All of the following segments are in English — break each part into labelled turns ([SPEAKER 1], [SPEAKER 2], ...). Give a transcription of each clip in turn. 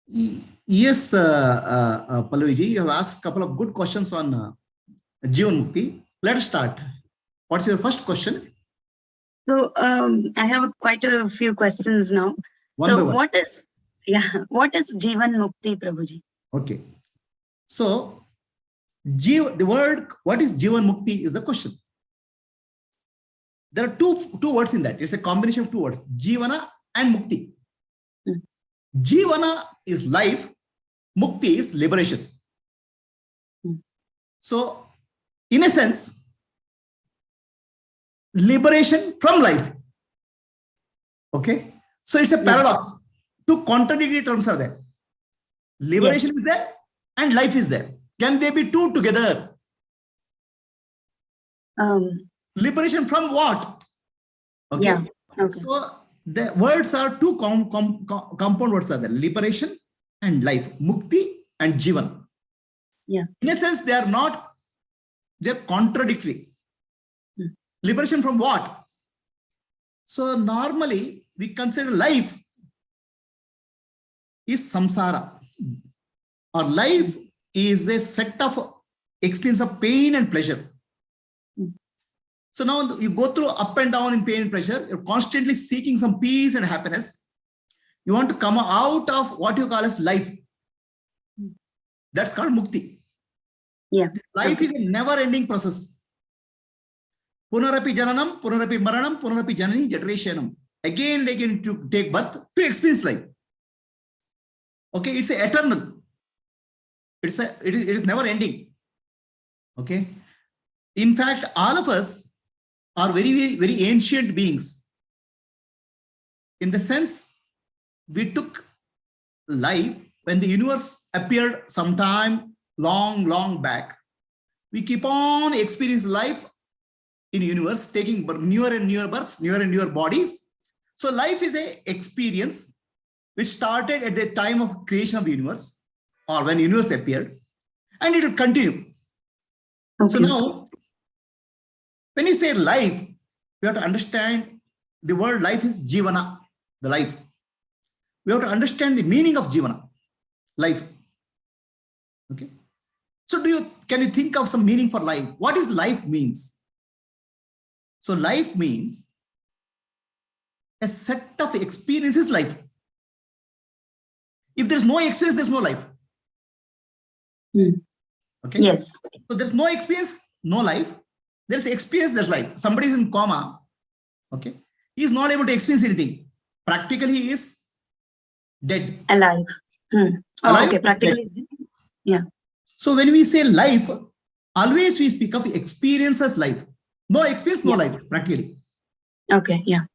[SPEAKER 1] Yes, Palluji, you have asked a couple of good questions on Jivan Mukti. Let's start. What's your first question?
[SPEAKER 2] So I have quite a few questions now.
[SPEAKER 1] One by one.
[SPEAKER 2] What is Jeevan Mukti, Prabhuji?
[SPEAKER 1] Okay. So the word, what is Jivan Mukti is the question. There are two words in that. It's a combination of two words, Jivana and Mukti. Jivana is life, Mukti is liberation. So, in a sense, liberation from life. Okay? So, it's a paradox. Two contradictory terms are there. Liberation is there and life is there. Can they be two together? Liberation from what? Okay.
[SPEAKER 2] Yeah. Okay.
[SPEAKER 1] So, the words are two compound words are there. Liberation and life. Mukti and Jivan.
[SPEAKER 2] Yeah.
[SPEAKER 1] In a sense, they are not, they're contradictory. Liberation from what? So normally we consider life is samsara, or life is a set of experience of pain and pleasure. So now you go through up and down in pain and pleasure. You're constantly seeking some peace and happiness. You want to come out of what you call as life. That's called mukti.
[SPEAKER 2] Yeah.
[SPEAKER 1] Life is a never-ending process. Punarapi jananam, punarapi maranam, punarapi janani generation. Again and again to take birth to experience life. Okay, it's eternal. It is never-ending. Okay. In fact, all of us are very ancient beings. In the sense, we took life when the universe appeared sometime long back. We keep on experiencing life in universe, taking newer and newer births, newer and newer bodies. So life is an experience which started at the time of creation of the universe, or when the universe appeared, and it will continue. Okay. So now, when you say life, we have to understand the word life is jivana, the life. We have to understand the meaning of jivana, life. Okay. So can you think of some meaning for life? What is life means? So life means a set of experiences life. If there's no experience, there's no life. Okay.
[SPEAKER 2] Yes.
[SPEAKER 1] So there's no experience, no life. There's experience, there's life. Somebody is in coma. Okay. He is not able to experience anything. Practically, he is dead.
[SPEAKER 2] Alive.
[SPEAKER 1] Alive,
[SPEAKER 2] okay. Practically. Dead. Yeah.
[SPEAKER 1] So when we say life, always we speak of experience as life. No experience, no life, practically.
[SPEAKER 2] Okay. Yeah.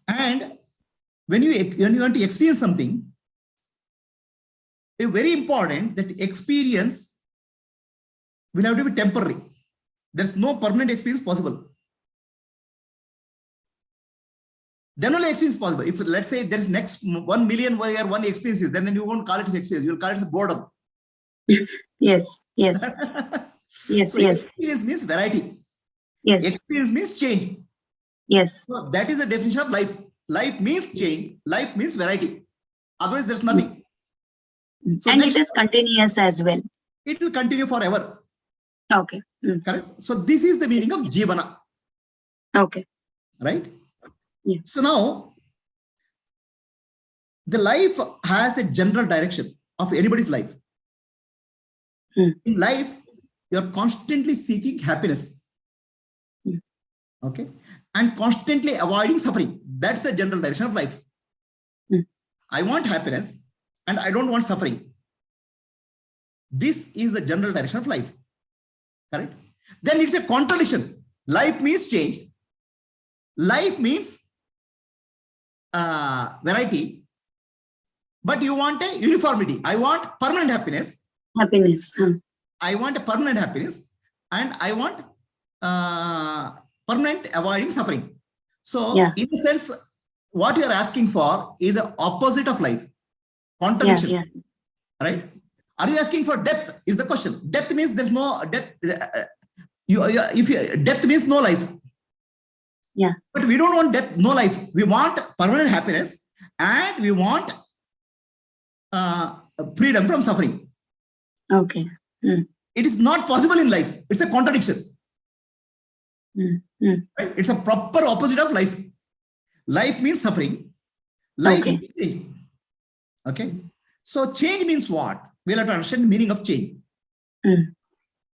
[SPEAKER 1] And when you want to experience something, it's very important that experience will have to be temporary. There's no permanent experience possible. Then only experience possible. If let's say there is next 1 million where one experiences, then you won't call it as experience. You'll call it as boredom.
[SPEAKER 2] Yes. Yes. Yes.
[SPEAKER 1] So
[SPEAKER 2] yes.
[SPEAKER 1] Experience means variety.
[SPEAKER 2] Yes.
[SPEAKER 1] Experience means change.
[SPEAKER 2] Yes.
[SPEAKER 1] So that is the definition of life. Life means change. Life means variety. Otherwise, there's nothing. So
[SPEAKER 2] and it is continuous as well.
[SPEAKER 1] It will continue forever.
[SPEAKER 2] Okay.
[SPEAKER 1] Correct. So this is the meaning of jivana.
[SPEAKER 2] Okay.
[SPEAKER 1] Right?
[SPEAKER 2] Yeah.
[SPEAKER 1] So now, the life has a general direction of anybody's life. In life, you're constantly seeking happiness. Okay. And constantly avoiding suffering. That's the general direction of life. I want happiness and I don't want suffering. This is the general direction of life. Correct? Then it's a contradiction. Life means change. Life means variety. But you want a uniformity. I want permanent happiness. I want a permanent happiness. And I want permanent avoiding suffering. So in a sense, what you're asking for is the opposite of life. Contradiction. Right? Are you asking for death is the question. Death means there's no death. Death means no life.
[SPEAKER 2] Yeah.
[SPEAKER 1] But we don't want death, no life. We want permanent happiness and we want freedom from suffering.
[SPEAKER 2] Okay.
[SPEAKER 1] It is not possible in life. It's a contradiction. Right? It's a proper opposite of life. Life means suffering. Life means change. Okay. So change means what? We'll have to understand the meaning of change.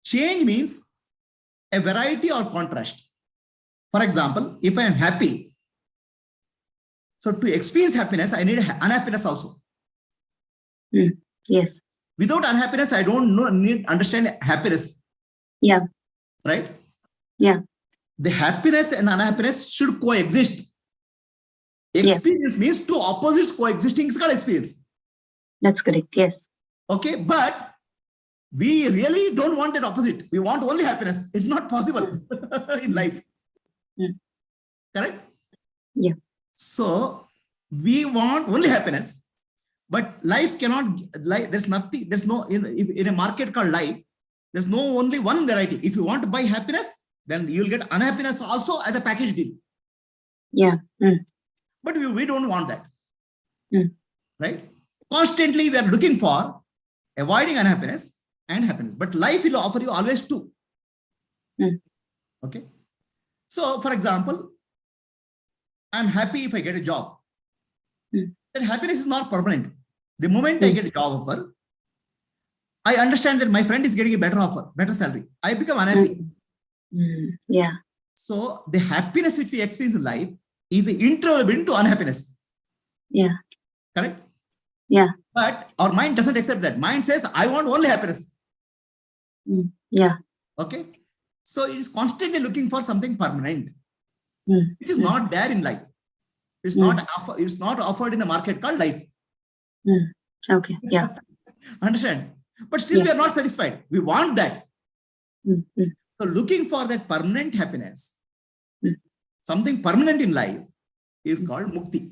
[SPEAKER 1] Change means a variety or contrast. For example, if I am happy, so to experience happiness, I need unhappiness also.
[SPEAKER 2] Yes.
[SPEAKER 1] Without unhappiness, I don't need understand happiness.
[SPEAKER 2] Yeah.
[SPEAKER 1] Right?
[SPEAKER 2] Yeah.
[SPEAKER 1] The happiness and unhappiness should coexist. Experience means two opposites coexisting is called experience.
[SPEAKER 2] That's correct. Yes.
[SPEAKER 1] Okay, but we really don't want that opposite. We want only happiness. It's not possible in life. Correct?
[SPEAKER 2] Yeah.
[SPEAKER 1] So we want only happiness, but life cannot, there's nothing, there's no, in a market called life, there's no only one variety. If you want to buy happiness, then you'll get unhappiness also as a package deal.
[SPEAKER 2] Yeah.
[SPEAKER 1] But we don't want that. Right? Constantly we are looking for avoiding unhappiness and happiness. But life will offer you always two. Okay. So for example, I'm happy if I get a job. That happiness is not permanent. The moment I get a job offer, I understand that my friend is getting a better offer, better salary. I become unhappy.
[SPEAKER 2] Yeah.
[SPEAKER 1] So the happiness which we experience in life is an interval into unhappiness.
[SPEAKER 2] Yeah.
[SPEAKER 1] Correct?
[SPEAKER 2] Yeah.
[SPEAKER 1] But our mind doesn't accept that. Mind says, I want only happiness.
[SPEAKER 2] Yeah.
[SPEAKER 1] Okay. So it is constantly looking for something permanent. It is not there in life. It's not offered in a market called life.
[SPEAKER 2] Okay. Yeah.
[SPEAKER 1] Understand? But still we are not satisfied. We want that. So looking for that permanent happiness, something permanent in life is called Mukti.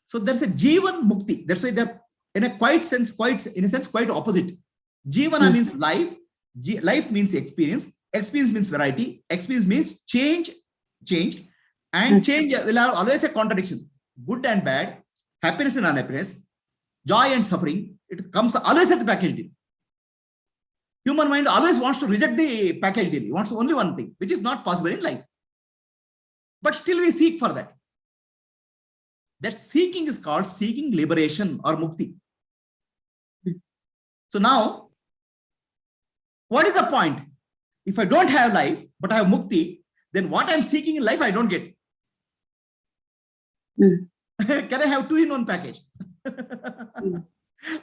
[SPEAKER 1] So there's a Jivan Mukti. That's why they're in a quite opposite. Jivana means life. Life means experience. Experience means variety. Experience means change. And change will have always a contradiction. Good and bad, happiness and unhappiness, joy and suffering. It comes always as a package deal. Human mind always wants to reject the package deal. He wants only one thing, which is not possible in life. But still we seek for that. That seeking is called seeking liberation or mukti. So now, what is the point? If I don't have life, but I have mukti, then what I'm seeking in life, I don't get. Can I have two in one package?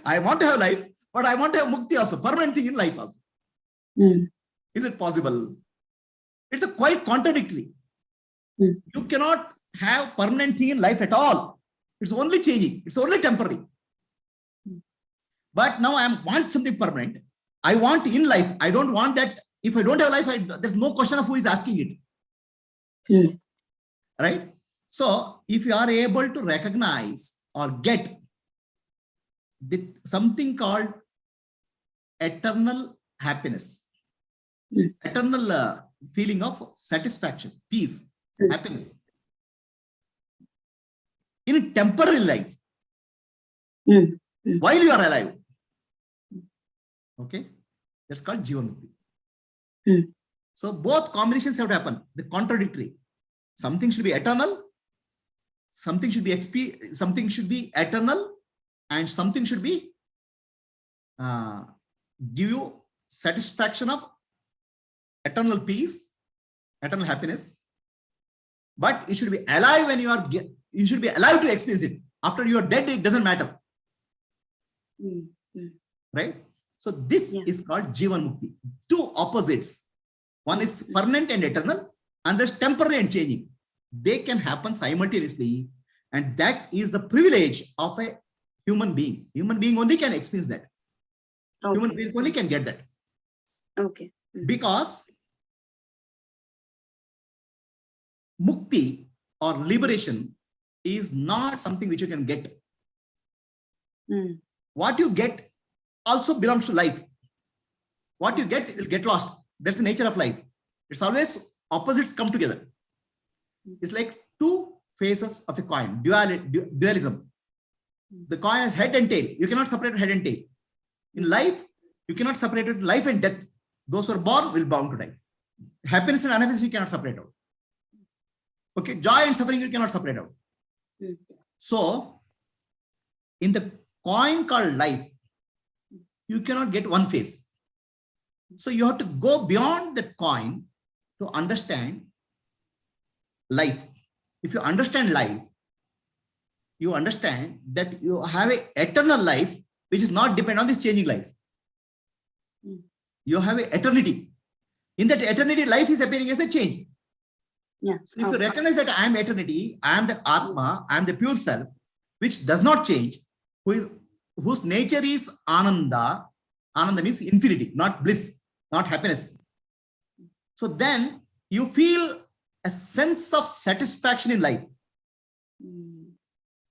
[SPEAKER 1] I want to have life, but I want to have mukti also, permanent thing in life also. Is it possible? It's a quite contradictory. You cannot have permanent thing in life at all. It's only changing. It's only temporary. But now I want something permanent. I want in life. I don't want that. If I don't have life, there's no question of who is asking it. Right? So if you are able to recognize or get something called eternal happiness, eternal feeling of satisfaction, peace, happiness in a temporary life, while you are alive. Okay, that's called Jivanmukta. So both combinations have to happen. The contradictory. Something should be eternal, something should be eternal, and something should be give you satisfaction of eternal peace, eternal happiness. But you should be alive when you should be alive to experience it. After you are dead, it doesn't matter. Right? So this is called Jivanmukti. Two opposites. One is permanent and eternal, and there's temporary and changing. They can happen simultaneously, and that is the privilege of a human being. Human being only can experience that. Human being only can get that.
[SPEAKER 2] Okay.
[SPEAKER 1] Because mukti or liberation is not something which you can get. What you get also belongs to life. What you get will get lost. That's the nature of life. It's always opposites come together. It's like two faces of a coin, dualism. The coin has head and tail. You cannot separate head and tail. In life, you cannot separate it. Life and death. Those who are born will bound to die. Happiness and unhappiness you cannot separate out. Okay, joy and suffering you cannot separate out. So, in the coin called life, you cannot get one face. So you have to go beyond that coin to understand life. If you understand life, you understand that you have an eternal life which is not dependent on this changing life. You have an eternity. In that eternity, life is appearing as a change.
[SPEAKER 2] Yeah.
[SPEAKER 1] So if you recognize that I am eternity, I am the Atma, I am the pure self, which does not change, whose nature is Ananda. Ananda means infinity, not bliss, not happiness. So then you feel a sense of satisfaction in life,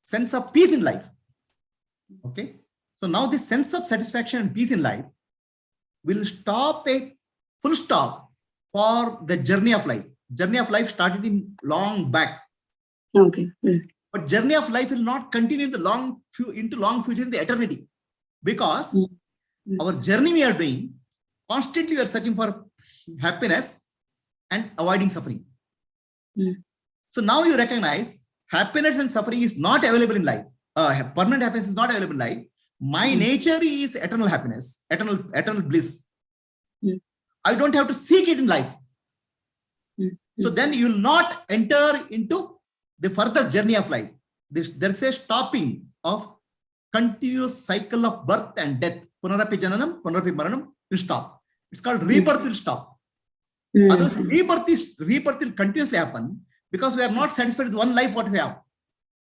[SPEAKER 1] sense of peace in life. Okay. So now this sense of satisfaction and peace in life will stop a full stop for the journey of life. Journey of life started in long back.
[SPEAKER 2] Okay.
[SPEAKER 1] But journey of life will not continue in the long future in the eternity, because our journey we are doing, constantly we are searching for happiness and avoiding suffering. So now you recognize happiness and suffering is not available in life. Permanent happiness is not available in life. My nature is eternal happiness, eternal bliss. I don't have to seek it in life. So then you will not enter into the further journey of life. There's a stopping of continuous cycle of birth and death. Punarapi jananam, punarapi maranam will stop. It's called rebirth will stop. Otherwise, rebirth will continuously happen, because we are not satisfied with one life what we have.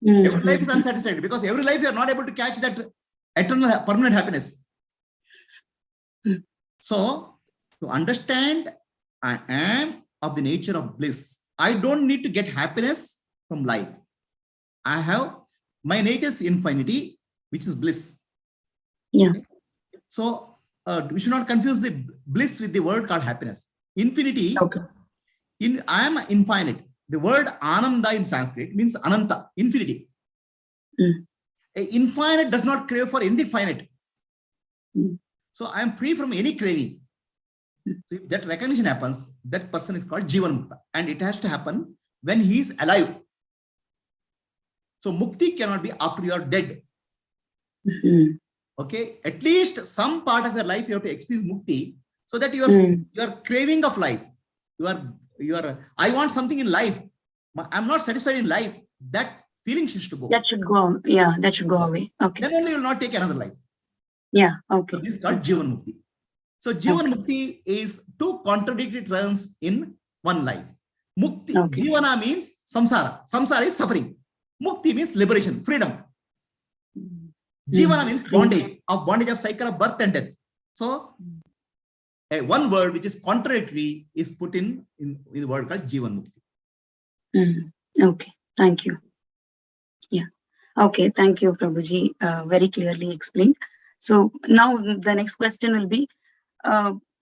[SPEAKER 1] Every life is unsatisfactory, because every life you are not able to catch that eternal permanent happiness. So to understand I am of the nature of bliss, I don't need to get happiness from life. I have my nature's infinity, which is bliss.
[SPEAKER 2] Yeah.
[SPEAKER 1] Okay? So we should not confuse the bliss with the word called happiness. Infinity.
[SPEAKER 2] Okay.
[SPEAKER 1] I am infinite. The word ananda in Sanskrit means ananta, infinity. A infinite does not crave for anything finite. So I am free from any craving. So if that recognition happens, that person is called Jivanmukta, and it has to happen when he is alive. So Mukti cannot be after you are dead. Okay, at least some part of your life you have to experience Mukti, so that your craving of life, I want something in life, I'm not satisfied in life, that feeling has to go.
[SPEAKER 2] That should go. Yeah, that should go away. Okay.
[SPEAKER 1] Then only you will not take another life.
[SPEAKER 2] Yeah. Okay.
[SPEAKER 1] So this is called Jivan Mukti. So Jivan Mukti is two contradictory terms in one life. Mukti, Jivana means samsara. Samsara is suffering. Mukti means liberation, freedom. Jivana means bondage of cycle of birth and death. So one word which is contradictory is put in the word called Jivan Mukti.
[SPEAKER 2] Okay. Thank you. Yeah. Okay. Thank you, Prabhuji. Very clearly explained. So now the next question will be,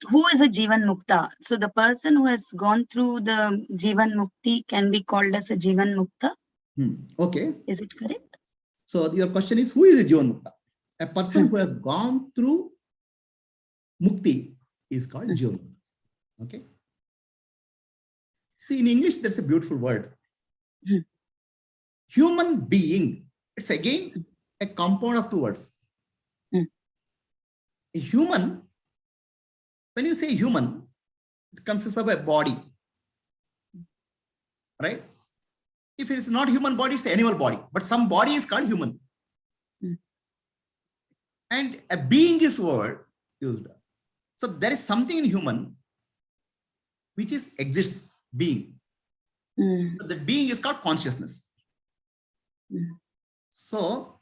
[SPEAKER 2] who is a Jeevan Mukta? So the person who has gone through the Jeevan Mukti can be called as a Jeevan Mukta.
[SPEAKER 1] Okay.
[SPEAKER 2] Is it correct?
[SPEAKER 1] So your question is, who is a Jivan Mukta? A person who has gone through Mukti is called Jivan Mukta. Okay. See, in English, there's a beautiful word. Human being. It's again a compound of two words. A human, when you say human, it consists of a body, right? If it is not human body, it's an animal body, but some body is called human. And a being is word used. So there is something in human which exists, being. So the being is called consciousness. So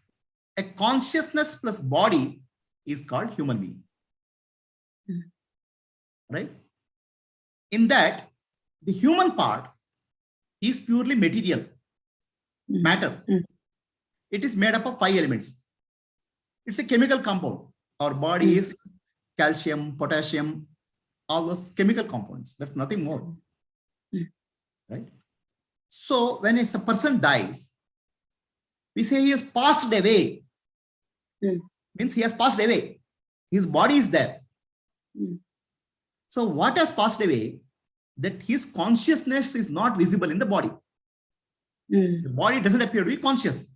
[SPEAKER 1] a consciousness plus body is called human being. Right? In that, the human part is purely material, matter. It is made up of 5 elements. It's a chemical compound. Our body is calcium, potassium, all those chemical compounds. That's nothing more. Right? So when a person dies, we say he has passed away. Means he has passed away. His body is there. So what has passed away? That his consciousness is not visible in the body. The body doesn't appear to be conscious.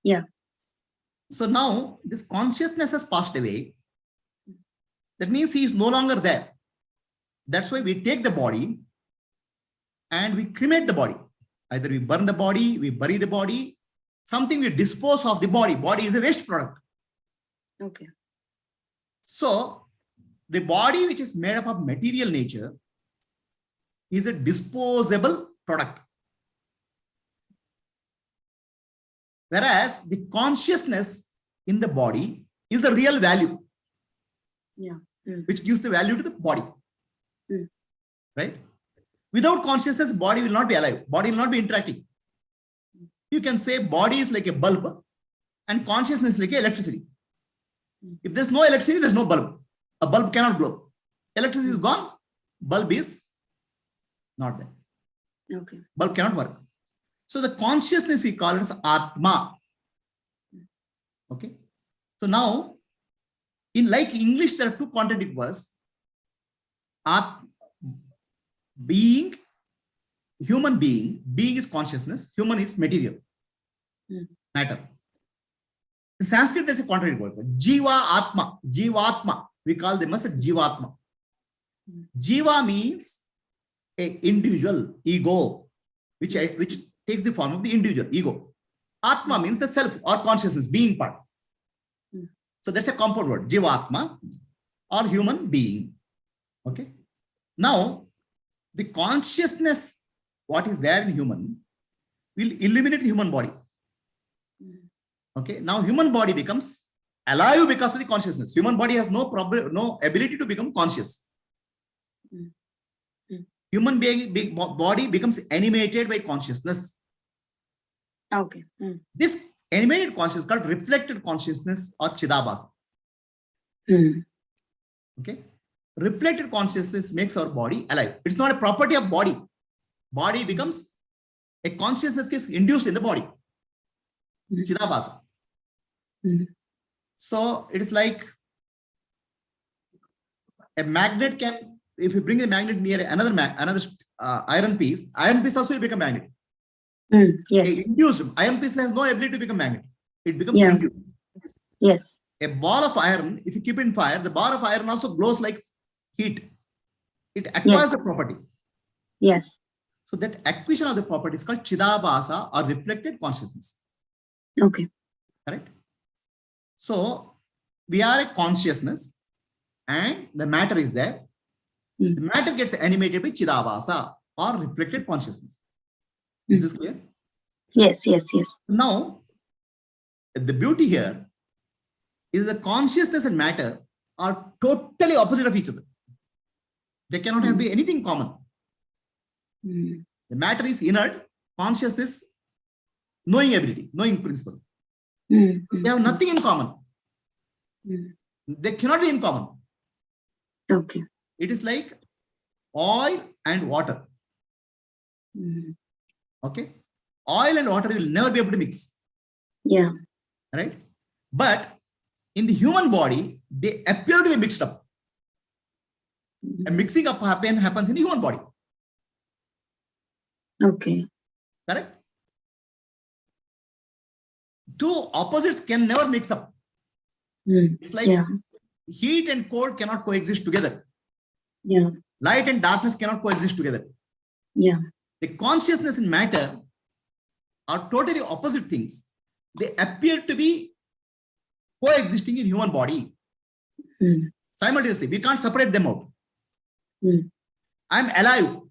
[SPEAKER 2] Yeah.
[SPEAKER 1] So now this consciousness has passed away. That means he is no longer there. That's why we take the body and we cremate the body. Either we burn the body, we bury the body, something we dispose of the body. Body is a waste product.
[SPEAKER 2] Okay.
[SPEAKER 1] So the body, which is made up of material nature, is a disposable product. Whereas the consciousness in the body is the real value.
[SPEAKER 2] Yeah.
[SPEAKER 1] Which gives the value to the body. Right? Without consciousness, body will not be alive. Body will not be interacting. You can say body is like a bulb and consciousness is like electricity. If there's no electricity, there's no bulb. A bulb cannot glow. Electricity is gone. Bulb is not there.
[SPEAKER 2] Okay.
[SPEAKER 1] Bulb cannot work. So the consciousness we call it as Atma. Okay. So now, in like English, there are two contradictory words. Being, human being is consciousness, human is material, matter. In Sanskrit, there's a contradictory word. Jivatma. We call them as a Jivatma. Jiva means a individual, ego, which takes the form of the individual, ego. Atma means the self or consciousness, being part. So that's a compound word, Jivatma or human being. Okay. Now, the consciousness, what is there in human, will eliminate the human body. Okay. Now, human body becomes alive because of the consciousness. Human body has no problem, no ability to become conscious. Human body becomes animated by consciousness.
[SPEAKER 2] Okay.
[SPEAKER 1] This animated consciousness called reflected consciousness or Chidabhasa. Okay. Reflected consciousness makes our body alive. It's not a property of body. Body becomes a consciousness is induced in the body. Chidabhasa. So it is like a magnet can, if you bring a magnet near another iron piece also will become magnet.
[SPEAKER 2] Yes.
[SPEAKER 1] Induced iron piece has no ability to become magnet. It becomes induced.
[SPEAKER 2] Yes.
[SPEAKER 1] A ball of iron, if you keep it in fire, the bar of iron also glows like heat. It acquires the property.
[SPEAKER 2] Yes.
[SPEAKER 1] So that acquisition of the property is called Chidabhasa or reflected consciousness.
[SPEAKER 2] Okay.
[SPEAKER 1] Correct? So we are a consciousness and the matter is there. The matter gets animated by Chidabhasa or reflected consciousness. Is this clear?
[SPEAKER 2] Yes.
[SPEAKER 1] Now, the beauty here is the consciousness and matter are totally opposite of each other. They cannot have anything common. The matter is inert, consciousness, knowing ability, knowing principle. They have nothing in common. They cannot be in common.
[SPEAKER 2] Okay.
[SPEAKER 1] It is like oil and water. Okay. Oil and water will never be able to mix.
[SPEAKER 2] Yeah.
[SPEAKER 1] Right? But in the human body, they appear to be mixed up. A mixing up happens in the human body.
[SPEAKER 2] Okay.
[SPEAKER 1] Correct? Two opposites can never mix up. It's like heat and cold cannot coexist together.
[SPEAKER 2] Yeah.
[SPEAKER 1] Light and darkness cannot coexist together.
[SPEAKER 2] Yeah.
[SPEAKER 1] The consciousness and matter are totally opposite things. They appear to be coexisting in human body simultaneously. We can't separate them out. I'm alive.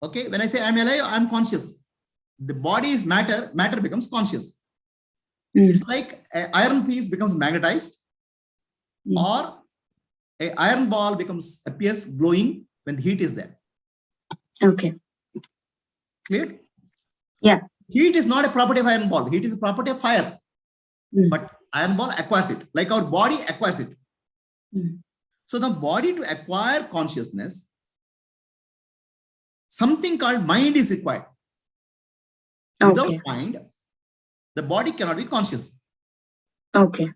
[SPEAKER 1] Okay, when I say I'm alive, I'm conscious. The body is matter, matter becomes conscious. It's like an iron piece becomes magnetized or an iron ball appears glowing when the heat is there.
[SPEAKER 2] Okay.
[SPEAKER 1] Clear?
[SPEAKER 2] Yeah.
[SPEAKER 1] Heat is not a property of iron ball. Heat is a property of fire. But iron ball acquires it, like our body acquires it. So the body to acquire consciousness, something called mind is required. Without mind, the body cannot be conscious.
[SPEAKER 2] Okay.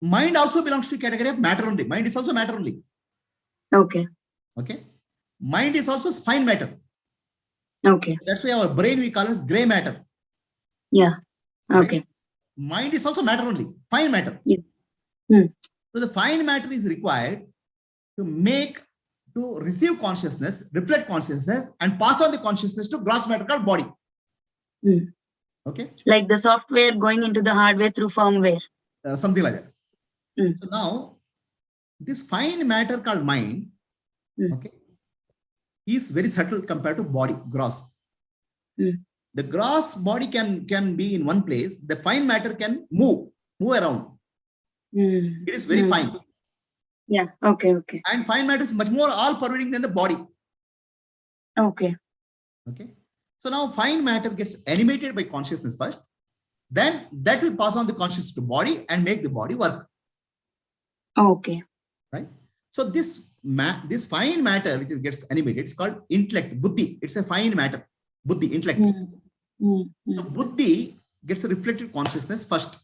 [SPEAKER 1] Mind also belongs to category of matter only. Mind is also matter only.
[SPEAKER 2] Okay.
[SPEAKER 1] Okay. Mind is also fine matter.
[SPEAKER 2] Okay.
[SPEAKER 1] That's why our brain we call as gray matter.
[SPEAKER 2] Yeah. Okay.
[SPEAKER 1] Right? Mind is also matter only, fine matter.
[SPEAKER 2] Yeah. Hmm.
[SPEAKER 1] So the fine matter is required to receive consciousness, reflect consciousness, and pass on the consciousness to gross matter called body.
[SPEAKER 2] Hmm.
[SPEAKER 1] Okay.
[SPEAKER 2] Like the software going into the hardware through firmware.
[SPEAKER 1] Something like that.
[SPEAKER 2] Hmm.
[SPEAKER 1] So now, this fine matter called mind, okay, is very subtle compared to body, gross. The gross body can be in one place. The fine matter can move around. It is very fine.
[SPEAKER 2] Yeah. Okay. Okay.
[SPEAKER 1] And fine matter is much more all-pervading than the body.
[SPEAKER 2] Okay.
[SPEAKER 1] Okay. So now fine matter gets animated by consciousness first. Then that will pass on the consciousness to body and make the body work.
[SPEAKER 2] Okay.
[SPEAKER 1] Right. So this fine matter which gets animated, it's called intellect, buddhi. It's a fine matter, buddhi, intellect. So buddhi gets a reflected consciousness first.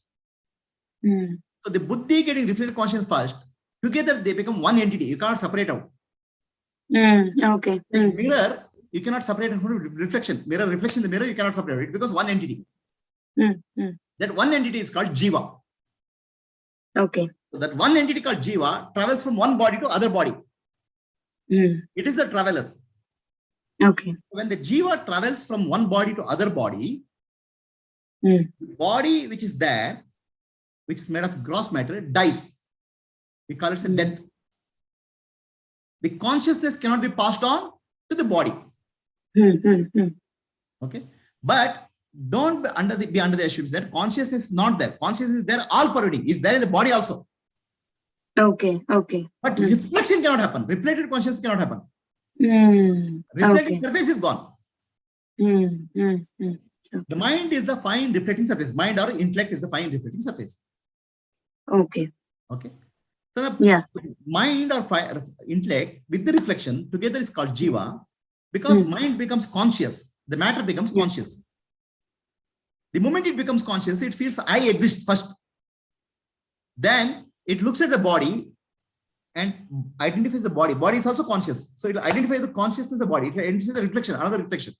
[SPEAKER 1] So the buddhi getting reflected consciousness first, together they become one entity. You cannot separate out.
[SPEAKER 2] Okay.
[SPEAKER 1] Like mirror, you cannot separate it from reflection. Mirror, reflection in the mirror, you cannot separate it because one entity. That one entity is called Jiva.
[SPEAKER 2] Okay.
[SPEAKER 1] So that one entity called Jiva travels from one body to other body. It is the traveler.
[SPEAKER 2] Okay.
[SPEAKER 1] When the Jiva travels from one body to other body, the body which is there, which is made of gross matter, dies. We call it a death. The consciousness cannot be passed on to the body. Okay. But don't be under the assumption that consciousness is not there. Consciousness is there, all pervading. Is there in the body also.
[SPEAKER 2] Okay. Okay.
[SPEAKER 1] But reflection cannot happen. Reflected consciousness cannot happen. Reflecting surface is gone.
[SPEAKER 2] Okay.
[SPEAKER 1] The mind is the fine reflecting surface. Mind or intellect is the fine reflecting surface.
[SPEAKER 2] Okay.
[SPEAKER 1] Okay. So the mind or intellect with the reflection together is called Jiva, because mind becomes conscious. The matter becomes conscious. The moment it becomes conscious, it feels I exist first. Then it looks at the body and identifies the body. Body is also conscious. So it will identify the consciousness of the body. It will identify the reflection, another reflection.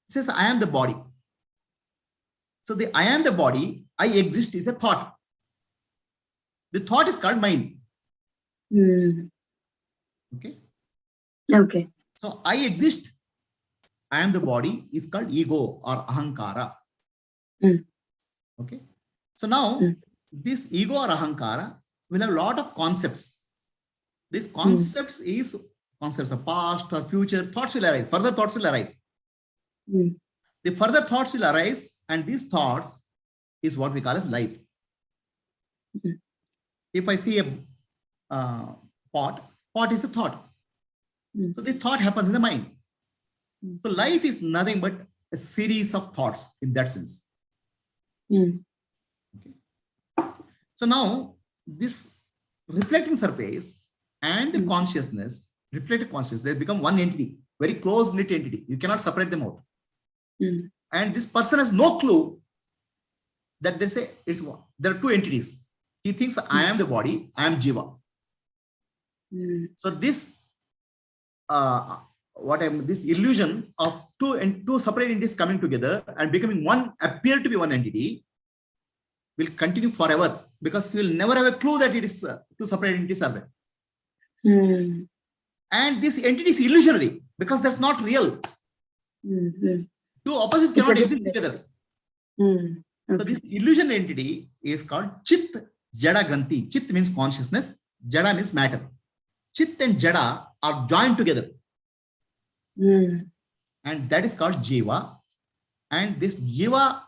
[SPEAKER 1] It says, I am the body. So the I am the body, I exist is a thought. The thought is called mind. Okay.
[SPEAKER 2] Okay.
[SPEAKER 1] So I exist, I am the body is called ego or ahankara. Okay. So now this ego or ahankara will have a lot of concepts. These concepts is concepts of past or future, thoughts will arise, further thoughts will arise. The further thoughts will arise, and these thoughts is what we call as life. If I see a pot is a thought. So this thought happens in the mind. So life is nothing but a series of thoughts in that sense. Okay. So now this reflecting surface and the consciousness, reflected consciousness, they become one entity, very close-knit entity. You cannot separate them out. And this person has no clue that they say there are two entities. He thinks I am the body, I am Jiva. So this this illusion of two separate entities coming together and becoming one, appear to be one entity, will continue forever, because we will never have a clue that it is two separate entities are there. And this entity is illusionary because that's not real. Two opposites cannot exist together. So this illusion entity is called Chit Jada Granthi. Chit means consciousness, Jada means matter. Chit and Jada are joined together. And that is called Jiva. And this Jiva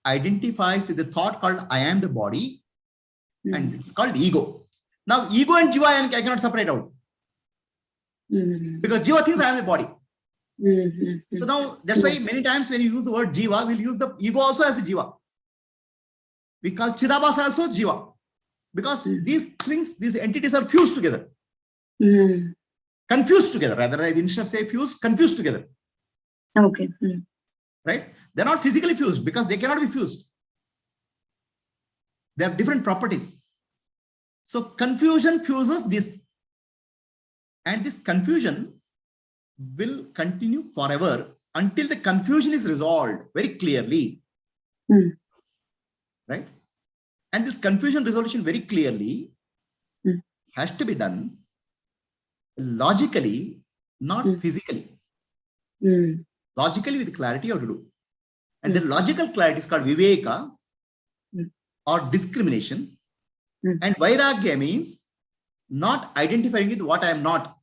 [SPEAKER 1] identifies with the thought called I am the body, and it's called ego. Now ego and Jiva I cannot separate out, because Jiva thinks I am the body. So now that's why many times when you use the word Jiva, we'll use the ego also as a Jiva. We call Chidabhasa also Jiva, because these things, these entities are fused together. Confused together, rather, instead of say fused, confused together.
[SPEAKER 2] Okay. Hmm.
[SPEAKER 1] Right? They're not physically fused because they cannot be fused. They have different properties. So confusion fuses this. And this confusion will continue forever until the confusion is resolved very clearly. Right? And this confusion resolution very clearly has to be done logically, not physically. Logically, with clarity, you have to do. And the logical clarity is called viveka or discrimination. And vairagya means not identifying with what I am not.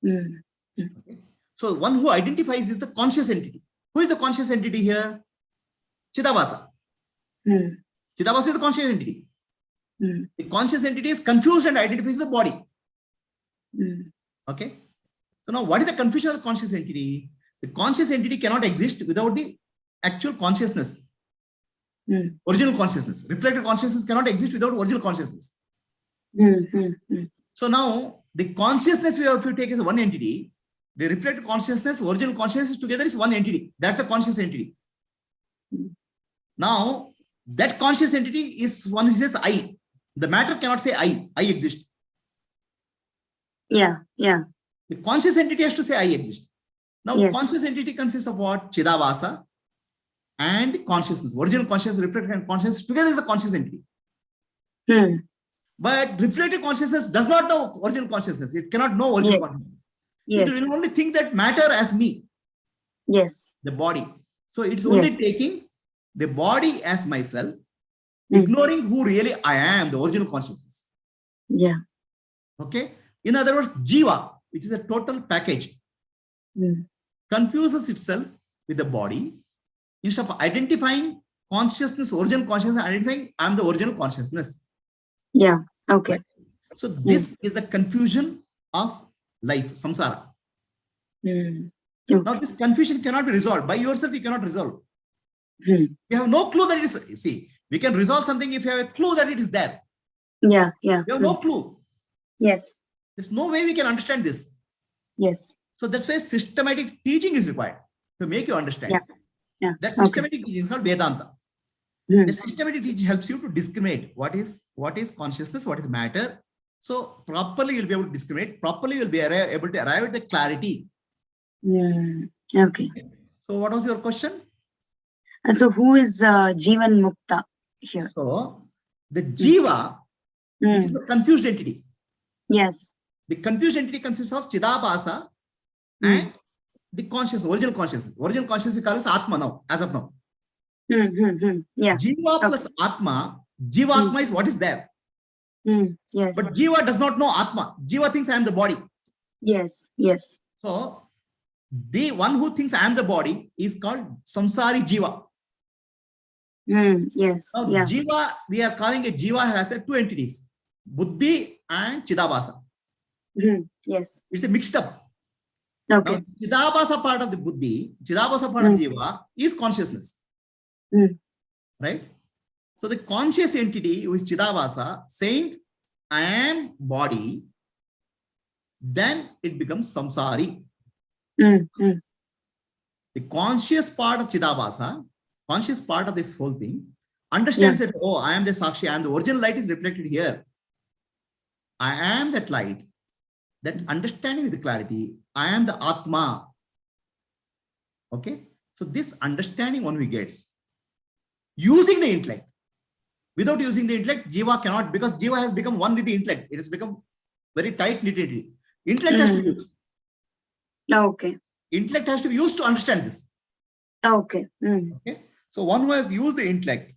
[SPEAKER 1] Okay. So one who identifies is the conscious entity. Who is the conscious entity here? Chidabhasa. Chidabhasa is the conscious entity. The conscious entity is confused and identifies the body. Okay. So now what is the confusion of the conscious entity? The conscious entity cannot exist without the actual consciousness. Original consciousness. Reflected consciousness cannot exist without original consciousness. So now the consciousness we have to take as one entity. The reflected consciousness, original consciousness together is one entity. That's the conscious entity. Now that conscious entity is one who says I. The matter cannot say I exist.
[SPEAKER 2] Yeah.
[SPEAKER 1] The conscious entity has to say I exist. Now conscious entity consists of what? Chidabhasa and consciousness. Original consciousness, reflected and consciousness together is a conscious entity. But reflected consciousness does not know original consciousness. It cannot know original consciousness. It will only think that matter as me. The body. So it's only taking the body as myself, ignoring who really I am, the original consciousness. Okay. In other words, Jiva, which is a total package, confuses itself with the body. Instead of identifying consciousness, original consciousness, identifying I am the original consciousness.
[SPEAKER 2] Okay.
[SPEAKER 1] So this is the confusion of life, samsara. Now this confusion cannot be resolved. By yourself, you cannot resolve. You have no clue that it is, see, we can resolve something if you have a clue that it is there. You have no clue. There's no way we can understand this. So that's why systematic teaching is required to make you understand. That systematic teaching is called Vedanta. The systematic teaching helps you to discriminate what is consciousness, what is matter. So properly you'll be able to discriminate. Properly you'll be able to arrive at the clarity.
[SPEAKER 2] Okay.
[SPEAKER 1] So what was your question?
[SPEAKER 2] So who is Jeevan Mukta here?
[SPEAKER 1] So the Jiva, which is the confused entity. The confused entity consists of Chidabhasa and the consciousness, original consciousness. Original consciousness we call as Atma now, as of now. Jiva plus Atma, Jivatma is what is there. But Jiva does not know Atma. Jiva thinks I am the body. So the one who thinks I am the body is called Samsari Jiva. Now, Jiva, we are calling a Jiva has two entities, Buddhi and Chidabhasa. It's a mixed up. Now, Chidabhasa part of the Buddhi, Chidabhasa part of Jiva is consciousness. Right? So the conscious entity which Chidabhasa saying I am body, then it becomes samsari. The conscious part of Chidabhasa, conscious part of this whole thing, understands that, oh, I am the Sakshi, I am the original light is reflected here. I am that light. That understanding with clarity, I am the Atma. Okay? So this understanding one we gets using the intellect. Without using the intellect, Jiva cannot, because Jiva has become one with the intellect. It has become very tight-knit entity. Intellect has to be used. Intellect has to be used to understand this. Okay. So one who has used the intellect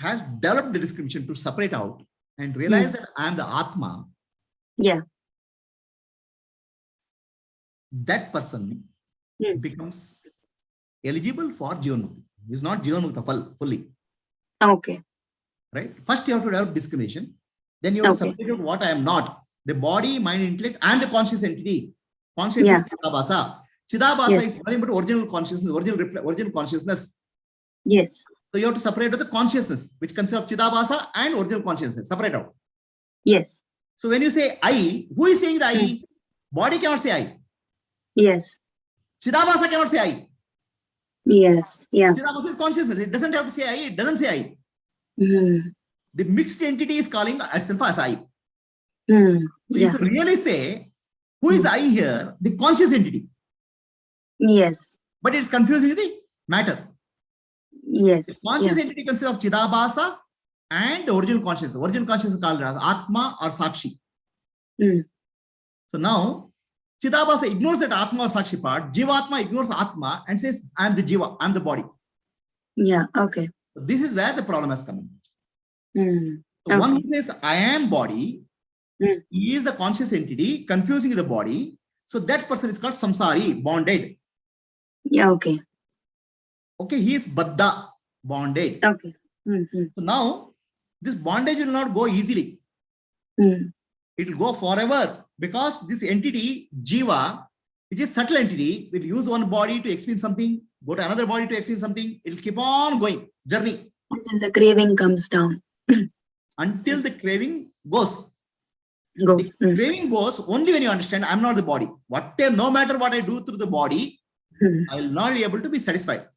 [SPEAKER 1] has developed the discrimination to separate out and realize that I am the Atma. That person becomes eligible for Jivanmukta. He is not Jivanmukta fully. Right? First you have to develop discrimination. Then you have to separate out what I am not. The body, mind, intellect, I am the conscious entity. Conscious is Chidabhasa. Chidabhasa is nothing but original consciousness, original consciousness. So you have to separate out the consciousness, which consists of Chidabhasa and original consciousness. Separate out. So when you say I, who is saying the I? Body cannot say I. Chidabhasa cannot say I. Chidabhasa is consciousness. It doesn't have to say I. It doesn't say I.
[SPEAKER 2] Mm.
[SPEAKER 1] The mixed entity is calling itself as I.
[SPEAKER 2] Mm.
[SPEAKER 1] So
[SPEAKER 2] Yeah.
[SPEAKER 1] if you really say, who is I here? The conscious entity.
[SPEAKER 2] Yes.
[SPEAKER 1] But it's confusing the matter.
[SPEAKER 2] Yes.
[SPEAKER 1] The conscious
[SPEAKER 2] Yeah.
[SPEAKER 1] entity consists of Chidabhasa and the original consciousness. Original consciousness is called as Atma or Sakshi.
[SPEAKER 2] Mm.
[SPEAKER 1] So now, Chidabhasa ignores that Atma or Sakshi part. Jivatma ignores Atma and says, I am the Jiva, I am the body.
[SPEAKER 2] Yeah. Okay.
[SPEAKER 1] So this is where the problem has come in.
[SPEAKER 2] Mm.
[SPEAKER 1] So one
[SPEAKER 2] Okay.
[SPEAKER 1] who says, I am body,
[SPEAKER 2] Mm.
[SPEAKER 1] he is the conscious entity, confusing the body. So that person is called samsari, bonded.
[SPEAKER 2] Yeah. Okay.
[SPEAKER 1] Okay, he is baddha, bonded.
[SPEAKER 2] Okay. Mm-hmm.
[SPEAKER 1] So now, this bondage will not go easily.
[SPEAKER 2] Mm.
[SPEAKER 1] It will go forever because this entity, jiva, which is subtle entity, will use one body to experience something, go to another body to experience something. It will keep on going, journey.
[SPEAKER 2] Until the craving comes down.
[SPEAKER 1] Until the craving goes.
[SPEAKER 2] Goes.
[SPEAKER 1] The craving goes only when you understand I'm not the body. Whatever, no matter what I do through the body,
[SPEAKER 2] Mm.
[SPEAKER 1] I will not be able to be satisfied.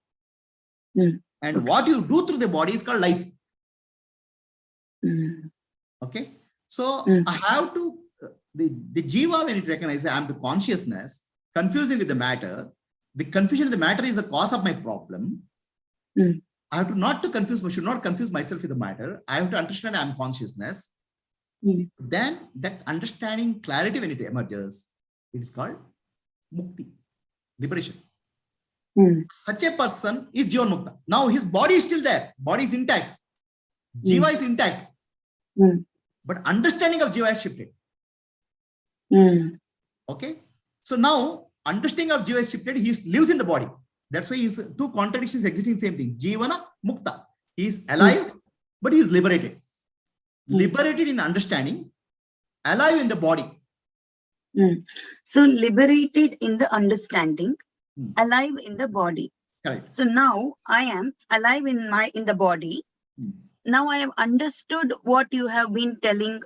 [SPEAKER 2] Mm.
[SPEAKER 1] And
[SPEAKER 2] Okay.
[SPEAKER 1] what you do through the body is called life.
[SPEAKER 2] Mm.
[SPEAKER 1] Okay. So
[SPEAKER 2] Mm.
[SPEAKER 1] I have to, the jiva, when it recognizes I'm the consciousness, confusing with the matter, the confusion of the matter is the cause of my problem.
[SPEAKER 2] Mm.
[SPEAKER 1] I have to not to confuse, should not confuse myself with the matter. I have to understand I'm consciousness.
[SPEAKER 2] Mm.
[SPEAKER 1] Then that understanding clarity, when it emerges, it is called Mukti, liberation.
[SPEAKER 2] Mm.
[SPEAKER 1] Such a person is Jivanmukta. Now his body is still there. Body is intact. Jiva is intact.
[SPEAKER 2] Mm.
[SPEAKER 1] But understanding of Jiva has shifted.
[SPEAKER 2] Mm.
[SPEAKER 1] Okay. So now understanding of Jiva is shifted. He lives in the body. That's why he's two contradictions exiting same thing. Jivana Mukta. He is alive, but he is liberated. Liberated in understanding, alive in the body.
[SPEAKER 2] Mm. So liberated in the understanding,
[SPEAKER 1] Hmm.
[SPEAKER 2] alive in the body.
[SPEAKER 1] Correct.
[SPEAKER 2] So now I am alive in the body.
[SPEAKER 1] Hmm.
[SPEAKER 2] Now I have understood what you have been telling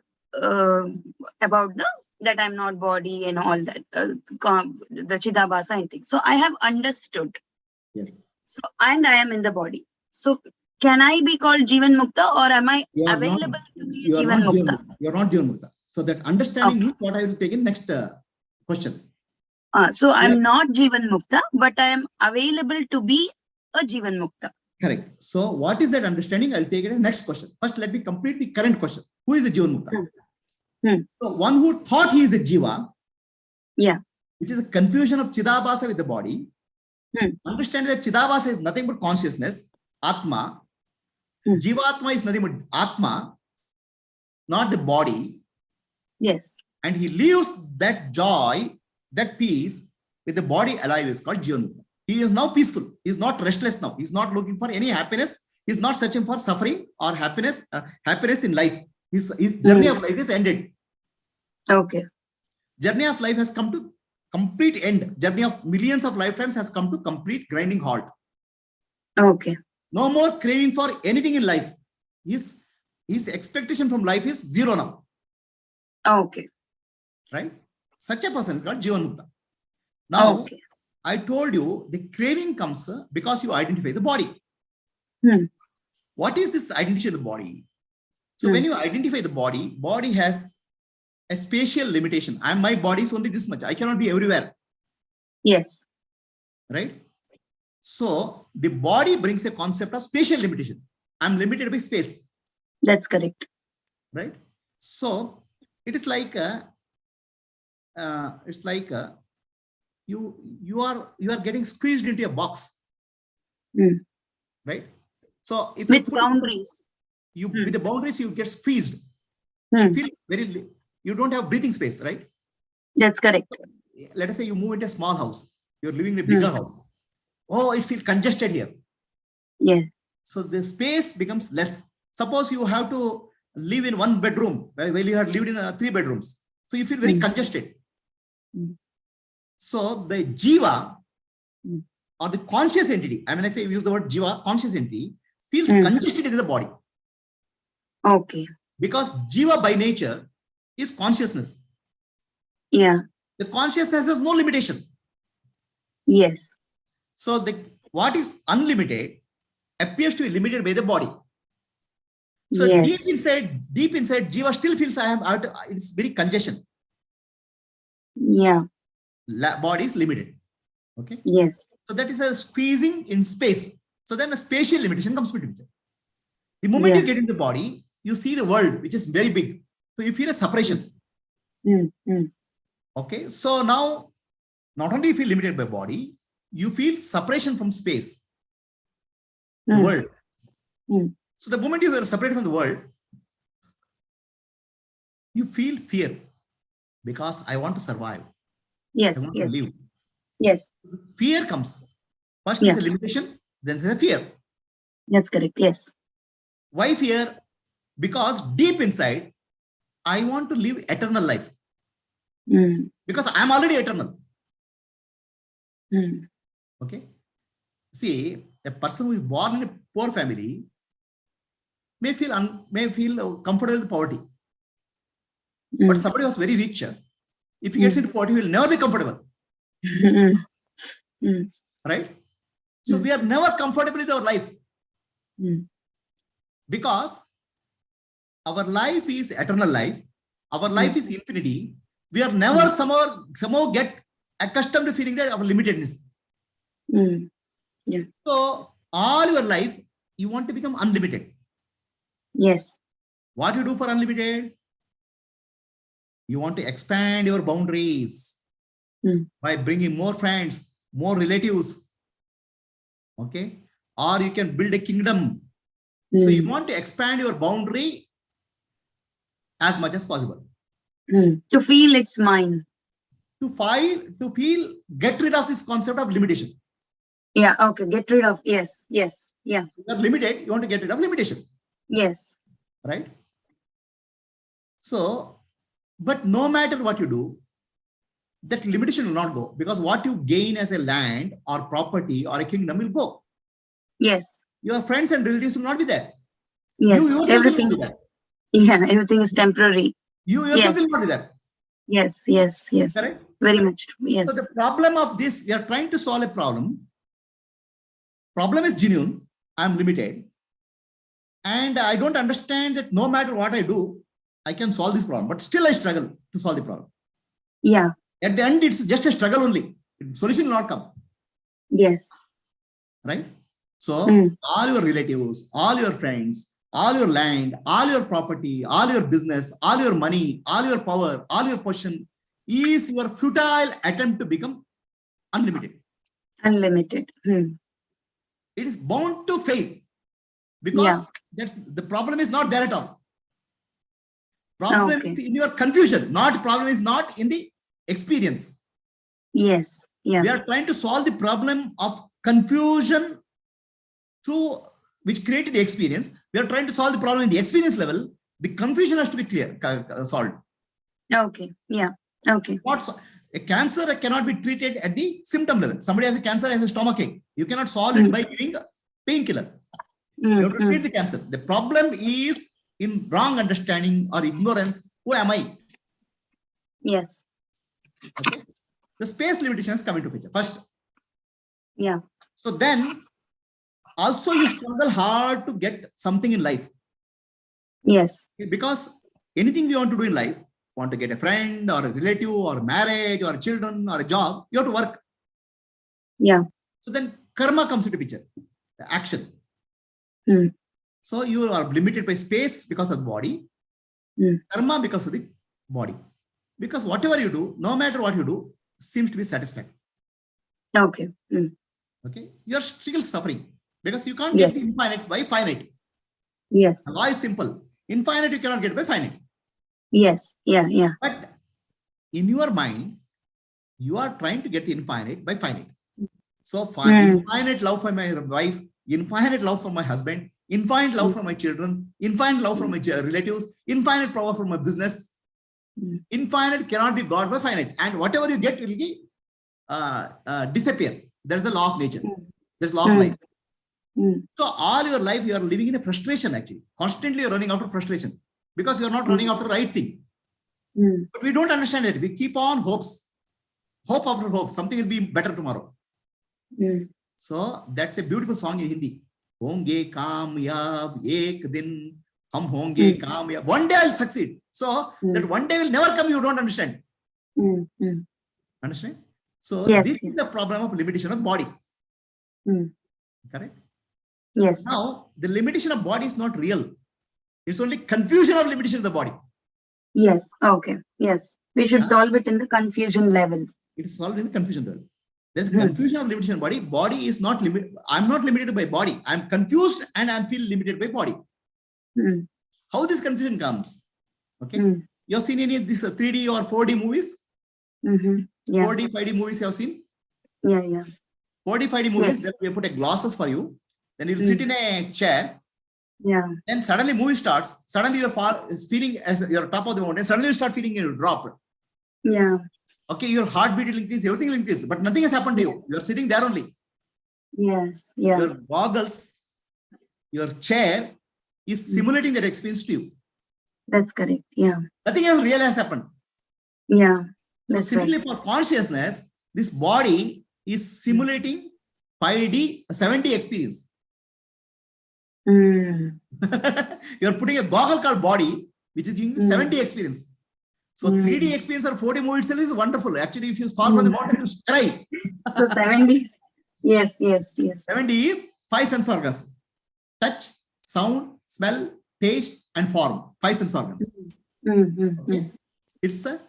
[SPEAKER 2] about that I'm not body and all that, the Chidabhasa and things. So I have understood.
[SPEAKER 1] Yes.
[SPEAKER 2] So and I am in the body. So can I be called Jeevan Mukta, or am I
[SPEAKER 1] You are
[SPEAKER 2] available
[SPEAKER 1] not,
[SPEAKER 2] to be
[SPEAKER 1] you are
[SPEAKER 2] Jeevan
[SPEAKER 1] not
[SPEAKER 2] Mukta?
[SPEAKER 1] Jivanmukta. You are not Jivanmukta. So that understanding
[SPEAKER 2] Okay.
[SPEAKER 1] is what I will take in next question.
[SPEAKER 2] So I'm not Jeevan Mukta, but I am available to be a Jeevan Mukta.
[SPEAKER 1] Correct. So what is that understanding? I'll take it as next question. First, let me complete the current question. Who is a Jivanmukta? So one who thought he is a Jiva,
[SPEAKER 2] Yeah.
[SPEAKER 1] which is a confusion of Chidabhasa with the body, understand that Chidabhasa is nothing but consciousness, Atma. Jivatma is nothing but Atma, not the body.
[SPEAKER 2] Yes.
[SPEAKER 1] And he leaves that joy, that peace with the body alive is called Jivanmukta. He is now peaceful. He is not restless now. He is not looking for any happiness. He is not searching for suffering or happiness, happiness in life. His journey of life is ended.
[SPEAKER 2] Okay.
[SPEAKER 1] Journey of life has come to complete end. Journey of millions of lifetimes has come to complete grinding halt.
[SPEAKER 2] Okay.
[SPEAKER 1] No more craving for anything in life. His expectation from life is zero now.
[SPEAKER 2] Okay.
[SPEAKER 1] Right? Such a person is called Jivanmukta. Now,
[SPEAKER 2] okay.
[SPEAKER 1] I told you the craving comes because you identify the body. What is this identity of the body? So when you identify the body has a spatial limitation. My body is only this much. I cannot be everywhere.
[SPEAKER 2] Yes.
[SPEAKER 1] Right? So the body brings a concept of spatial limitation. I'm limited by space.
[SPEAKER 2] That's correct.
[SPEAKER 1] Right? So it is like you are getting squeezed into a box. Right? So if
[SPEAKER 2] with
[SPEAKER 1] you put
[SPEAKER 2] boundaries,
[SPEAKER 1] with the boundaries you get squeezed.
[SPEAKER 2] You
[SPEAKER 1] feel very, you don't have breathing space, right?
[SPEAKER 2] That's correct.
[SPEAKER 1] Let us say you move into a small house. You're living in a bigger house. Oh, it feels congested here.
[SPEAKER 2] Yeah.
[SPEAKER 1] So the space becomes less. Suppose you have to live in one bedroom while you have lived in 3 bedrooms. So you feel very congested. So the jiva or the conscious entity, I mean, I say use the word jiva, conscious entity, feels congested in the body.
[SPEAKER 2] Okay.
[SPEAKER 1] Because jiva by nature is consciousness.
[SPEAKER 2] Yeah.
[SPEAKER 1] The consciousness has no limitation.
[SPEAKER 2] Yes.
[SPEAKER 1] So what is unlimited appears to be limited by the body. So
[SPEAKER 2] Yes.
[SPEAKER 1] deep inside, Jiva still feels I am out. It's very congestion.
[SPEAKER 2] Yeah.
[SPEAKER 1] Body is limited. Okay.
[SPEAKER 2] Yes.
[SPEAKER 1] So that is a squeezing in space. So then the spatial limitation comes into picture. The moment
[SPEAKER 2] Yeah.
[SPEAKER 1] you get into the body, you see the world, which is very big. So you feel a separation. Okay. So now, not only you feel limited by body, you feel separation from space, the world. So the moment you are separated from the world, you feel fear because I want to survive.
[SPEAKER 2] Yes.
[SPEAKER 1] I want to
[SPEAKER 2] Yes.
[SPEAKER 1] live.
[SPEAKER 2] Yes.
[SPEAKER 1] Fear comes. First
[SPEAKER 2] Yeah.
[SPEAKER 1] is a limitation, then there is a fear.
[SPEAKER 2] That's correct. Yes.
[SPEAKER 1] Why fear? Because deep inside, I want to live eternal life. Because I'm already eternal. Okay. See, a person who is born in a poor family may feel comfortable with poverty. But somebody who's very rich, if he gets into poverty, he will never be comfortable. Right? So we are never comfortable with our life. Because our life is eternal life. Our life is infinity. We are never somehow get accustomed to feeling that our limitedness.
[SPEAKER 2] Yeah.
[SPEAKER 1] So all your life, you want to become unlimited.
[SPEAKER 2] Yes.
[SPEAKER 1] What you do for unlimited? You want to expand your boundaries by bringing more friends, more relatives. Okay. Or you can build a kingdom. So you want to expand your boundary as much as possible.
[SPEAKER 2] To feel it's mine.
[SPEAKER 1] To feel, get rid of this concept of limitation.
[SPEAKER 2] Yeah. Okay. Get rid of. Yes. Yes. Yeah.
[SPEAKER 1] So you are limited. You want to get rid of limitation.
[SPEAKER 2] Yes.
[SPEAKER 1] Right. So, but no matter what you do, that limitation will not go, because what you gain as a land or property or a kingdom will go.
[SPEAKER 2] Yes.
[SPEAKER 1] Your friends and relatives will not be there.
[SPEAKER 2] Yes.
[SPEAKER 1] You yourself
[SPEAKER 2] Everything.
[SPEAKER 1] will not be there.
[SPEAKER 2] Yeah. Everything is temporary.
[SPEAKER 1] You yourself will not be there.
[SPEAKER 2] Yes. Yes. Yes.
[SPEAKER 1] Correct?
[SPEAKER 2] Very much true. Yes.
[SPEAKER 1] So the problem of this, we are trying to solve a problem. Problem is genuine. I'm limited. And I don't understand that no matter what I do, I can solve this problem. But still I struggle to solve the problem.
[SPEAKER 2] Yeah.
[SPEAKER 1] At the end, it's just a struggle only. Solution will not come.
[SPEAKER 2] Yes.
[SPEAKER 1] Right? So all your relatives, all your friends, all your land, all your property, all your business, all your money, all your power, all your position is your futile attempt to become unlimited.
[SPEAKER 2] Unlimited.
[SPEAKER 1] It is bound to fail, because that's the problem is not there at all. Problem is in your confusion. Problem is not in the experience.
[SPEAKER 2] Yes. Yeah.
[SPEAKER 1] We are trying to solve the problem of confusion through which created the experience. We are trying to solve the problem in the experience level. The confusion has to be solved.
[SPEAKER 2] Okay. Yeah. Okay.
[SPEAKER 1] A cancer cannot be treated at the symptom level. Somebody has a cancer, has a stomachache. You cannot solve it by giving a painkiller. You have to treat the cancer. The problem is in wrong understanding or ignorance. Who am I?
[SPEAKER 2] Yes.
[SPEAKER 1] Okay. The space limitations come into picture first.
[SPEAKER 2] Yeah.
[SPEAKER 1] So then also you struggle hard to get something in life.
[SPEAKER 2] Yes.
[SPEAKER 1] Because anything we want to do in life, want to get a friend or a relative or marriage or children or a job, you have to work.
[SPEAKER 2] Yeah.
[SPEAKER 1] So then karma comes into picture, the action. So you are limited by space because of the body, karma because of the body. Because whatever you do, no matter what you do, seems to be satisfied.
[SPEAKER 2] Okay.
[SPEAKER 1] Okay. You are still suffering because you can't get the infinite by finite.
[SPEAKER 2] Yes.
[SPEAKER 1] The law is simple. Infinite you cannot get by finite.
[SPEAKER 2] Yes. Yeah. Yeah.
[SPEAKER 1] But in your mind, you are trying to get the infinite by finite. So infinite love for my wife, infinite love for my husband, infinite love for my children, infinite love for my relatives, infinite power for my business. Infinite cannot be got by finite. And whatever you get will disappear. There's the law of nature. There's law of life. So all your life, you are living in a frustration actually. Constantly you're running after frustration because you're not running after the right thing. But we don't understand it. We keep on hopes. Hope after hope. Something will be better tomorrow. So that's a beautiful song in Hindi. Honge kamyab ek din, hum honge, kaam, one day I'll succeed. So that one day will never come, you don't understand. Understand? So this is the problem of limitation of body. Correct?
[SPEAKER 2] Yes.
[SPEAKER 1] Now, the limitation of body is not real. It's only confusion of limitation of the body.
[SPEAKER 2] Yes. Okay. Yes. We should solve it in the confusion level.
[SPEAKER 1] It is solved in the confusion level. There's confusion of limitation of body. Body is not limited. I'm not limited by body. I'm confused and I feel limited by body. How this confusion comes? Okay. You have seen any of these 3D or 4D movies? 4D, 5D movies you have seen?
[SPEAKER 2] Yeah.
[SPEAKER 1] 4D, 5D movies, then we put a glasses for you. Then you sit in a chair.
[SPEAKER 2] Yeah.
[SPEAKER 1] Then suddenly movie starts. Suddenly you're feeling as you're top of the mountain. Suddenly you start feeling you drop.
[SPEAKER 2] Yeah.
[SPEAKER 1] Okay, your heartbeat will increase, everything will increase, but nothing has happened to you. You're sitting there only.
[SPEAKER 2] Yes. Yeah.
[SPEAKER 1] Your goggles, your chair is simulating that experience to you.
[SPEAKER 2] That's correct. Yeah.
[SPEAKER 1] Nothing else real has happened.
[SPEAKER 2] Yeah.
[SPEAKER 1] So similarly for consciousness, this body is simulating 5D, 7D experience. You're putting a goggle called body, which is giving 7D experience. So 3D experience or 4D movie itself is wonderful. Actually, if you fall from the mountain, you cry.
[SPEAKER 2] So 70. Yes.
[SPEAKER 1] 70 is 5 sense organs: touch, sound, smell, taste, and form. 5 sense organs. Okay. It's a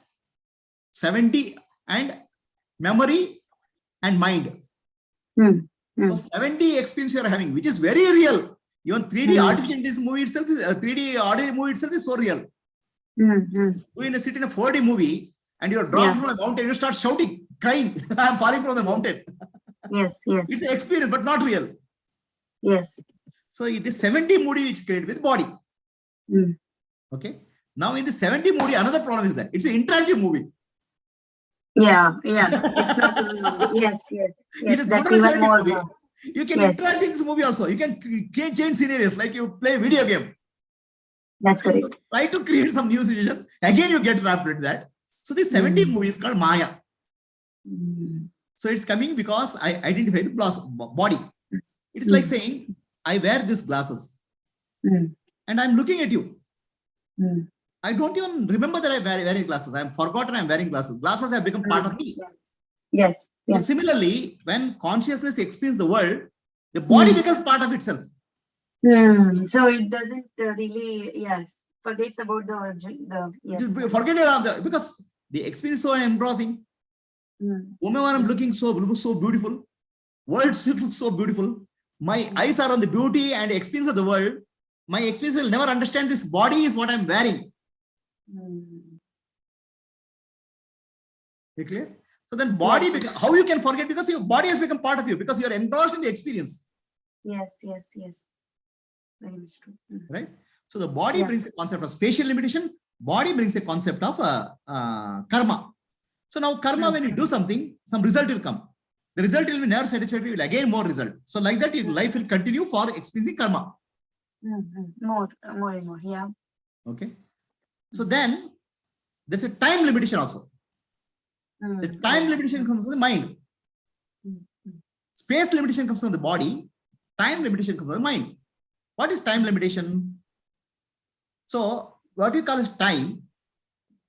[SPEAKER 1] 70 and memory and mind. So 70 experience you are having, which is very real. Even 3D artificial movie itself, 3D audio movie itself is so real. You sit in a 4D movie and you're dropped from a mountain, you start shouting, crying, I'm falling from the mountain.
[SPEAKER 2] Yes.
[SPEAKER 1] It's an experience, but not real.
[SPEAKER 2] Yes.
[SPEAKER 1] So it is 70 movie which is created with body. Okay. Now in the 70 movie, another problem is that it's an interactive movie.
[SPEAKER 2] Yeah. It's not. Yes.
[SPEAKER 1] It is
[SPEAKER 2] That's
[SPEAKER 1] not
[SPEAKER 2] even more.
[SPEAKER 1] movie. You can interact in this movie also. You can change scenarios like you play a video game.
[SPEAKER 2] That's correct.
[SPEAKER 1] Try to create some new situation. Again, you get trapped with that. So this 70 movie is called Maya. So it's coming because I identify the body. It's like saying, I wear these glasses and I'm looking at you. I don't even remember that I'm wearing glasses. I'm forgotten I'm wearing glasses. Glasses have become part of me.
[SPEAKER 2] Yes.
[SPEAKER 1] So similarly, when consciousness experiences the world, the body becomes part of itself.
[SPEAKER 2] So it doesn't really, forgets about the origin.
[SPEAKER 1] Forget it because the experience is so engrossing. Woman, I'm looking so beautiful. World looks so beautiful. My eyes are on the beauty and experience of the world. My experience will never understand this body is what I'm wearing. You clear? So then body, how you can forget? Because your body has become part of you because you're engrossed in the experience.
[SPEAKER 2] Yes. Very much true.
[SPEAKER 1] Right? So the body brings a concept of spatial limitation. Body brings a concept of karma. So now karma, when you do something, some result will come. The result will be never satisfactory, will again more result. So like that, your life will continue for experiencing karma.
[SPEAKER 2] More and more. Yeah.
[SPEAKER 1] Okay. So then there's a time limitation also. The time limitation comes from the mind. Space limitation comes from the body. Time limitation comes from the mind. What is time limitation? So what we call as time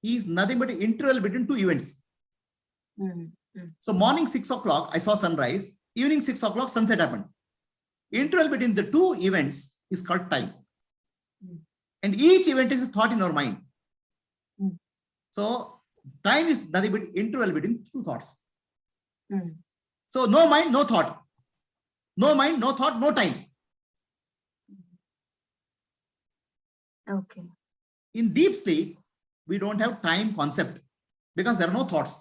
[SPEAKER 1] is nothing but an interval between two events. So morning 6 o'clock, I saw sunrise. Evening 6 o'clock, sunset happened. Interval between the two events is called time. And each event is a thought in our mind. So time is nothing but interval between two thoughts. So no mind, no thought. No mind, no thought, no time.
[SPEAKER 2] Okay.
[SPEAKER 1] In deep sleep, we don't have time concept because there are no thoughts.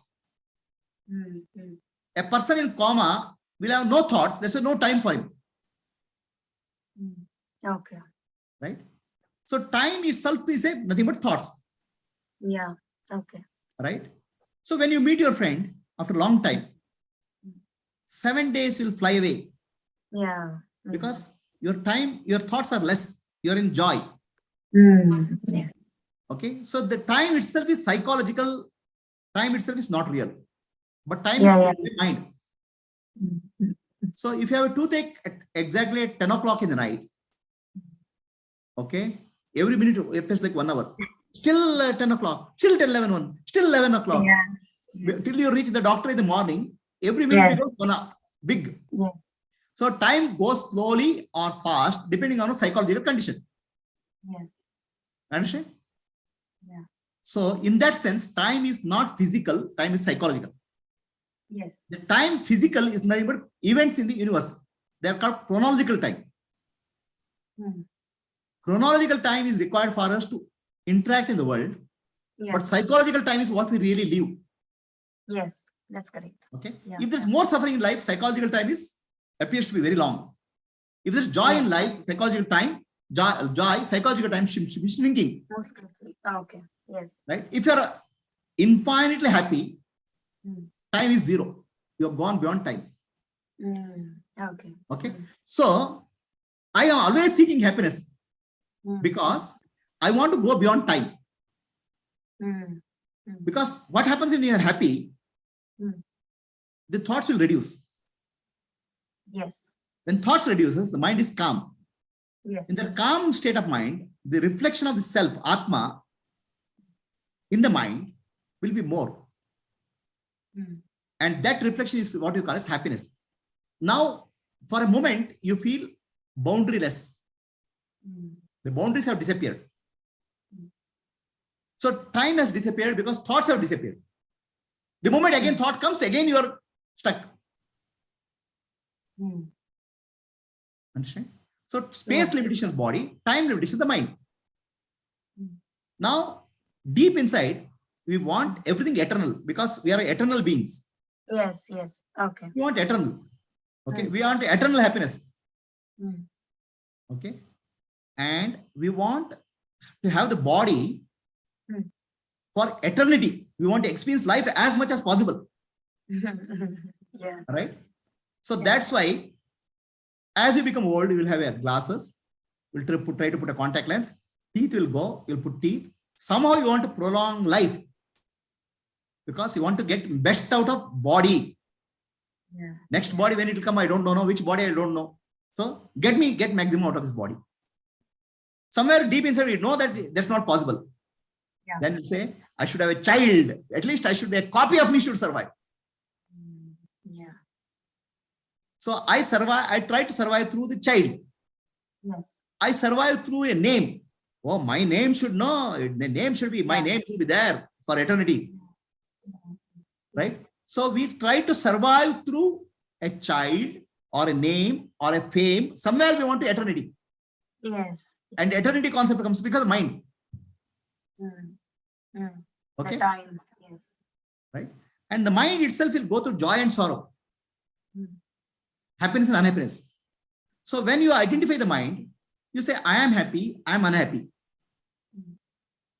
[SPEAKER 1] A person in coma will have no thoughts. There's no time for him.
[SPEAKER 2] Okay.
[SPEAKER 1] Right? So time itself is nothing but thoughts.
[SPEAKER 2] Yeah. Okay.
[SPEAKER 1] Right? So when you meet your friend after a long time, 7 days will fly away.
[SPEAKER 2] Yeah.
[SPEAKER 1] Because your time, your thoughts are less. You're in joy.
[SPEAKER 2] Yes.
[SPEAKER 1] Okay. So the time itself is psychological. Time itself is not real. But time is mind. So if you have a toothache exactly at 10 o'clock in the night, okay, every minute appears like 1 hour. Still 10 o'clock, still 10, 11, 1, still 11 o'clock.
[SPEAKER 2] Yeah.
[SPEAKER 1] Till you reach the doctor in the morning, every minute
[SPEAKER 2] Yes.
[SPEAKER 1] becomes 1 hour, big.
[SPEAKER 2] Yes.
[SPEAKER 1] So time goes slowly or fast depending on a psychological condition.
[SPEAKER 2] Yes.
[SPEAKER 1] Understand?
[SPEAKER 2] Yeah.
[SPEAKER 1] So in that sense, time is not physical, time is psychological.
[SPEAKER 2] Yes.
[SPEAKER 1] The time physical is nothing but events in the universe. They are called chronological time. Chronological time is required for us to interact in the world, but psychological time is what we really live.
[SPEAKER 2] Yes, that's correct.
[SPEAKER 1] Okay.
[SPEAKER 2] Yeah.
[SPEAKER 1] If there's more suffering in life, psychological time appears to be very long. If there's joy in life, psychological time should be shrinking.
[SPEAKER 2] Most correctly. Okay. Yes.
[SPEAKER 1] Right? If you're infinitely happy, time is zero. You have gone beyond time.
[SPEAKER 2] Okay.
[SPEAKER 1] Okay. So I am always seeking happiness because I want to go beyond time. Because what happens when you are happy, the thoughts will reduce.
[SPEAKER 2] Yes.
[SPEAKER 1] When thoughts reduces, the mind is calm.
[SPEAKER 2] Yes.
[SPEAKER 1] In that calm state of mind, the reflection of the self, Atma, in the mind will be more. And that reflection is what you call as happiness. Now, for a moment, you feel boundaryless. The boundaries have disappeared. So time has disappeared because thoughts have disappeared. The moment again thought comes, again you are stuck. Understand? So space limitation of body, time limitation of the mind. Now, deep inside, we want everything eternal because we are eternal beings.
[SPEAKER 2] Yes, yes. Okay.
[SPEAKER 1] We want eternal. Okay. We want eternal happiness. Okay. And we want to have the body for eternity. We want to experience life as much as possible.
[SPEAKER 2] Yeah.
[SPEAKER 1] Right? So that's why as you become old, you will have your glasses. You'll try to put a contact lens. Teeth will go. You'll put teeth. Somehow you want to prolong life because you want to get best out of body. Next body, when it will come, I don't know. Which body, I don't know. So get maximum out of this body. Somewhere deep inside, you know that that's not possible. Then you say, I should have a child. At least a copy of me should survive. So I try to survive through the child. I survive through a name. Oh, my name should know. The name should be, my name should be there for eternity. Right? So we try to survive through a child or a name or a fame. Somewhere we want to eternity.
[SPEAKER 2] Yes.
[SPEAKER 1] And eternity concept comes because of mind. Okay.
[SPEAKER 2] The time. Yes.
[SPEAKER 1] Right? And the mind itself will go through joy and sorrow. Happiness and unhappiness. So when you identify the mind, you say, I am happy, I am unhappy.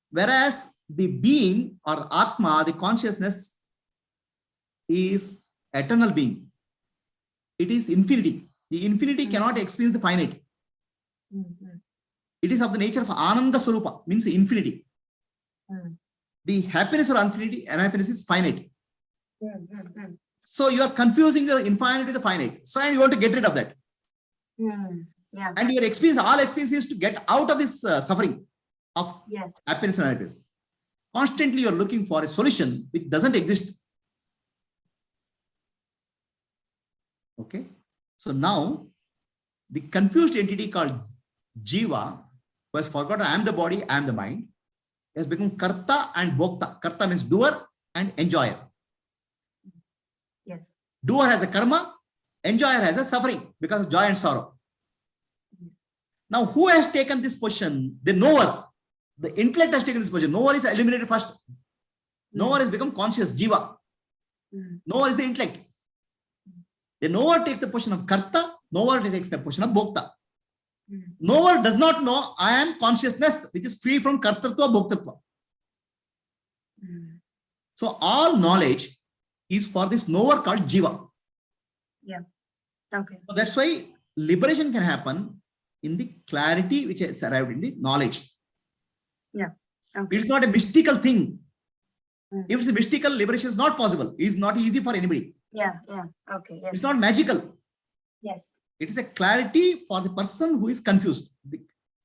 [SPEAKER 1] Whereas the being or Atma, the consciousness, is eternal being. It is infinity. The infinity cannot experience the finite. It is of the nature of Ananda Swarupa, means infinity. The happiness or unhappiness is finite. So you are confusing the infinite with the finite. So and you want to get rid of that. And your experience, all experience is to get out of this suffering of happiness and unhappiness. Constantly you are looking for a solution which doesn't exist. Okay. So now the confused entity called Jiva, who has forgotten I am the body, I am the mind, has become Karta and Bhokta. Karta means doer and enjoyer.
[SPEAKER 2] Yes.
[SPEAKER 1] Doer has a karma, enjoyer has a suffering because of joy and sorrow. Now, who has taken this position? The knower. The intellect has taken this position. Knower is eliminated first. Knower has become conscious, Jiva. Knower is the intellect. The knower takes the position of Karta, knower takes the position of Bhokta. Knower does not know I am consciousness, which is free from Kartatva, Bhoktatva. So all knowledge is for this knower called Jiva.
[SPEAKER 2] Yeah. Okay.
[SPEAKER 1] So that's why liberation can happen in the clarity which has arrived in the knowledge.
[SPEAKER 2] Yeah. Okay.
[SPEAKER 1] It's not a mystical thing. If it's a mystical, liberation is not possible. It's not easy for anybody.
[SPEAKER 2] Yeah. Yeah. Okay. Yes.
[SPEAKER 1] It's not magical.
[SPEAKER 2] Yes.
[SPEAKER 1] It is a clarity for the person who is confused.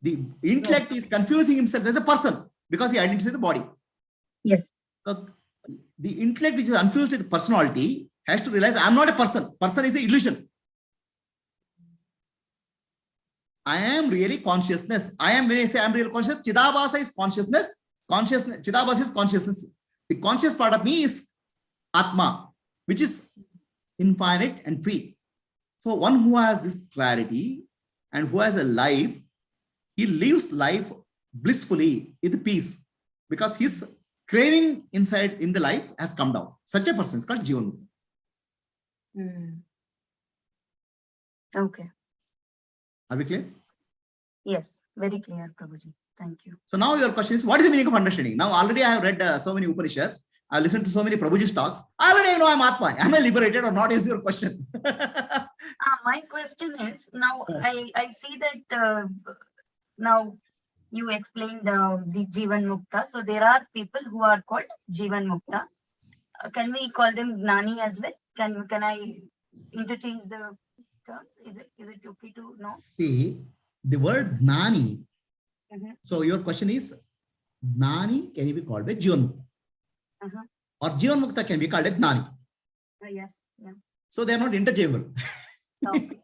[SPEAKER 1] The intellect is confusing himself as a person because he identifies with the body.
[SPEAKER 2] Yes.
[SPEAKER 1] So the intellect which is confused with personality has to realize I'm not a person. Person is an illusion. I am really consciousness. I am, when I say I'm real conscious, Chidabhasa is consciousness. Consciousness, Chidabhasa is consciousness. The conscious part of me is Atma, which is infinite and free. So one who has this clarity and who has a life, he lives life blissfully with peace because his craving inside in the life has come down. Such a person is called Jivan.
[SPEAKER 2] Okay.
[SPEAKER 1] Are we clear?
[SPEAKER 2] Yes, very clear, Prabhuji. Thank you.
[SPEAKER 1] So now your question is, what is the meaning of understanding? Now already I have read so many Upanishads. I listened to so many Prabhuji's talks. Already I know I'm Atma. Am I liberated or not is your question.
[SPEAKER 2] My question is, now I see that now you explained the Jivan Mukta. So there are people who are called Jivan Mukta. Can we call them Gnani as well? Can I interchange the terms? Is it okay to know?
[SPEAKER 1] See, the word Gnani. So your question is, Gnani can be called by Jivan Mukta. Or Jivan Mukta can be called as Gnani.
[SPEAKER 2] Yes. Yeah.
[SPEAKER 1] So they are not interchangeable.
[SPEAKER 2] Okay.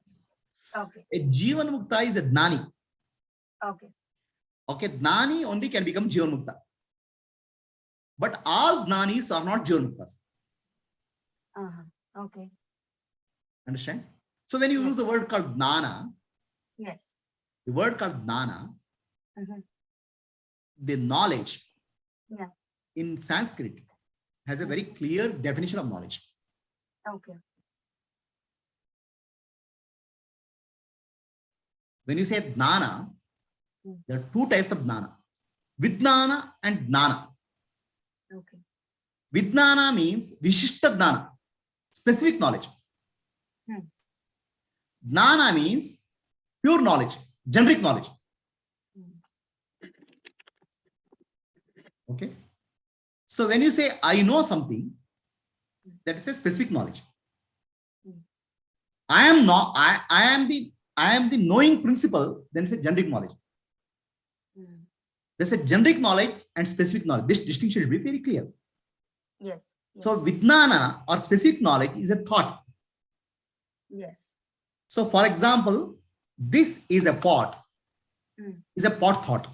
[SPEAKER 2] Okay.
[SPEAKER 1] A Jivan Mukta is a Gnani.
[SPEAKER 2] Okay.
[SPEAKER 1] Okay, Gnani only can become Jivan Mukta. But all Gnanis are not Jivan Muktas.
[SPEAKER 2] Okay.
[SPEAKER 1] Understand? So when you use the word called Gnana,
[SPEAKER 2] yes,
[SPEAKER 1] the word called Gnana, the knowledge in Sanskrit has a very clear definition of knowledge.
[SPEAKER 2] Okay.
[SPEAKER 1] When you say Gnana, there are two types of Gnana. Vijnana and Gnana.
[SPEAKER 2] Okay.
[SPEAKER 1] Vijnana means Vishishta Gnana, specific knowledge. Gnana means pure knowledge, generic knowledge. Okay. So when you say I know something, that is a specific knowledge. I am the knowing principle, then it's a generic knowledge. There's a generic knowledge and specific knowledge. This distinction should be very clear.
[SPEAKER 2] Yes.
[SPEAKER 1] So Vijnana or specific knowledge is a thought.
[SPEAKER 2] Yes.
[SPEAKER 1] So for example, this is a pot. Is a pot thought.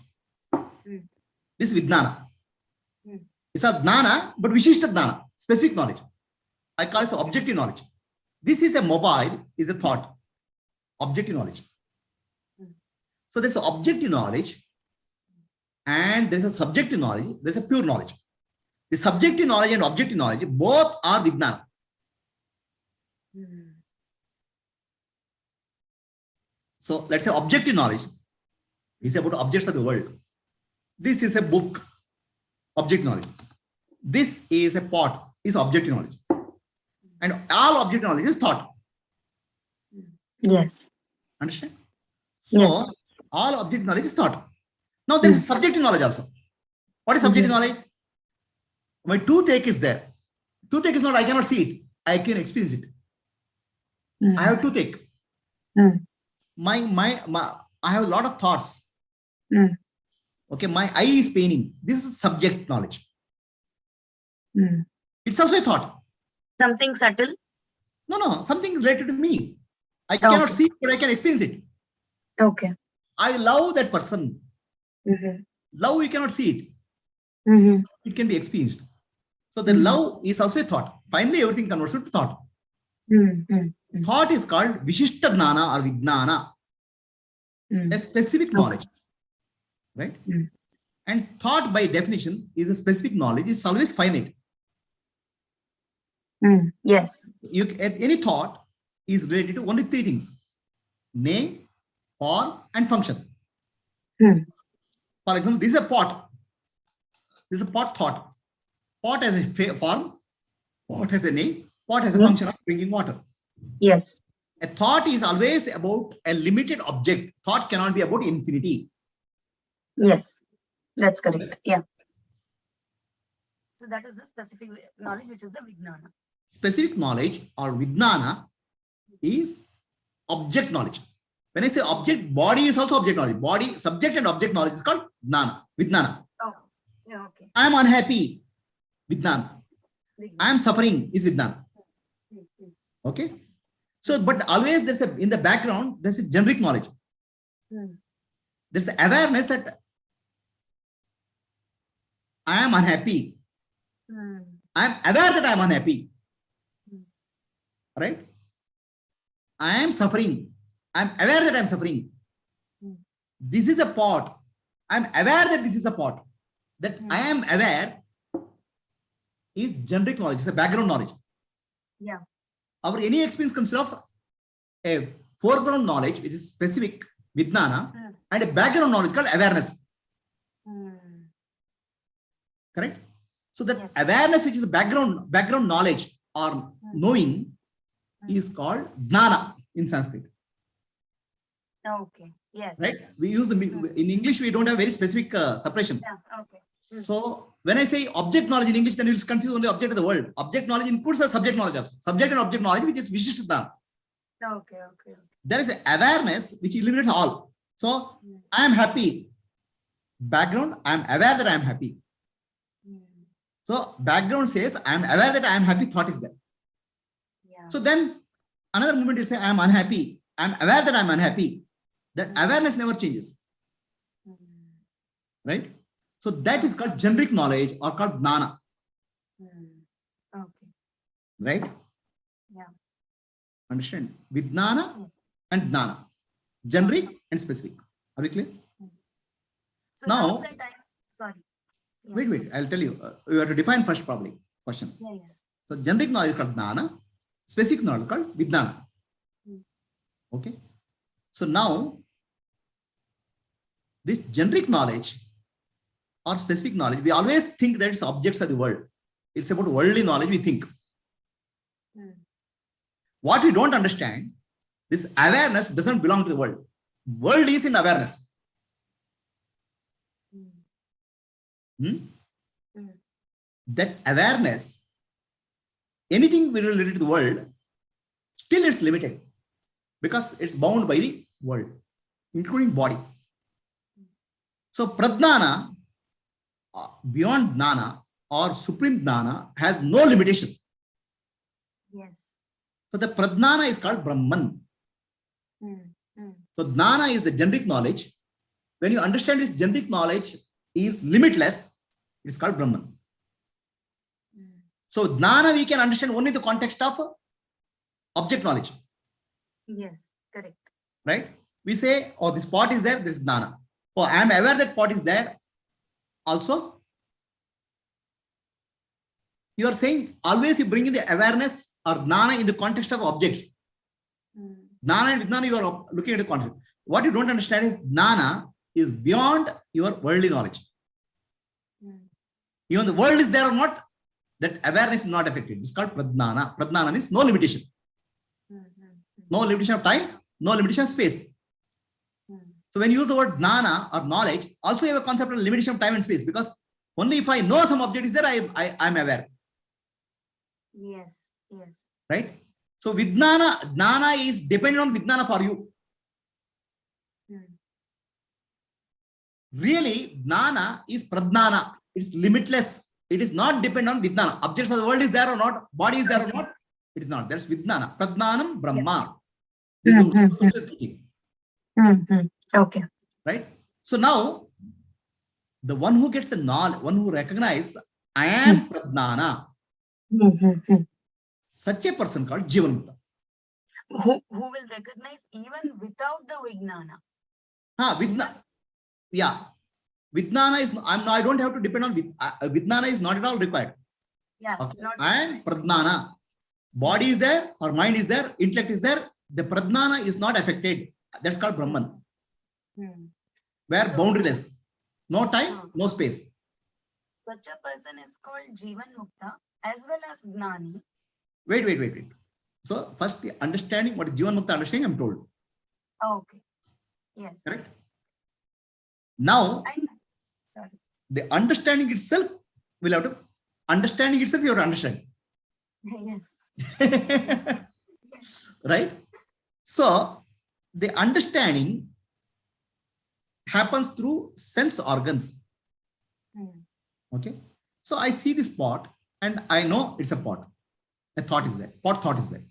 [SPEAKER 1] This is Vijnana. It's a Gnana, but Vishishta Gnana, specific knowledge. I call it objective knowledge. This is a mobile, is a thought. Objective knowledge. So there's an objective knowledge and there's a subjective knowledge, there's a pure knowledge. The subjective knowledge and objective knowledge, both are Vijnana. So let's say objective knowledge is about objects of the world. This is a book, objective knowledge. This is a pot, is objective knowledge. And all objective knowledge is thought.
[SPEAKER 2] Yes.
[SPEAKER 1] Understand? So
[SPEAKER 2] yes.
[SPEAKER 1] All objective knowledge is thought. Now there is subjective knowledge also. What is subjective knowledge? My toothache is there. Toothache is not, I cannot see it. I can experience it. I have toothache. I have a lot of thoughts. Okay, my eye is paining. This is subject knowledge. It's also a thought.
[SPEAKER 2] Something subtle?
[SPEAKER 1] No, something related to me. I cannot see it, but I can experience it.
[SPEAKER 2] Okay.
[SPEAKER 1] I love that person. Love, you cannot see it. It can be experienced. So the love is also a thought. Finally, everything converts to thought. Thought is called Vishishta Gnana or Vijnana. A specific knowledge. Right? And thought by definition is a specific knowledge. It's always finite.
[SPEAKER 2] Yes.
[SPEAKER 1] Any thought is related to only three things: name, form, and function. For example, this is a pot. This is a pot thought. Pot has a form, pot has a name, pot has a function of bringing water.
[SPEAKER 2] Yes.
[SPEAKER 1] A thought is always about a limited object. Thought cannot be about infinity.
[SPEAKER 2] Yes, that's correct. Yeah. So that is the specific knowledge, which is the Vijnana.
[SPEAKER 1] Specific knowledge or Vijnana is object knowledge. When I say object, body is also object knowledge. Body, subject and object knowledge is called Jnana, Vijnana.
[SPEAKER 2] Oh, yeah, okay.
[SPEAKER 1] I am unhappy, Vijnana. I am suffering is Vijnana. Okay. So, but always there's in the background, there's a generic knowledge. There's awareness that I am unhappy. I am aware that I am unhappy. Right? I am suffering. I am aware that I am suffering. This is a pot. I am aware that this is a pot. That I am aware is generic knowledge. It's a background knowledge.
[SPEAKER 2] Yeah.
[SPEAKER 1] Our any experience consists of a foreground knowledge, which is specific, Vijnana, and a background knowledge called awareness. Correct? So that awareness, which is a background knowledge or knowing, is called Jnana in Sanskrit.
[SPEAKER 2] Okay. Yes.
[SPEAKER 1] Right? We use in English, we don't have very specific separation.
[SPEAKER 2] Yeah. Okay.
[SPEAKER 1] So when I say object knowledge in English, then you'll confuse only object of the world. Object knowledge includes a subject knowledge also. Subject and object knowledge, which is Vishishtata.
[SPEAKER 2] Okay.
[SPEAKER 1] There is awareness which eliminates all. So I am happy. Background, I am aware that I am happy. So background says I am aware that I am happy, thought is there.
[SPEAKER 2] Yeah.
[SPEAKER 1] So then another moment you say I am unhappy. I am aware that I am unhappy. That awareness never changes. Right? So that is called generic knowledge or called Jnana.
[SPEAKER 2] Okay.
[SPEAKER 1] Right?
[SPEAKER 2] Yeah.
[SPEAKER 1] Understand? Vijnana and Jnana. Generic and specific. Are we clear?
[SPEAKER 2] So
[SPEAKER 1] now
[SPEAKER 2] that time, sorry. Yeah.
[SPEAKER 1] Wait. I'll tell you. You have to define first probably. Question.
[SPEAKER 2] Yeah.
[SPEAKER 1] So generic knowledge is called Jnana. Specific knowledge is called Vijnana. Okay. So now, this generic knowledge or specific knowledge, we always think that it's objects of the world. It's about worldly knowledge we think. What we don't understand, this awareness doesn't belong to the world. World is in awareness. That awareness, anything related to the world, still is limited because it's bound by the world, including body. So Pradnana, beyond Jnana or Supreme Jnana, has no limitation.
[SPEAKER 2] Yes.
[SPEAKER 1] So the Pradnana is called Brahman. So Jnana is the generic knowledge. When you understand this generic knowledge is limitless, it's called Brahman. So Jnana we can understand only in the context of object knowledge.
[SPEAKER 2] Yes, correct.
[SPEAKER 1] Right? We say, oh, this pot is there, this is Jnana. Oh, I am aware that pot is there. Also, you are saying always you bring in the awareness or Jnana in the context of objects. Jnana and Vijnana, you are looking at the context. What you don't understand is Jnana is beyond your worldly knowledge. Even the world is there or not, that awareness is not affected. It's called Pradnana. Pradnana means no limitation. No limitation of time, no limitation of space. So when you use the word Jnana or knowledge, also you have a concept of limitation of time and space, because only if I know some object is there, I am aware.
[SPEAKER 2] Yes.
[SPEAKER 1] Right? So Vijnana, Jnana is dependent on Vijnana for you. Really, Jnana is Pradnana. It's limitless. It is not dependent on Vijnana. Objects of the world is there or not, body is there or not, it is not. There's Vijnana. Pradnanam Brahma. This is the teaching.
[SPEAKER 2] Okay.
[SPEAKER 1] Right? So now, the one who gets the knowledge, one who recognizes, I am Pradnana, such a person called Jivanmukta.
[SPEAKER 2] Who will recognize even without the Vijnana?
[SPEAKER 1] Yeah. Vijnana is, I don't have to depend on Vijnana is not at all required.
[SPEAKER 2] Yeah.
[SPEAKER 1] Okay. I am Pradnana. Body is there or mind is there, intellect is there. The Pradnana is not affected. That's called Brahman. Where boundaryless. No time, no space.
[SPEAKER 2] Such a person is called Jivanmukta as well as Gnani.
[SPEAKER 1] Wait. So first the understanding, what is Jivanmukta understanding, I'm told.
[SPEAKER 2] Oh, okay. Yes.
[SPEAKER 1] Correct? Now, the understanding itself will have to, understanding itself you have to understand.
[SPEAKER 2] Yes.
[SPEAKER 1] Right? So, the understanding happens through sense organs. Okay. So I see this pot and I know it's a pot. A thought is there. Pot thought is there.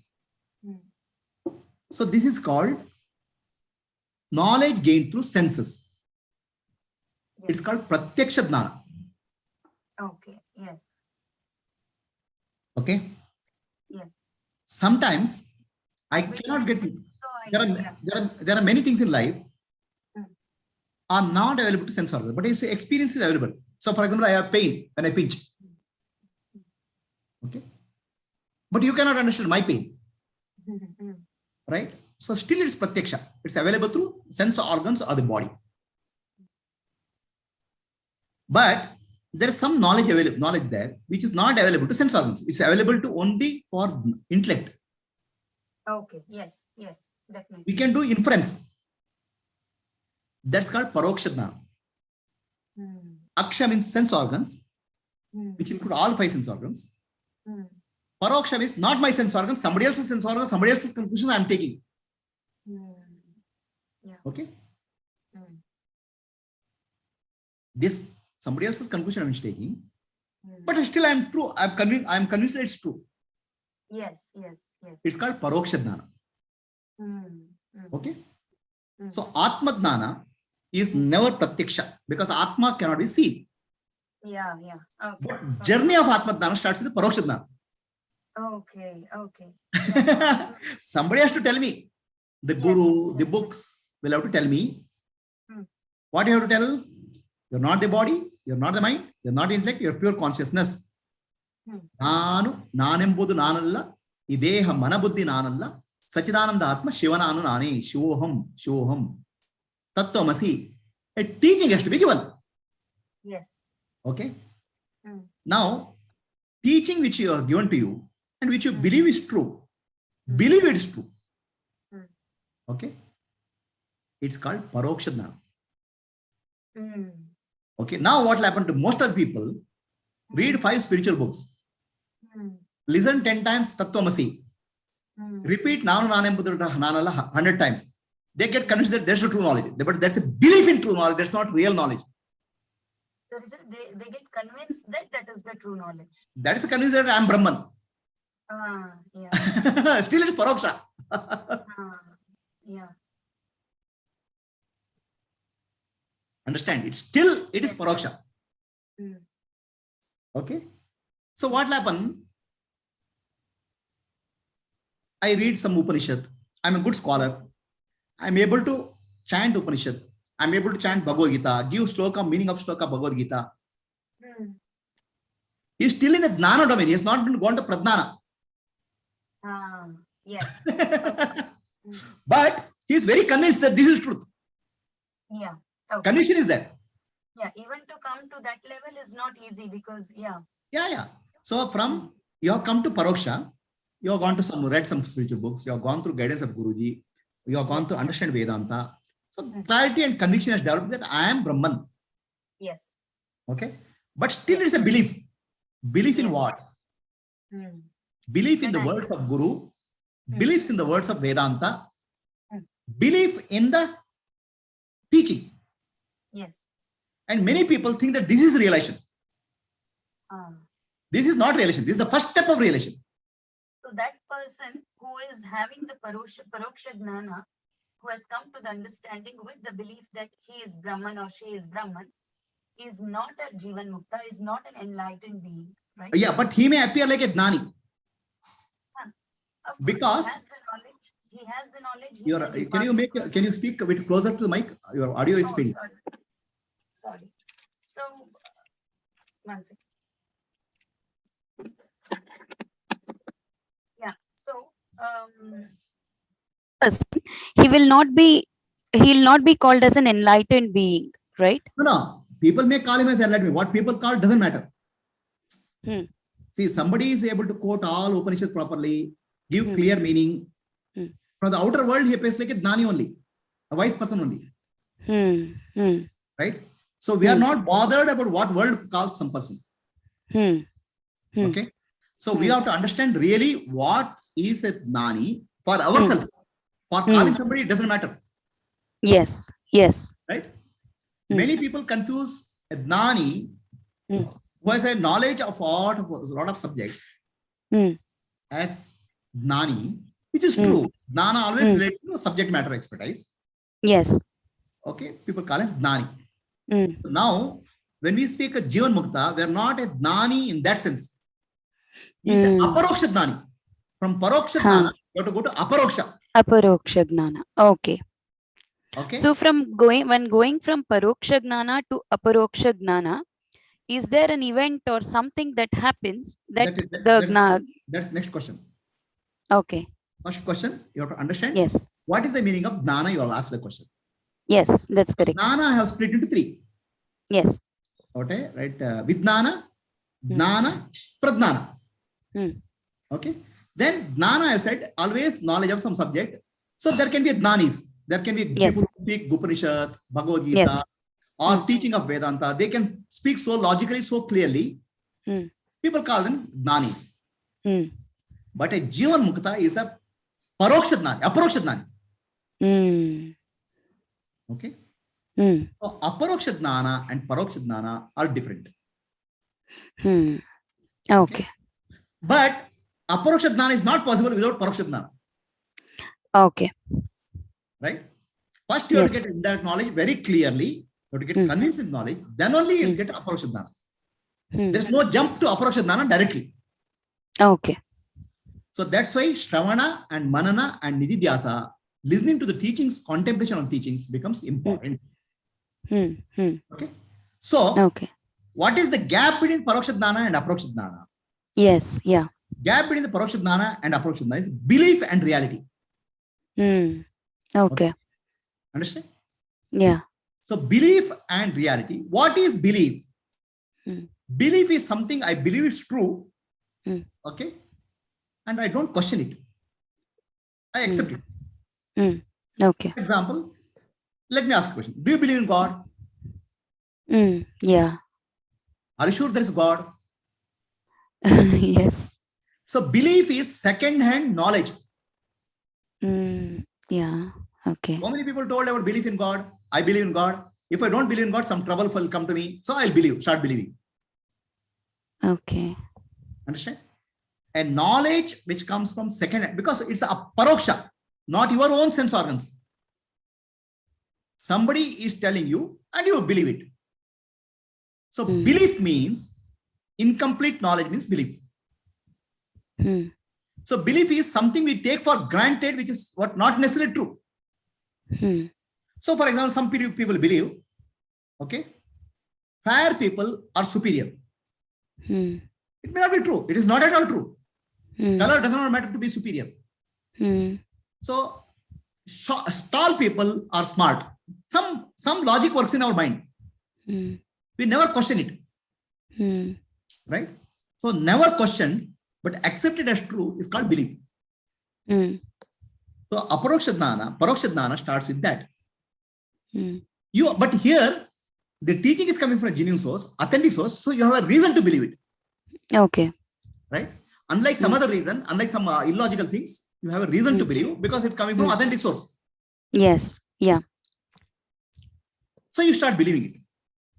[SPEAKER 1] So this is called knowledge gained through senses.
[SPEAKER 2] Yes.
[SPEAKER 1] It's called pratyaksha jnana.
[SPEAKER 2] Okay. Yes.
[SPEAKER 1] Okay.
[SPEAKER 2] Yes.
[SPEAKER 1] Sometimes I cannot get it. There are many things in life are not available to sense organs, but its experience is available. So for example, I have pain when I pinch. Okay. But you cannot understand my pain. Right? So still it's pratyaksha. It's available through sense organs or the body. But there is some knowledge there which is not available to sense organs. It's available to only for intellect.
[SPEAKER 2] Okay. Yes. Yes. Definitely.
[SPEAKER 1] We can do inference. That's called paroksha jnana. Aksha means sense organs, which include all 5 sense organs. Paroksha means not my sense organs, somebody else's sense organs, somebody else's conclusion I am taking.
[SPEAKER 2] Yeah.
[SPEAKER 1] Okay. This somebody else's conclusion I am taking, but still I am true. I am convinced that it's true.
[SPEAKER 2] Yes. Yes. Yes.
[SPEAKER 1] It's called paroksha jnana. Okay. So Atma jnana is never pratyaksha because Atma cannot be seen.
[SPEAKER 2] Yeah. Yeah. Okay.
[SPEAKER 1] But journey of Atma jnana starts with the paroksha jnana.
[SPEAKER 2] Okay. Okay.
[SPEAKER 1] Somebody has to tell me. The guru, the books will have to tell me. What you have to tell? You're not the body, you're not the mind, you're not the intellect, you're pure consciousness. Nanu, nanembudu nanalla, ideha manabuddhi nanalla, sachidananda atma shivananu nane, shivoham, tattvamasi. A teaching has to be given.
[SPEAKER 2] Yes.
[SPEAKER 1] Okay. Now, teaching which you are given to you and which you believe is true, believe it's true. Okay. It's called paroksha jnana. Okay. Now what will happen to most of the people? Read 5 spiritual books. Listen 10 times tattvamasi. Repeat nanu nanembudu nanalla 100 times. They get convinced that there's no true knowledge. But that's a belief in true knowledge. That's not real knowledge.
[SPEAKER 2] They get convinced that that is the true knowledge.
[SPEAKER 1] That is a conviction that I am Brahman.
[SPEAKER 2] Yeah.
[SPEAKER 1] Still it's paroksha.
[SPEAKER 2] Yeah.
[SPEAKER 1] Understand? It is paroksha. Okay. So what will happen? I read some Upanishad. I'm a good scholar. I'm able to chant Upanishad. I'm able to chant Bhagavad Gita, give sloka, meaning of sloka Bhagavad Gita. He's still in the jnana domain. He has not been gone to pradnana.
[SPEAKER 2] Yes.
[SPEAKER 1] But he's very convinced that this is truth.
[SPEAKER 2] Yeah. Okay.
[SPEAKER 1] Conviction is there.
[SPEAKER 2] Yeah. Even to come to that level is not easy because, yeah.
[SPEAKER 1] So from you have come to paroksha, you have gone to read some spiritual books, you have gone through guidance of Guruji, you have gone to understand Vedanta. So clarity and conviction has developed that I am Brahman.
[SPEAKER 2] Yes.
[SPEAKER 1] Okay. But still it's a belief. Belief in what? Belief in the words of Guru, beliefs in the words of Vedanta, belief in the teaching.
[SPEAKER 2] Yes.
[SPEAKER 1] And many people think that this is realization. This is not realization. This is the first step of realization.
[SPEAKER 2] So that person who is having the paroksha jnana, who has come to the understanding with the belief that he is Brahman or she is Brahman, is not a Jivan Mukta, is not an enlightened being, right?
[SPEAKER 1] Yeah, but he may appear like a Gnani.
[SPEAKER 2] Of course,
[SPEAKER 1] Because
[SPEAKER 2] he has the knowledge.
[SPEAKER 1] Can you speak a bit closer to the mic? Your audio is fading.
[SPEAKER 2] Sorry. So, one second. Yeah. So, he will not be called as an enlightened being, right?
[SPEAKER 1] No. People may call him as enlightened. What people call doesn't matter. See, somebody is able to quote all Upanishads properly, give clear meaning. From the outer world, he appears like a Gnani only, a wise person only. Right? So we are not bothered about what world calls some person. Okay? So we have to understand really what is a Gnani for ourselves. For calling somebody, it doesn't matter.
[SPEAKER 2] Yes. Yes.
[SPEAKER 1] Right? Many people confuse a Gnani who has a knowledge of a lot of subjects as Gnani, which is true. Gnana always relates to subject matter expertise.
[SPEAKER 2] Yes.
[SPEAKER 1] Okay, people call us Gnani.
[SPEAKER 2] Mm.
[SPEAKER 1] So now, when we speak of Jivanmukta, we are not a Gnani in that sense. He is an Aparoksha Gnani. From Paroksha Gnana, you have to go to Aparoksha.
[SPEAKER 2] Aparoksha Gnana. Okay.
[SPEAKER 1] Okay.
[SPEAKER 2] So when going from Paroksha Gnana to Aparoksha Gnana, is there an event or something that happens that
[SPEAKER 1] that's next question.
[SPEAKER 2] Okay.
[SPEAKER 1] First question, you have to understand.
[SPEAKER 2] Yes.
[SPEAKER 1] What is the meaning of Gnana? You will ask the question.
[SPEAKER 2] Yes, that's correct.
[SPEAKER 1] Gnana I have split into three.
[SPEAKER 2] Yes.
[SPEAKER 1] Okay, right. Vidnana, Gnana, Pradnana. Okay. Then Gnana I have said always knowledge of some subject. So there can be Gnanis. There can be people who speak Upanishad, Bhagavad Gita, or teaching of Vedanta. They can speak so logically, so clearly. People call them Gnanis. But a Jivanmukta is a Paroksha Gnani, Aparoksha Gnani. Okay. So Aparoksha Gnana and Paroksha Gnana are different.
[SPEAKER 2] Okay.
[SPEAKER 1] But Aparoksha Gnana is not possible without Paroksha Gnana.
[SPEAKER 2] Okay.
[SPEAKER 1] Right? First, you have to get indirect knowledge very clearly. You have to get convincing knowledge. Then only you will get Aparoksha Gnana. There is no jump to Aparoksha Gnana directly.
[SPEAKER 2] Okay.
[SPEAKER 1] So that's why Shravana and Manana and Nididhyasa, listening to the teachings, contemplation on teachings becomes important. Okay. So, what is the gap between Paroksha Gnana and Aparoksha Gnana?
[SPEAKER 2] Yes. Yeah.
[SPEAKER 1] Gap between the Paroksha Gnana and Aparoksha Gnana is belief and reality.
[SPEAKER 2] Okay.
[SPEAKER 1] Understand?
[SPEAKER 2] Yeah.
[SPEAKER 1] So belief and reality. What is belief? Belief is something I believe is true. Okay. And I don't question it. I accept it.
[SPEAKER 2] Okay.
[SPEAKER 1] For example, let me ask a question. Do you believe in God?
[SPEAKER 2] Yeah.
[SPEAKER 1] Are you sure there is God?
[SPEAKER 2] Yes.
[SPEAKER 1] So belief is second-hand knowledge.
[SPEAKER 2] Yeah. Okay.
[SPEAKER 1] How many people told about belief in God? I believe in God. If I don't believe in God, some trouble will come to me. So I'll start believing.
[SPEAKER 2] Okay.
[SPEAKER 1] Understand? A knowledge which comes from second, because it's a paroksha, not your own sense organs. Somebody is telling you and you believe it. So belief means incomplete knowledge means belief. So belief is something we take for granted, which is what not necessarily true. So for example, some people believe, okay, fair people are superior. It may not be true. It is not at all true. Color does not matter to be superior. So tall people are smart. Some logic works in our mind. We never question it. Right? So never questioned, but accepted as true is called belief. So Aparoksha Gnana, Paroksha Gnana starts with that. But here, the teaching is coming from a genuine source, authentic source, so you have a reason to believe it.
[SPEAKER 2] Okay.
[SPEAKER 1] Right? Unlike some other reason, unlike some illogical things, you have a reason to believe because it's coming from authentic source.
[SPEAKER 2] Yes. Yeah.
[SPEAKER 1] So you start believing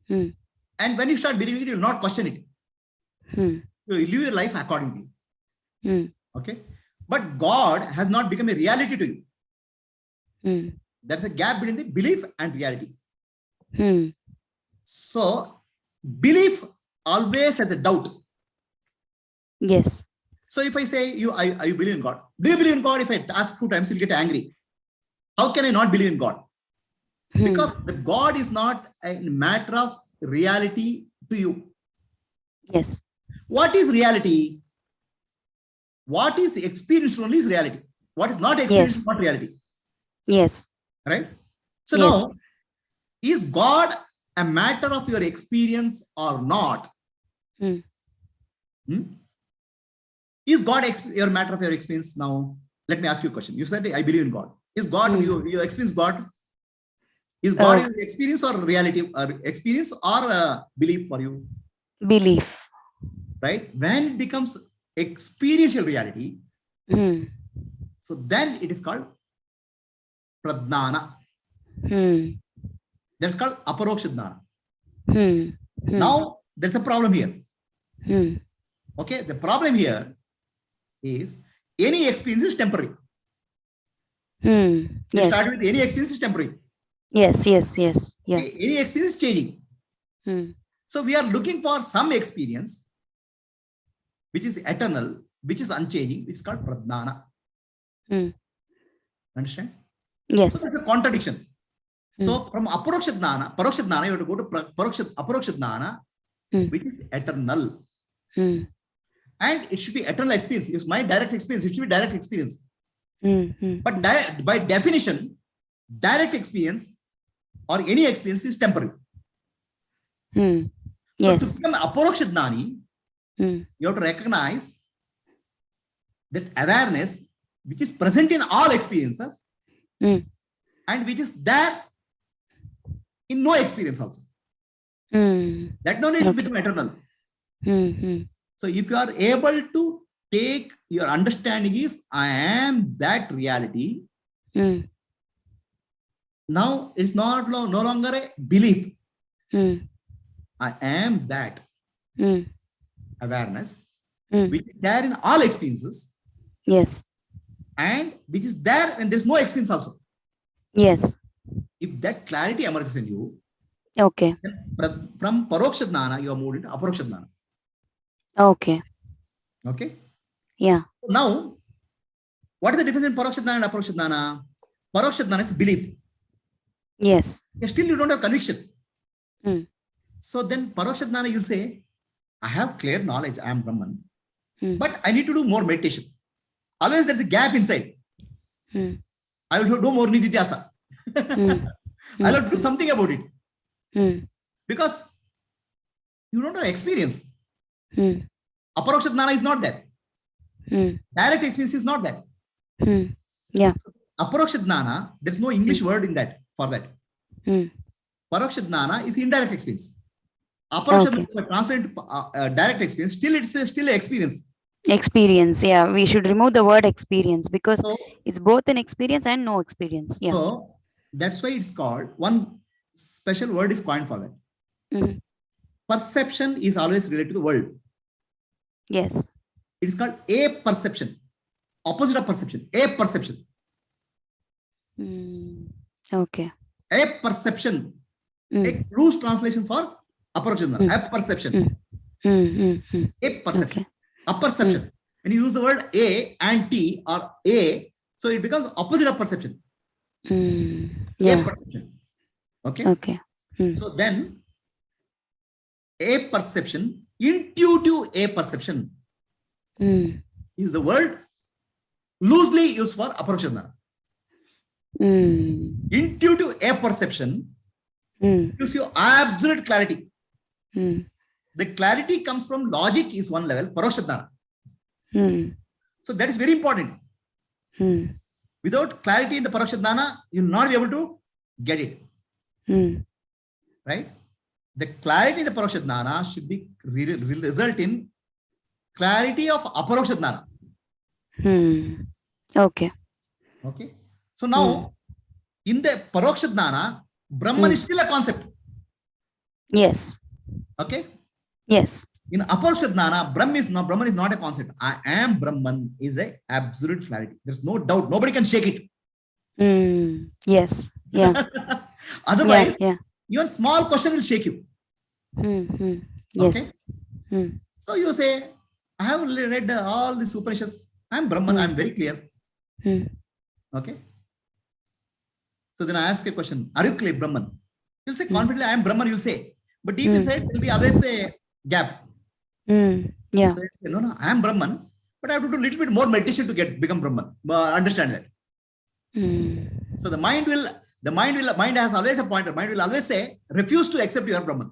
[SPEAKER 1] it. And when you start believing it, you will not question it. You live your life accordingly. Okay? But God has not become a reality to you. There is a gap between the belief and reality. So belief always has a doubt.
[SPEAKER 2] Yes.
[SPEAKER 1] So if I say I believe in God. Do you believe in God? If I ask 2 times, you'll get angry. How can I not believe in God? Because the God is not a matter of reality to you.
[SPEAKER 2] Yes.
[SPEAKER 1] What is reality? What is experiential only is reality. What is not experiential is not reality.
[SPEAKER 2] Yes.
[SPEAKER 1] Right? So now, is God a matter of your experience or not? Is God your matter of your experience now? Let me ask you a question. You said, I believe in God. Is God, you experience God? Is God your experience or reality, or experience or belief for you?
[SPEAKER 2] Belief.
[SPEAKER 1] Right? When it becomes experiential reality, so then it is called pradnana. That's called aparoksha jnana. Now, there's a problem here. Okay, the problem here is any experience is temporary.
[SPEAKER 2] Yes.
[SPEAKER 1] Start with any experience is temporary.
[SPEAKER 2] Yes. Yeah.
[SPEAKER 1] Okay, any experience is changing. So we are looking for some experience which is eternal, which is unchanging, which is called pradnana. Understand?
[SPEAKER 2] Yes.
[SPEAKER 1] So there's a contradiction. So from aparoksha jnana, you have to go to aparoksha jnana, which is eternal. And it should be eternal experience. It's my direct experience. It should be direct experience. But by definition, direct experience or any experience is temporary.
[SPEAKER 2] Yes.
[SPEAKER 1] So to become aparoksha jnani, you have to recognize that awareness which is present in all experiences and which is there in no experience also. That knowledge will become eternal. So if you are able to take your understanding is I am that reality, now it's not no longer a belief. I am that awareness which is there in all experiences.
[SPEAKER 2] Yes.
[SPEAKER 1] And which is there when there's no experience also.
[SPEAKER 2] Yes.
[SPEAKER 1] If that clarity emerges in you,
[SPEAKER 2] Okay.
[SPEAKER 1] then from paroksha jnana, you are moved into aparoksha jnana.
[SPEAKER 2] Okay.
[SPEAKER 1] Okay?
[SPEAKER 2] Yeah.
[SPEAKER 1] Now, what is the difference in paroksha jnana and aparoksha jnana? Paroksha jnana is belief.
[SPEAKER 2] Yes.
[SPEAKER 1] Still, you don't have conviction.
[SPEAKER 2] Mm.
[SPEAKER 1] So then, paroksha jnana, you'll say, I have clear knowledge, I am Brahman,
[SPEAKER 2] Mm.
[SPEAKER 1] but I need to do more meditation. Always there's a gap inside.
[SPEAKER 2] Mm.
[SPEAKER 1] I will do more nididhyasa.
[SPEAKER 2] Mm.
[SPEAKER 1] I will do something about it.
[SPEAKER 2] Mm.
[SPEAKER 1] Because you don't have experience.
[SPEAKER 2] Mm.
[SPEAKER 1] Aparoksha jnana is not there.
[SPEAKER 2] Mm.
[SPEAKER 1] Direct experience is not there.
[SPEAKER 2] Mm. Yeah.
[SPEAKER 1] Aparoksha jnana, there's no English word in that for that.
[SPEAKER 2] Mm.
[SPEAKER 1] Paroksha jnana is indirect experience. Aparoksha
[SPEAKER 2] Okay.
[SPEAKER 1] jnana translated to direct experience. Still, it's still an experience.
[SPEAKER 2] Experience. Yeah. We should remove the word experience because
[SPEAKER 1] So,
[SPEAKER 2] it's both an experience and no experience. Yeah.
[SPEAKER 1] so that's why it's called, one special word is coined for that.
[SPEAKER 2] Mhm.
[SPEAKER 1] Perception is always related to the world.
[SPEAKER 2] Yes.
[SPEAKER 1] It is called a perception. Opposite of perception. A perception.
[SPEAKER 2] Okay.
[SPEAKER 1] A perception. A loose translation for aparoksha jnana. A perception. A perception.
[SPEAKER 2] Okay.
[SPEAKER 1] A perception. When you use the word A and T or A, so it becomes opposite of perception.
[SPEAKER 2] Yeah.
[SPEAKER 1] A perception. Okay.
[SPEAKER 2] Okay.
[SPEAKER 1] So then, a perception, intuitive a perception is the word loosely used for aparoksha jnana. Intuitive a perception gives you absolute clarity. The clarity comes from logic is one level, paroksha jnana. So that is very important. Without clarity in the paroksha jnana, you will not be able to get it. Right? The clarity in the paroksha jnana should be result in clarity of aparoksha jnana.
[SPEAKER 2] Okay.
[SPEAKER 1] Okay. So now, in the paroksha jnana, Brahman is still a concept.
[SPEAKER 2] Yes.
[SPEAKER 1] Okay.
[SPEAKER 2] Yes.
[SPEAKER 1] In aparoksha jnana, Brahman is not a concept. I am Brahman is a absolute clarity. There's no doubt. Nobody can shake it.
[SPEAKER 2] Yes. Yeah.
[SPEAKER 1] Otherwise,
[SPEAKER 2] Yeah.
[SPEAKER 1] even small question will shake you.
[SPEAKER 2] Yes.
[SPEAKER 1] Okay. So you say, I have read all the Upanishads. I am Brahman. I am very clear. Okay. So then I ask a question. Are you clear Brahman? You'll say confidently, I am Brahman. You'll say, but deep inside there will be always a gap.
[SPEAKER 2] Yeah.
[SPEAKER 1] So say, no, I am Brahman, but I have to do a little bit more meditation to become Brahman. Understand that. So the mind has always a pointer. Mind will always say, refuse to accept you are Brahman.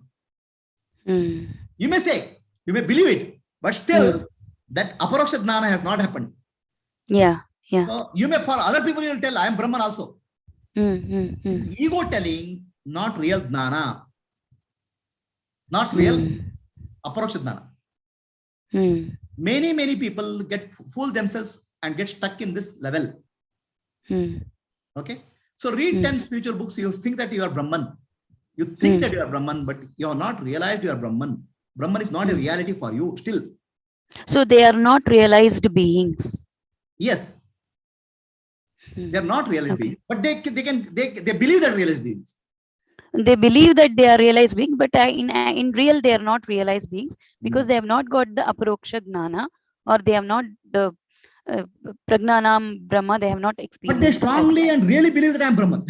[SPEAKER 1] You may say, you may believe it, but still that aparoksha jnana has not happened.
[SPEAKER 2] Yeah.
[SPEAKER 1] So you may, for other people, you will tell, I am Brahman also. It's ego telling, not real jnana. Not real aparoksha jnana. Many people get fool themselves and get stuck in this level. Okay. So read 10 spiritual books. You think that you are Brahman. You think that you are Brahman, but you have not realized you are Brahman. Brahman is not a reality for you still.
[SPEAKER 2] So they are not realized beings.
[SPEAKER 1] Yes. They are not realized beings, but they believe that realized beings.
[SPEAKER 2] They believe that they are realized beings, but in real they are not realized beings because they have not got the aparoksha gnana, or they have not the pragnanam Brahma. They have not experienced.
[SPEAKER 1] But they strongly and really believe that I am Brahman.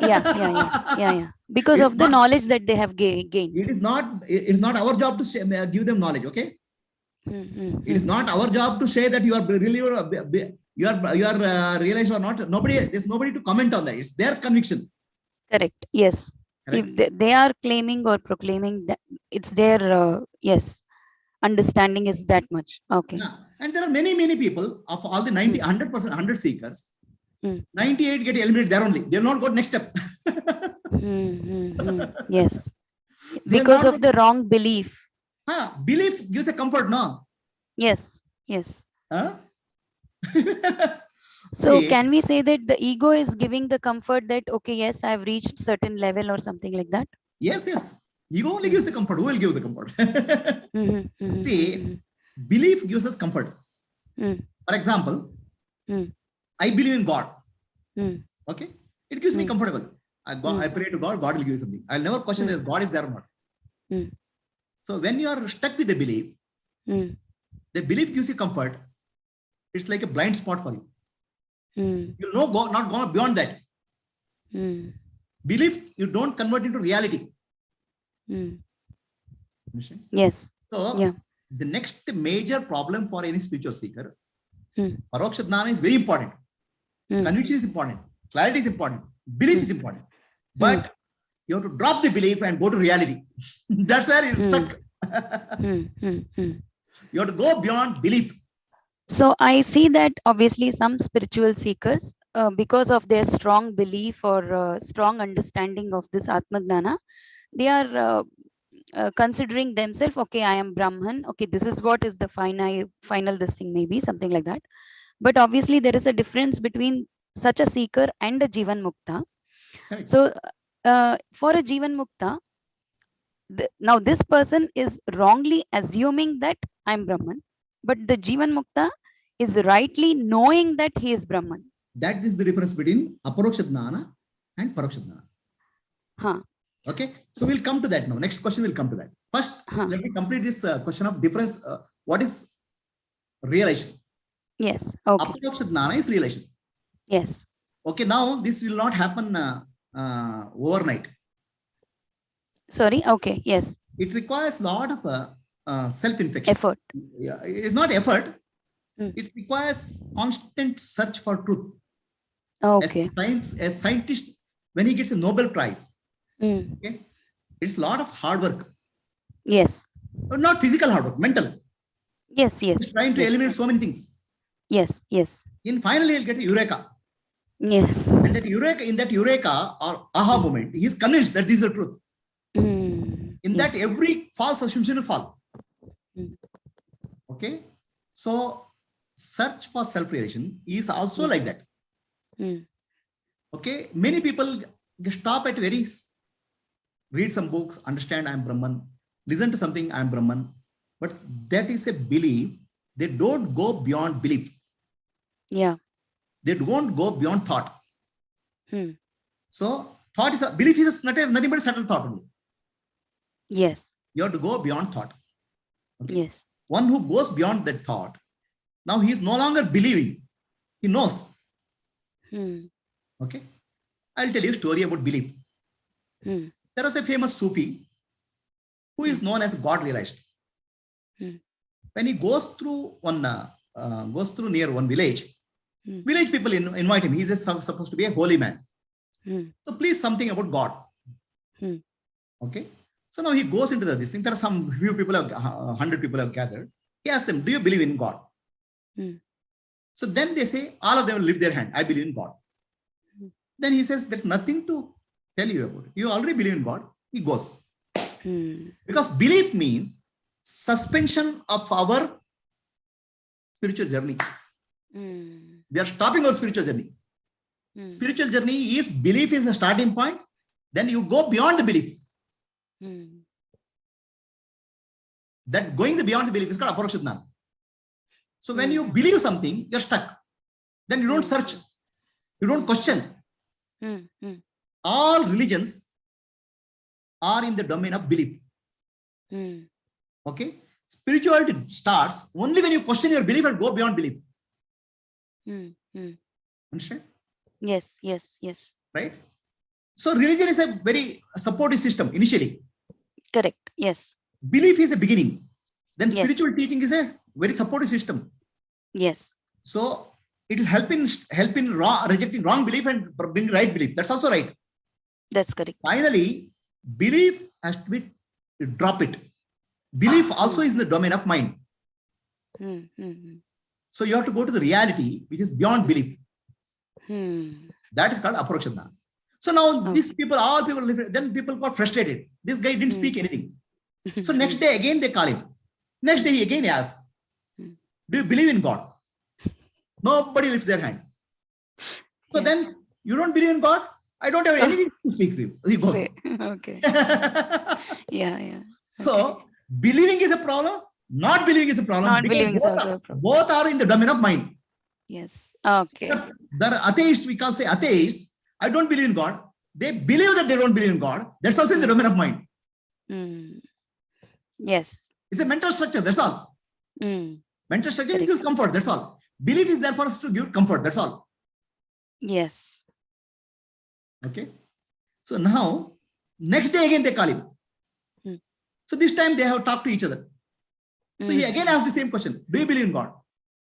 [SPEAKER 2] Yeah. Because
[SPEAKER 1] It's
[SPEAKER 2] of the
[SPEAKER 1] not,
[SPEAKER 2] knowledge that they have gained.
[SPEAKER 1] It is not our job to give them knowledge. Okay. It is not our job to say that you are really you are realized or not. There's nobody to comment on that. It's their conviction.
[SPEAKER 2] Correct. Yes.
[SPEAKER 1] Correct?
[SPEAKER 2] If they are claiming or proclaiming that, it's their yes, understanding is that much. Okay.
[SPEAKER 1] Yeah. And there are many people of all the 100%, 100 seekers. 98 get eliminated there only. They'll not go next step.
[SPEAKER 2] Yes. Because of the wrong belief.
[SPEAKER 1] Belief gives a comfort, no?
[SPEAKER 2] Yes.
[SPEAKER 1] Huh?
[SPEAKER 2] So can we say that the ego is giving the comfort that, okay, yes, I've reached certain level or something like that?
[SPEAKER 1] Yes. Ego only gives the comfort. Who will give the comfort? See, belief gives us comfort. For example, I believe in God. Okay? It gives me comfortable. I pray to God, God will give you something. I'll never question if God is there or not. So when you are stuck with the belief gives you comfort. It's like a blind spot for you. You'll not go beyond that. Belief, you don't convert into reality.
[SPEAKER 2] Yes.
[SPEAKER 1] So the next major problem for any spiritual seeker, paroksha jnana is very important. Conviction is important. Clarity is important. Belief is important. But you have to drop the belief and go to reality. That's where you're stuck. You have to go beyond belief.
[SPEAKER 2] So I see that obviously some spiritual seekers, because of their strong belief or strong understanding of this Atma Gnana, they are considering themselves, okay, I am Brahman. Okay, this is what is the final this thing, maybe something like that. But obviously there is a difference between such a seeker and a Jivanmukta.
[SPEAKER 1] Right.
[SPEAKER 2] So for a Jivanmukta, now this person is wrongly assuming that I'm Brahman, but the Jivanmukta is rightly knowing that he is Brahman.
[SPEAKER 1] That is the difference between aparoksha jnana and paroksha jnana. Okay, so we'll come to that now. Next question will come to that. First, let me complete this question of difference. What is realization?
[SPEAKER 2] Yes. Okay.
[SPEAKER 1] Aparoksha jnana is realization.
[SPEAKER 2] Yes.
[SPEAKER 1] Okay, now this will not happen overnight.
[SPEAKER 2] Sorry. Okay. Yes.
[SPEAKER 1] It requires a lot of self-infection.
[SPEAKER 2] Effort.
[SPEAKER 1] Yeah, it is not effort. It requires constant search for truth.
[SPEAKER 2] Okay.
[SPEAKER 1] A scientist, when he gets a Nobel Prize, okay, it's a lot of hard work.
[SPEAKER 2] Yes.
[SPEAKER 1] But not physical hard work, mental.
[SPEAKER 2] Yes.
[SPEAKER 1] He's trying to eliminate so many things.
[SPEAKER 2] Yes.
[SPEAKER 1] In finally, he'll get a eureka.
[SPEAKER 2] Yes.
[SPEAKER 1] And in that eureka or aha moment, he's convinced that this is the truth. In that, every false assumption will fall. Okay, so search for self-realization is also like that. Okay, many people stop at read some books, understand I am Brahman, listen to something, I am Brahman, but that is a belief. They don't go beyond belief. Yeah. They don't go beyond thought. So belief is nothing but a subtle thought only.
[SPEAKER 2] Yes.
[SPEAKER 1] You have to go beyond thought. Okay?
[SPEAKER 2] Yes.
[SPEAKER 1] One who goes beyond that thought, now he is no longer believing. He knows. Okay. I'll tell you a story about belief. There was a famous Sufi who is known as God realized. When he goes through near one village, village people invite him. He's supposed to be a holy man. So please something about God. Okay. So now he goes into this thing. There are some few people, 100 people have gathered. He asks them, do you believe in God? So then they say, all of them will lift their hand. I believe in God. Then he says, there's nothing to tell you about it. You already believe in God. He goes. Because belief means suspension of our spiritual journey. We are stopping our spiritual journey. Spiritual journey is belief is the starting point. Then you go beyond the belief. That going beyond the belief is called aparokshadna. So when you believe something, you're stuck. Then you don't search. You don't question. All religions are in the domain of belief. Okay? Spirituality starts only when you question your belief and go beyond belief. Understand?
[SPEAKER 2] Yes, yes, yes.
[SPEAKER 1] Right? So religion is a very supportive system initially.
[SPEAKER 2] Correct. Yes.
[SPEAKER 1] Belief is a beginning. Then
[SPEAKER 2] Yes.
[SPEAKER 1] spiritual teaching is a very supportive system.
[SPEAKER 2] Yes.
[SPEAKER 1] So it will help in rejecting wrong belief and bring right belief. That's also right.
[SPEAKER 2] That's correct.
[SPEAKER 1] Finally, belief has to be, you drop it. Belief also is in the domain of mind. So you have to go to the reality, which is beyond belief. That is called aparokshadna. So now these people, all people, then people got frustrated. This guy didn't speak anything. So next day again they call him. Next day he again asks, do you believe in God? Nobody lifts their hand. So then you don't believe in God? I don't have anything to speak with you. He goes.
[SPEAKER 2] Okay. Yeah.
[SPEAKER 1] So believing is a problem. Not believing is a problem.
[SPEAKER 2] Not believing is also a problem.
[SPEAKER 1] Both are in the domain of mind.
[SPEAKER 2] Yes. Okay.
[SPEAKER 1] There are atheists, we can say atheists. I don't believe in God. They believe that they don't believe in God. That's also in the domain of mind.
[SPEAKER 2] Yes.
[SPEAKER 1] It's a mental structure. That's all. Mental structure gives comfort. That's all. Belief is there for us to give comfort. That's all.
[SPEAKER 2] Yes.
[SPEAKER 1] Okay. So now, next day again they call him. So this time they have talked to each other. So he again asked the same question. Do you believe in God?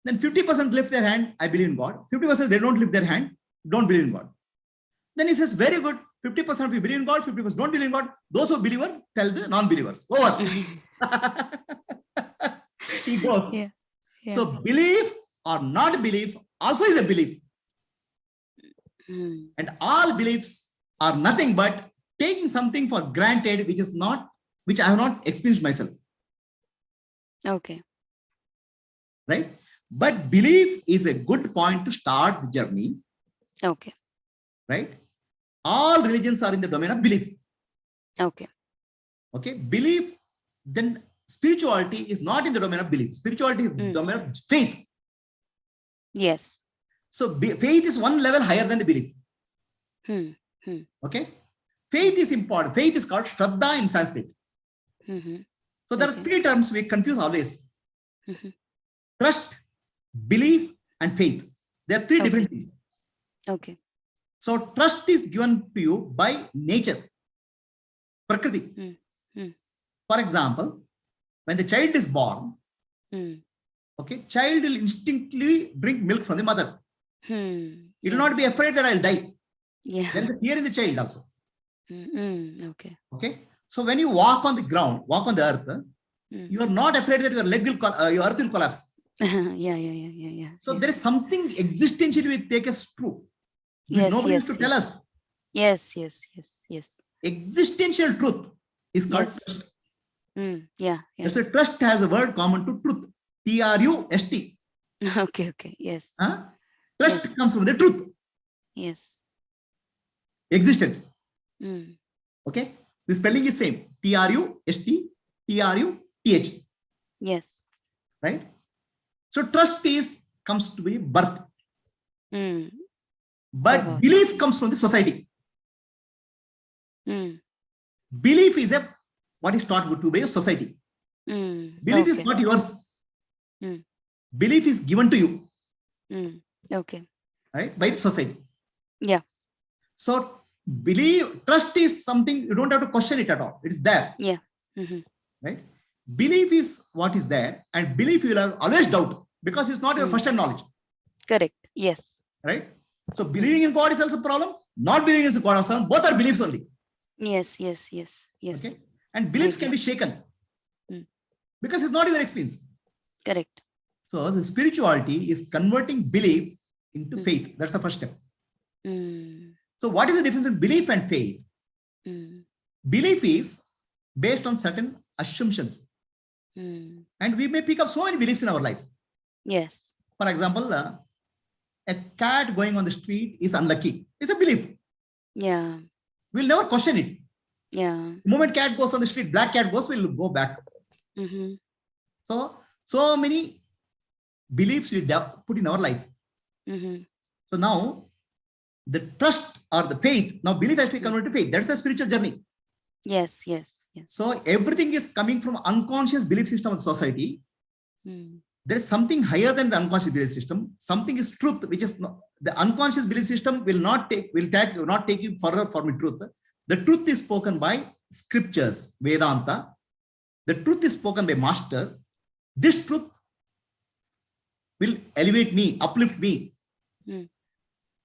[SPEAKER 1] Then 50% lift their hand. I believe in God. 50% they don't lift their hand. Don't believe in God. Then he says, very good. 50% of you believe in God. 50% don't believe in God. Those who believe tell the non-believers. Over. He goes.
[SPEAKER 2] Yeah.
[SPEAKER 1] So belief or not belief also is a belief. And all beliefs are nothing but taking something for granted, which I have not experienced myself.
[SPEAKER 2] Okay.
[SPEAKER 1] Right? But belief is a good point to start the journey.
[SPEAKER 2] Okay.
[SPEAKER 1] Right? All religions are in the domain of belief.
[SPEAKER 2] Okay.
[SPEAKER 1] Okay. Belief, then spirituality is not in the domain of belief. Spirituality is the domain of faith.
[SPEAKER 2] Yes.
[SPEAKER 1] So faith is one level higher than the belief. Okay. Faith is important. Faith is called Shraddha in Sanskrit. So there are three terms we confuse always. Trust, belief, and faith. There are three different things.
[SPEAKER 2] Okay.
[SPEAKER 1] So trust is given to you by nature. Prakriti. For example, when the child is born, okay, child will instinctively drink milk from the mother. It will not be afraid that I'll die.
[SPEAKER 2] Yeah.
[SPEAKER 1] There is a fear in the child also.
[SPEAKER 2] Okay.
[SPEAKER 1] Okay. So when you walk on the ground, walk on the earth, you are not afraid that your leg will, your earth will collapse.
[SPEAKER 2] Yeah.
[SPEAKER 1] So there is something existential we take as true. Nobody used to tell us.
[SPEAKER 2] Yes.
[SPEAKER 1] Existential truth is called trust.
[SPEAKER 2] Yeah.
[SPEAKER 1] That's why trust has a word common to truth. T-R-U-S-T.
[SPEAKER 2] Okay. Yes.
[SPEAKER 1] Trust comes from the truth.
[SPEAKER 2] Yes.
[SPEAKER 1] Existence. Okay. The spelling is same. T-R-U-S-T, T-R-U-T-H.
[SPEAKER 2] Yes.
[SPEAKER 1] Right? So trust comes to be birth. But belief comes from the society. Belief is what is taught to be a society. Belief is not yours. Belief is given to you.
[SPEAKER 2] Okay.
[SPEAKER 1] Right? By the society.
[SPEAKER 2] Yeah.
[SPEAKER 1] So trust is something you don't have to question it at all. It's there.
[SPEAKER 2] Yeah.
[SPEAKER 1] Right? Belief is what is there, and belief you will have always doubt because it's not your first hand knowledge.
[SPEAKER 2] Correct. Yes.
[SPEAKER 1] Right? So believing in God is also a problem. Not believing in God also. Both are beliefs only.
[SPEAKER 2] Yes.
[SPEAKER 1] Okay. And beliefs can be shaken because it's not your experience.
[SPEAKER 2] Correct.
[SPEAKER 1] So the spirituality is converting belief into faith. That's the first step. So what is the difference between belief and faith? Belief is based on certain assumptions. And we may pick up so many beliefs in our life.
[SPEAKER 2] Yes.
[SPEAKER 1] For example, a cat going on the street is unlucky. It's a belief.
[SPEAKER 2] Yeah.
[SPEAKER 1] We'll never question it.
[SPEAKER 2] Yeah.
[SPEAKER 1] The moment cat goes on the street, black cat goes, we'll go back.
[SPEAKER 2] Mm-hmm.
[SPEAKER 1] So many beliefs we put in our life.
[SPEAKER 2] Mm-hmm.
[SPEAKER 1] So now the trust or the faith, now belief has to be converted to faith. That's the spiritual journey.
[SPEAKER 2] Yes, yes, yes.
[SPEAKER 1] So everything is coming from unconscious belief system of the society.
[SPEAKER 2] Mm.
[SPEAKER 1] There is something higher than the unconscious belief system. Something is truth, which is not, the unconscious belief system will not take you further from the truth. The truth is spoken by scriptures, Vedanta. The truth is spoken by master. This truth will elevate me, uplift me.
[SPEAKER 2] Mm.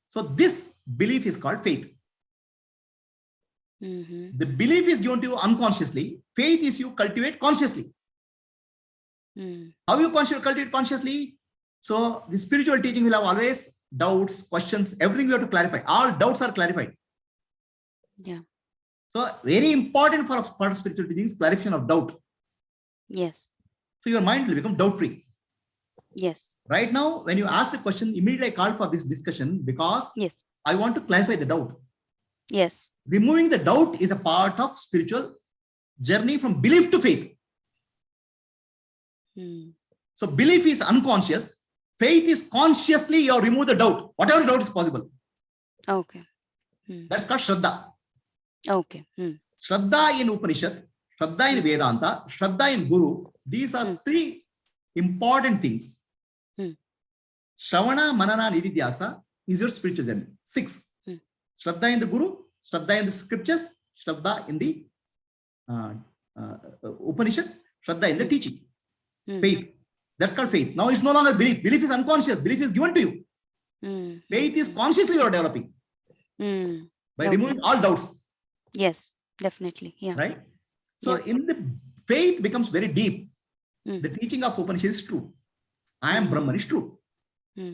[SPEAKER 1] So this belief is called faith.
[SPEAKER 2] Mm-hmm.
[SPEAKER 1] The belief is given to you unconsciously. Faith is you cultivate consciously.
[SPEAKER 2] Mm.
[SPEAKER 1] How you cultivate consciously? So the spiritual teaching will have always doubts, questions, everything we have to clarify. All doubts are clarified.
[SPEAKER 2] Yeah.
[SPEAKER 1] So very important for part of spiritual teaching is clarification of doubt.
[SPEAKER 2] Yes.
[SPEAKER 1] So your mind will become doubt-free.
[SPEAKER 2] Yes.
[SPEAKER 1] Right now, when you ask the question, immediately I called for this discussion because
[SPEAKER 2] yes.
[SPEAKER 1] I want to clarify the doubt.
[SPEAKER 2] Yes.
[SPEAKER 1] Removing the doubt is a part of spiritual journey from belief to faith.
[SPEAKER 2] Mm.
[SPEAKER 1] So belief is unconscious. Faith is consciously you remove the doubt. Whatever doubt is possible.
[SPEAKER 2] Okay. Mm.
[SPEAKER 1] That's called Shraddha.
[SPEAKER 2] Okay. Mm.
[SPEAKER 1] Shraddha in Upanishad, Shraddha in Vedanta, Shraddha in Guru. These are three important things. Shravana, Manana, Nididhyasa is your spiritual journey. 6. Shraddha in the Guru, Shraddha in the scriptures, Shraddha in the Upanishads, Shraddha in the teaching. Faith. That's called faith. Now it's no longer belief. Belief is unconscious. Belief is given to you. Faith is consciously you are developing by removing all doubts.
[SPEAKER 2] Yes, definitely. Yeah.
[SPEAKER 1] Right? So in the faith becomes very deep. The teaching of Upanishad is true. I am Brahman is true.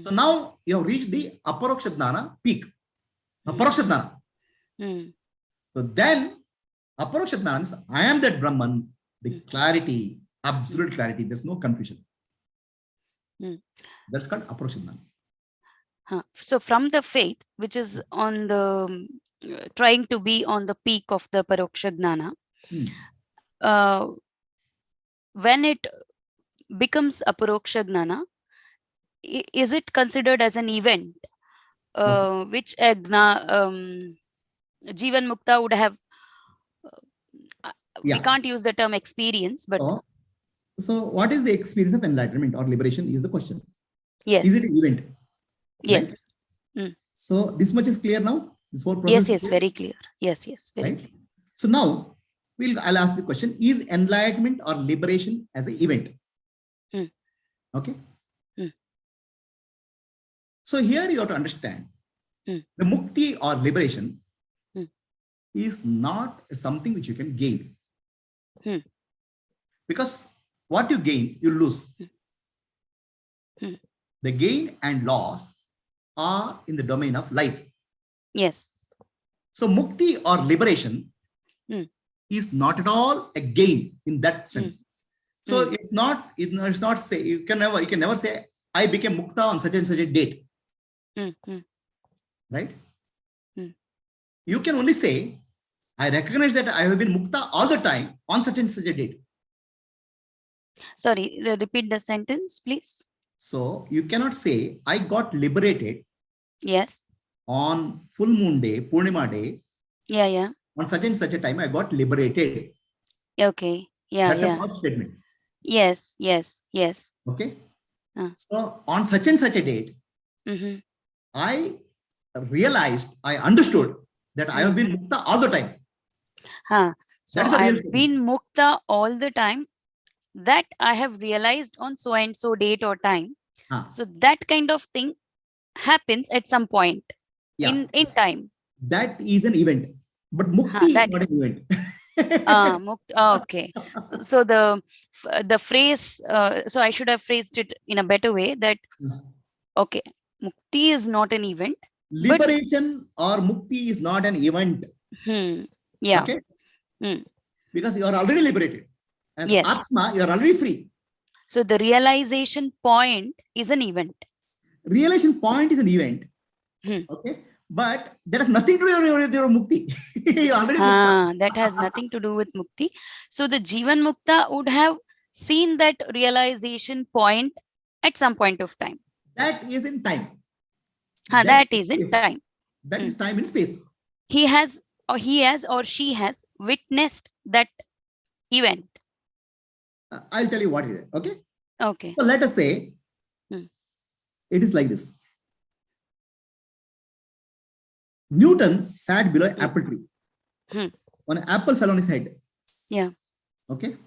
[SPEAKER 1] So now you have reached the Aparoksha Jnana peak. Aparoksha Jnana. So then Aparoksha Jnana means I am that Brahman, the clarity, absolute clarity. There's no confusion. That's called Aparoksha Jnana.
[SPEAKER 2] So from the faith, which is on the trying to be on the peak of the Paroksha Jnana, when it becomes Aparoksha Jnana, is it considered as an event which Jivan Mukta would have? We can't use the term experience, but
[SPEAKER 1] so what is the experience of enlightenment or liberation is the question.
[SPEAKER 2] Yes.
[SPEAKER 1] Is it an event?
[SPEAKER 2] Yes.
[SPEAKER 1] Right? So this much is clear now. This whole process.
[SPEAKER 2] Yes, very clear. Yes, very clear.
[SPEAKER 1] So now I'll ask the question: is enlightenment or liberation as an event? Okay. So here you have to understand the mukti or liberation is not something which you can gain. Because what you gain, you lose. The gain and loss are in the domain of life. Yes. So mukti or liberation is not at all a gain in that sense. So it's not say you can never say I became mukta on such and such a date. Right? You can only say I recognize that I have been mukta all the time on such and such a date.
[SPEAKER 2] Sorry, repeat the sentence, please.
[SPEAKER 1] So you cannot say I got liberated.
[SPEAKER 2] Yes.
[SPEAKER 1] On full moon day, Purnima day.
[SPEAKER 2] Yeah.
[SPEAKER 1] On such and such a time, I got liberated.
[SPEAKER 2] Okay. Yeah.
[SPEAKER 1] That's a false statement.
[SPEAKER 2] Yes.
[SPEAKER 1] Okay. So on such and such a date, I realized, I understood that I have been mukta all the time.
[SPEAKER 2] So I've been mukta all the time. That I have realized on so and so date or time. So that kind of thing happens at some point in time.
[SPEAKER 1] That is an event, but mukti is not an event.
[SPEAKER 2] Okay. So the phrase, so I should have phrased it in a better way that, okay, mukti is not an event.
[SPEAKER 1] Liberation or mukti is not an event.
[SPEAKER 2] Yeah.
[SPEAKER 1] Okay. Because you are already liberated. As Atma, you are already free.
[SPEAKER 2] So the realization point is an event.
[SPEAKER 1] Realization point is an event. Okay. But that has nothing to do with your mukti. You already mukta.
[SPEAKER 2] That has nothing to do with mukti. So the Jivanmukta would have seen that realization point at some point of time.
[SPEAKER 1] That is in time.
[SPEAKER 2] That is in time.
[SPEAKER 1] That is time in space.
[SPEAKER 2] He has or she has witnessed that event.
[SPEAKER 1] I'll tell you what it is. Okay.
[SPEAKER 2] Okay.
[SPEAKER 1] So let us say it is like this. Newton sat below an apple tree. When an apple fell on his head.
[SPEAKER 2] Yeah.
[SPEAKER 1] Okay.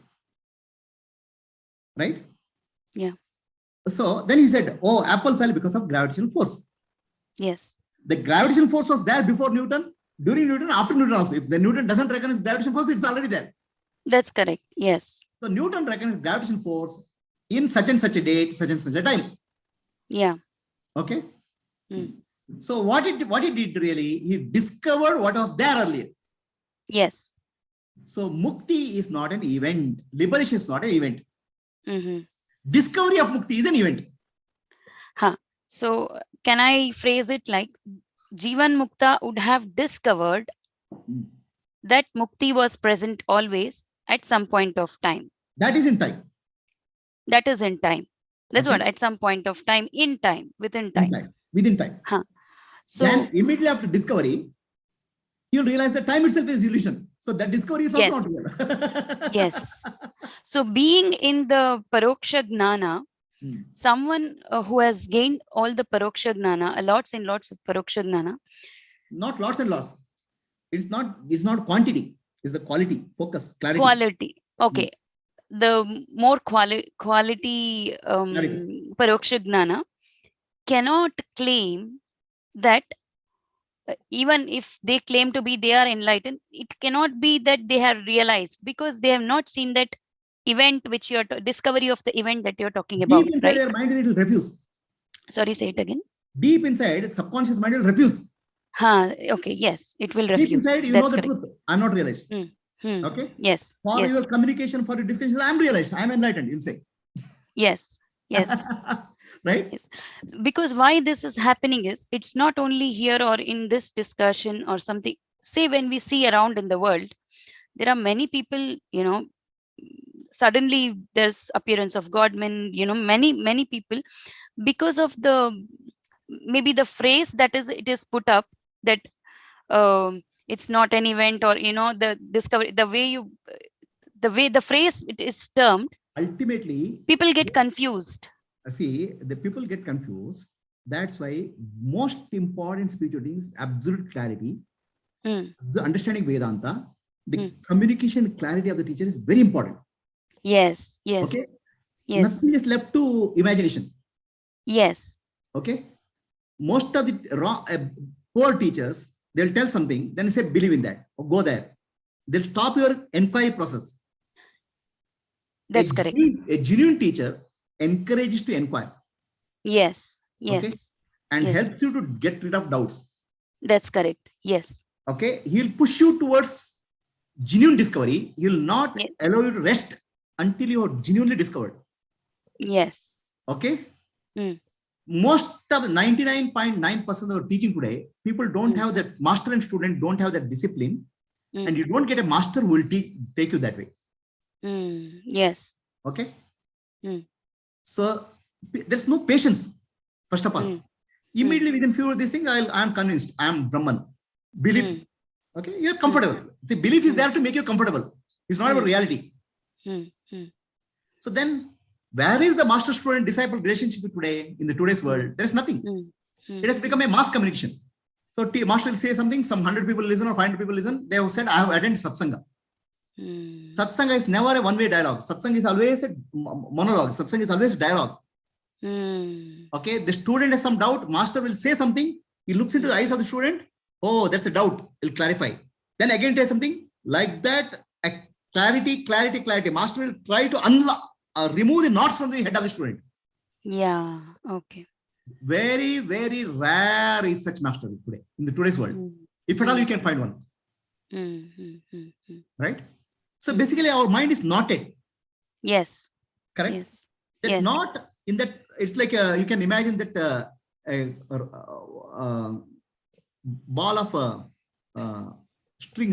[SPEAKER 1] Right?
[SPEAKER 2] Yeah.
[SPEAKER 1] So then he said, oh, apple fell because of gravitational force.
[SPEAKER 2] Yes.
[SPEAKER 1] The gravitational force was there before Newton, during Newton, after Newton also. If the Newton doesn't recognize gravitational force, it's already there.
[SPEAKER 2] That's correct. Yes.
[SPEAKER 1] So Newton recognized gravitational force in such and such a date, such and such a time.
[SPEAKER 2] Yeah.
[SPEAKER 1] Okay. So what he did really, he discovered what was there earlier.
[SPEAKER 2] Yes.
[SPEAKER 1] So Mukti is not an event. Liberation is not an event. Discovery of Mukti is an event.
[SPEAKER 2] So can I phrase it like Jivanmukta would have discovered that Mukti was present always at some point of time.
[SPEAKER 1] That is in time.
[SPEAKER 2] That is in time. That's what, at some point of time, in time, within time.
[SPEAKER 1] Within time.
[SPEAKER 2] So
[SPEAKER 1] then immediately after discovery, you'll realize that time itself is illusion. So that discovery is also not real.
[SPEAKER 2] Yes. So being in the Paroksha Gnana, someone who has gained all the Paroksha Gnana, lots and lots of Paroksha Gnana.
[SPEAKER 1] Not lots and lots. It's not quantity. It's the quality, focus, clarity.
[SPEAKER 2] Quality. Okay. The more quality Paroksha Gnana cannot claim that even if they claim to be they are enlightened, it cannot be that they have realized because they have not seen that event which you're discovery of the event that you're talking about.
[SPEAKER 1] Deep inside their mind, it will refuse.
[SPEAKER 2] Sorry, say it again.
[SPEAKER 1] Deep inside, subconscious mind will refuse.
[SPEAKER 2] Okay, yes, it will refuse.
[SPEAKER 1] Deep inside, you know the truth. I'm not realized. Okay.
[SPEAKER 2] Yes.
[SPEAKER 1] For your communication, for your discussion, I'm realized. I'm enlightened. You'll say.
[SPEAKER 2] Yes. Yes.
[SPEAKER 1] Right.
[SPEAKER 2] Yes. Because why this is happening is it's not only here or in this discussion or something. Say when we see around in the world, there are many people, suddenly there's appearance of Godmen, many people, because of maybe the phrase that it is put up that it's not an event or the discovery, the way the phrase it is termed,
[SPEAKER 1] ultimately
[SPEAKER 2] people get confused.
[SPEAKER 1] See, the people get confused. That's why most important spiritual things, absolute clarity, the understanding Vedanta, the communication clarity of the teacher is very important.
[SPEAKER 2] Yes. Yes.
[SPEAKER 1] Okay.
[SPEAKER 2] Yes.
[SPEAKER 1] Nothing is left to imagination.
[SPEAKER 2] Yes.
[SPEAKER 1] Okay. Most of the poor teachers, they'll tell something, then say believe in that or go there. They'll stop your inquiry process.
[SPEAKER 2] That's correct.
[SPEAKER 1] A genuine teacher encourages to inquire.
[SPEAKER 2] Yes. Yes.
[SPEAKER 1] Okay? And helps you to get rid of doubts.
[SPEAKER 2] That's correct. Yes.
[SPEAKER 1] Okay. He'll push you towards genuine discovery. He'll not allow you to rest until you are genuinely discovered.
[SPEAKER 2] Yes.
[SPEAKER 1] Okay. Most of the 99.9% of teaching today, people don't have that, master and student don't have that discipline. And you don't get a master who will take you that way.
[SPEAKER 2] Yes.
[SPEAKER 1] Okay. So there's no patience, first of all. Immediately within few of these things, I'm convinced I'm Brahman. Belief. Okay, you're comfortable. The belief is there to make you comfortable. It's not about reality. So then, where is the master-student disciple relationship today in the today's world? There's nothing. It has become a mass communication. So master will say something, some 100 people listen or 500 people listen. They have said, I have attended satsanga. Satsanga is never a one-way dialogue. Satsanga is always a monologue. Satsanga is always dialogue. Okay, the student has some doubt. Master will say something. He looks into the eyes of the student. Oh, that's a doubt. He'll clarify. Then again say something like that. Clarity. Master will try to remove the knots from the head of the student.
[SPEAKER 2] Yeah. Okay.
[SPEAKER 1] Very, very rare is such master today in the today's world. If at all you can find one. Right? So basically our mind is knotted.
[SPEAKER 2] Yes.
[SPEAKER 1] Correct?
[SPEAKER 2] Yes.
[SPEAKER 1] That knot in that, it's like you can imagine that ball of string,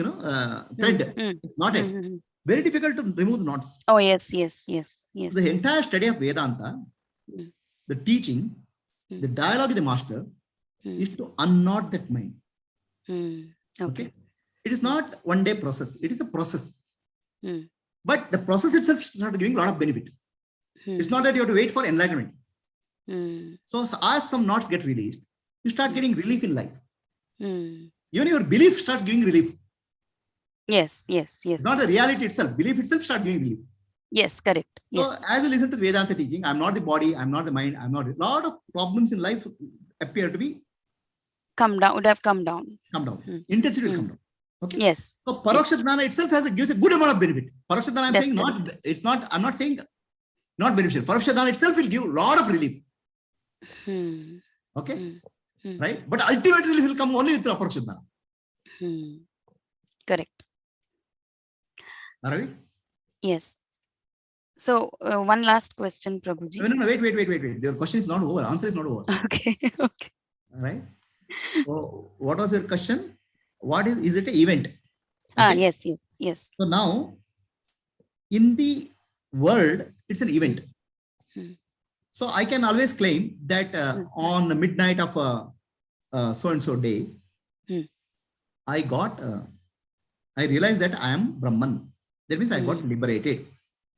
[SPEAKER 1] thread. It's not it. Very difficult to remove the knots.
[SPEAKER 2] Oh, yes, yes, yes, yes.
[SPEAKER 1] The entire study of Vedanta, the teaching, the dialogue with the master is to unknot that mind. Okay. It is not one day process. It is a process. But the process itself starts giving a lot of benefit. It's not that you have to wait for enlightenment. So as some knots get released, you start getting relief in life. Even your belief starts giving relief.
[SPEAKER 2] Yes, yes, yes.
[SPEAKER 1] It's not the reality itself. Belief itself starts giving relief.
[SPEAKER 2] Yes, correct.
[SPEAKER 1] So
[SPEAKER 2] yes.
[SPEAKER 1] As you listen to the Vedanta teaching, I'm not the body, I'm not the mind, I'm not. A lot of problems in life appear to be
[SPEAKER 2] would have come down.
[SPEAKER 1] Intensity will come down. Okay.
[SPEAKER 2] Yes.
[SPEAKER 1] So Paroksha Dhyana itself gives a good amount of benefit. Paroksha Dhyana, I'm saying I'm not saying not beneficial. Paroksha Dhyana itself will give a lot of relief. Okay. Right? But ultimately relief will come only through Paroksha Dhyana.
[SPEAKER 2] Correct.
[SPEAKER 1] Are we?
[SPEAKER 2] Yes. So one last question, Prabhuji.
[SPEAKER 1] No, wait. Your question is not over. Answer is not over.
[SPEAKER 2] Okay. Okay.
[SPEAKER 1] All right. So what was your question? What is it an event? Okay.
[SPEAKER 2] Yes.
[SPEAKER 1] So now in the world, it's an event. So I can always claim that on the midnight of so-and-so day, I realized that I am Brahman. That means I got liberated.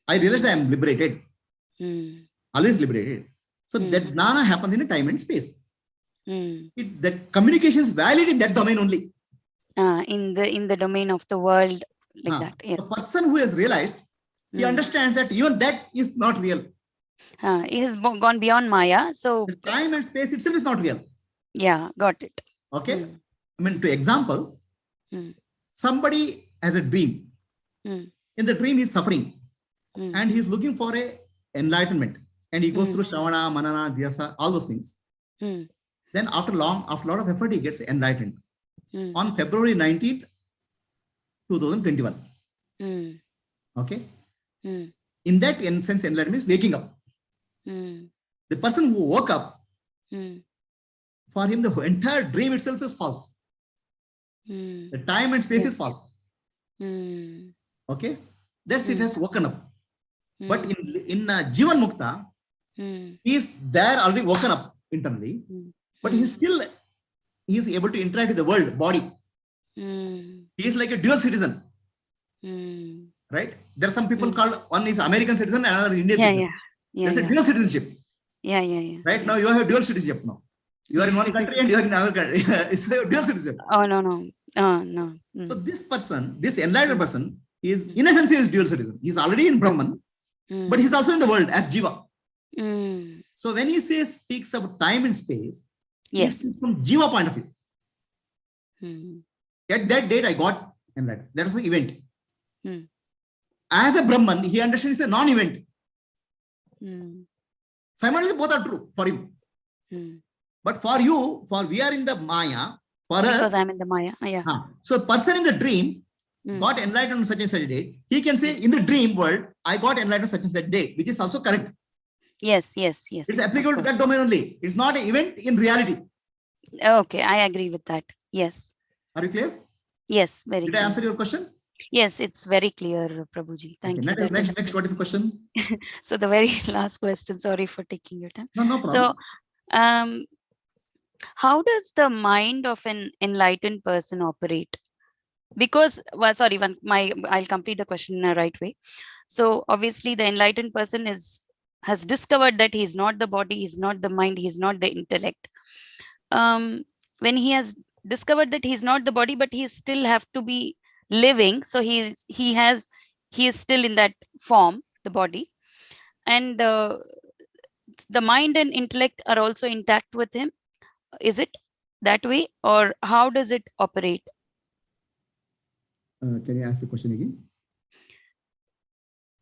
[SPEAKER 1] I realized I am liberated. Always liberated. So that jnana happens in a time and space. That communication is valid in that domain only.
[SPEAKER 2] In the domain of the world, like that. Yeah.
[SPEAKER 1] The person who has realized, he understands that even that is not real.
[SPEAKER 2] He has gone beyond Maya. So
[SPEAKER 1] the time and space itself is not real.
[SPEAKER 2] Yeah, got it.
[SPEAKER 1] Okay. I mean, to example, somebody has a dream. In the dream, he's suffering. And he's looking for a enlightenment. And he goes through Shravana, Manana, Dhyasa, all those things. Then after a lot of effort, he gets enlightened. On February 19th, 2021. Okay. In that sense, enlightenment is waking up. The person who woke up, for him, the entire dream itself is false. The time and space is false. Okay. That's it has woken up. But in Jivanmukta, he is there already woken up internally, but he is able to interact with the world, body. He is like a dual citizen. Right? There are some people called, one is American citizen and another Indian citizen. There's a dual citizenship. Right now you have a dual citizenship now. You are in one country and you are in another country. It's a dual citizenship.
[SPEAKER 2] Oh, no. No.
[SPEAKER 1] So this person, this enlightened person, is in essence he is dual citizen. He's already in Brahman, but he's also in the world as Jiva. So when he speaks about time and space, he speaks from Jiva point of view. At that date, I got enlightened. That was the event. As a Brahman, he understands it's a non-event. Simultaneously, both are true for him. But for you, we are in the Maya,
[SPEAKER 2] because I'm in the Maya.
[SPEAKER 1] So a person in the dream got enlightened on such and such a date. He can say, in the dream world, I got enlightened on such and such a date, which is also correct.
[SPEAKER 2] Yes.
[SPEAKER 1] It's applicable to that domain only. It's not an event in reality.
[SPEAKER 2] Okay, I agree with that. Yes.
[SPEAKER 1] Are you clear?
[SPEAKER 2] Yes, very
[SPEAKER 1] clear. Did I answer your question?
[SPEAKER 2] Yes, it's very clear, Prabhuji. Thank you.
[SPEAKER 1] Next, what is the question?
[SPEAKER 2] So the very last question, sorry for taking your time.
[SPEAKER 1] No problem.
[SPEAKER 2] So, how does the mind of an enlightened person operate? Because, I'll complete the question in a right way. So obviously the enlightened person has discovered that he's not the body, he's not the mind, he's not the intellect. When he has discovered that he's not the body, but he still have to be living, so he is still in that form, the body, and the mind and intellect are also intact with him. Is it that way, or how does it operate?
[SPEAKER 1] Can you ask the question again?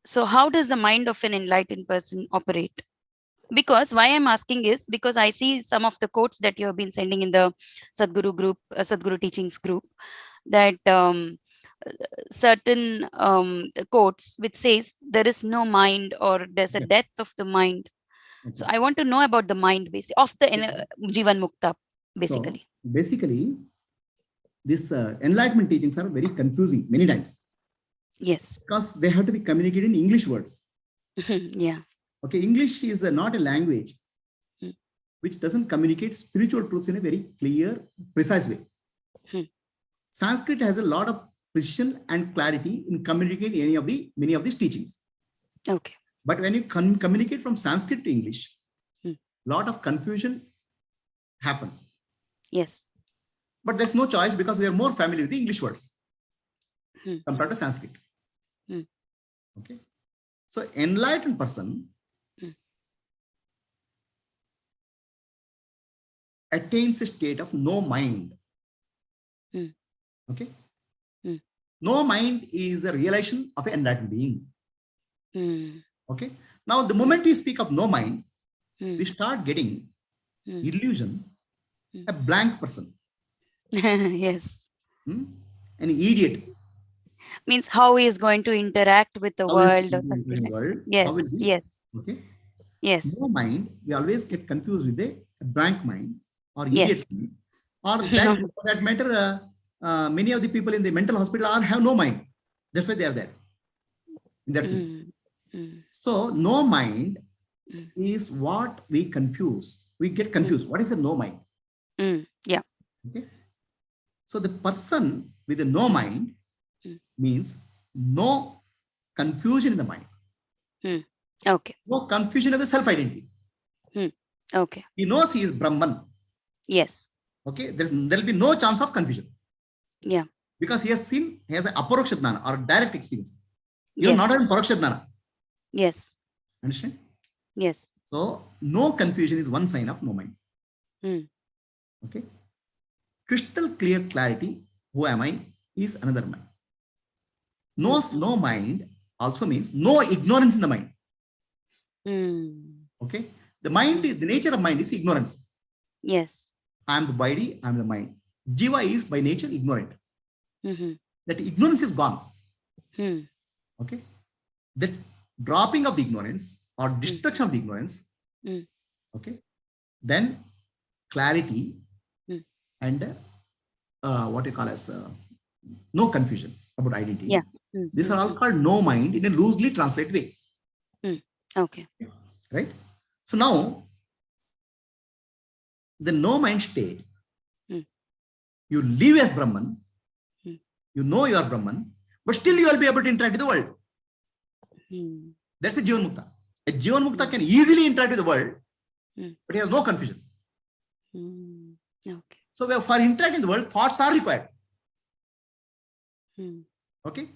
[SPEAKER 2] So how does the mind of an enlightened person operate? Because why I'm asking is because I see some of the quotes that you have been sending in the Sadhguru group, Sadhguru teachings group, that certain quotes which says there is no mind, or there's a death of the mind. So I want to know about the mind of the Jivan Mukta, basically.
[SPEAKER 1] So basically, this enlightenment teachings are very confusing many times.
[SPEAKER 2] Yes.
[SPEAKER 1] Because they have to be communicated in English words.
[SPEAKER 2] Yeah.
[SPEAKER 1] Okay, English is not a language which doesn't communicate spiritual truths in a very clear, precise way. Sanskrit has a lot of precision and clarity in communicating many of these teachings.
[SPEAKER 2] Okay.
[SPEAKER 1] But when you communicate from Sanskrit to English, lot of confusion happens.
[SPEAKER 2] Yes.
[SPEAKER 1] But there's no choice because we are more familiar with the English words compared to Sanskrit. Okay. So enlightened person attains a state of no mind. Okay. No mind is a realization of an enlightened being. Okay. Now, the moment we speak of no mind, we start getting illusion, a blank person.
[SPEAKER 2] Yes.
[SPEAKER 1] An idiot.
[SPEAKER 2] Means how he is going to interact with the world. Yes. Yes.
[SPEAKER 1] Okay.
[SPEAKER 2] Yes.
[SPEAKER 1] No mind, we always get confused with a blank mind or idiot mind. Or that, for that matter, many of the people in the mental hospital have no mind. That's why they are there. In that sense. So no mind is what we confuse. We get confused. What is a no mind?
[SPEAKER 2] Yeah.
[SPEAKER 1] Okay. So the person with a no mind means no confusion in the mind.
[SPEAKER 2] Okay.
[SPEAKER 1] No confusion of the self-identity.
[SPEAKER 2] Okay.
[SPEAKER 1] He knows he is Brahman.
[SPEAKER 2] Yes.
[SPEAKER 1] Okay. There will be no chance of confusion.
[SPEAKER 2] Yeah.
[SPEAKER 1] Because he has an aparoksha jnana or direct experience. You are not having paroksha jnana.
[SPEAKER 2] Yes.
[SPEAKER 1] Understand?
[SPEAKER 2] Yes.
[SPEAKER 1] So no confusion is one sign of no mind. Okay. Crystal clear clarity, who am I, is another mind. No mind also means no ignorance in the mind. Okay. The mind, the nature of mind is ignorance.
[SPEAKER 2] Yes.
[SPEAKER 1] I am the body, I am the mind. Jiva is by nature ignorant. That ignorance is gone. Okay. That dropping of the ignorance or destruction of the ignorance. Okay. Then clarity and what you call as no confusion about identity.
[SPEAKER 2] Yeah.
[SPEAKER 1] These are all called no mind in a loosely translated way.
[SPEAKER 2] Okay.
[SPEAKER 1] Right? So now, the no mind state, you live as Brahman, you know you are Brahman, but still you will be able to interact with the world. That's a Jivanmukta. A Jivanmukta can easily interact with the world, but he has no confusion.
[SPEAKER 2] Okay.
[SPEAKER 1] So for interacting in the world, thoughts are required. Okay.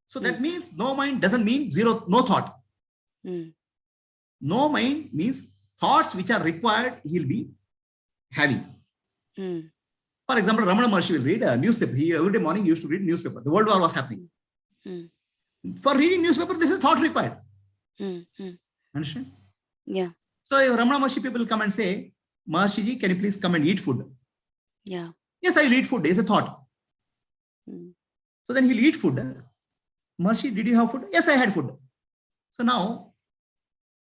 [SPEAKER 1] So that means no mind doesn't mean zero, no thought. No mind means thoughts which are required, he'll be having. For example, Ramana Maharshi will read a newspaper. He every morning used to read newspaper. The world war was happening. For reading newspaper, this is thought required. Understand?
[SPEAKER 2] Yeah.
[SPEAKER 1] So if Ramana Maharshi people come and say, Maharshi ji, can you please come and eat food?
[SPEAKER 2] Yeah.
[SPEAKER 1] Yes, I will eat food. It's a thought. So then he'll eat food. Maharshi, did you have food? Yes, I had food. So now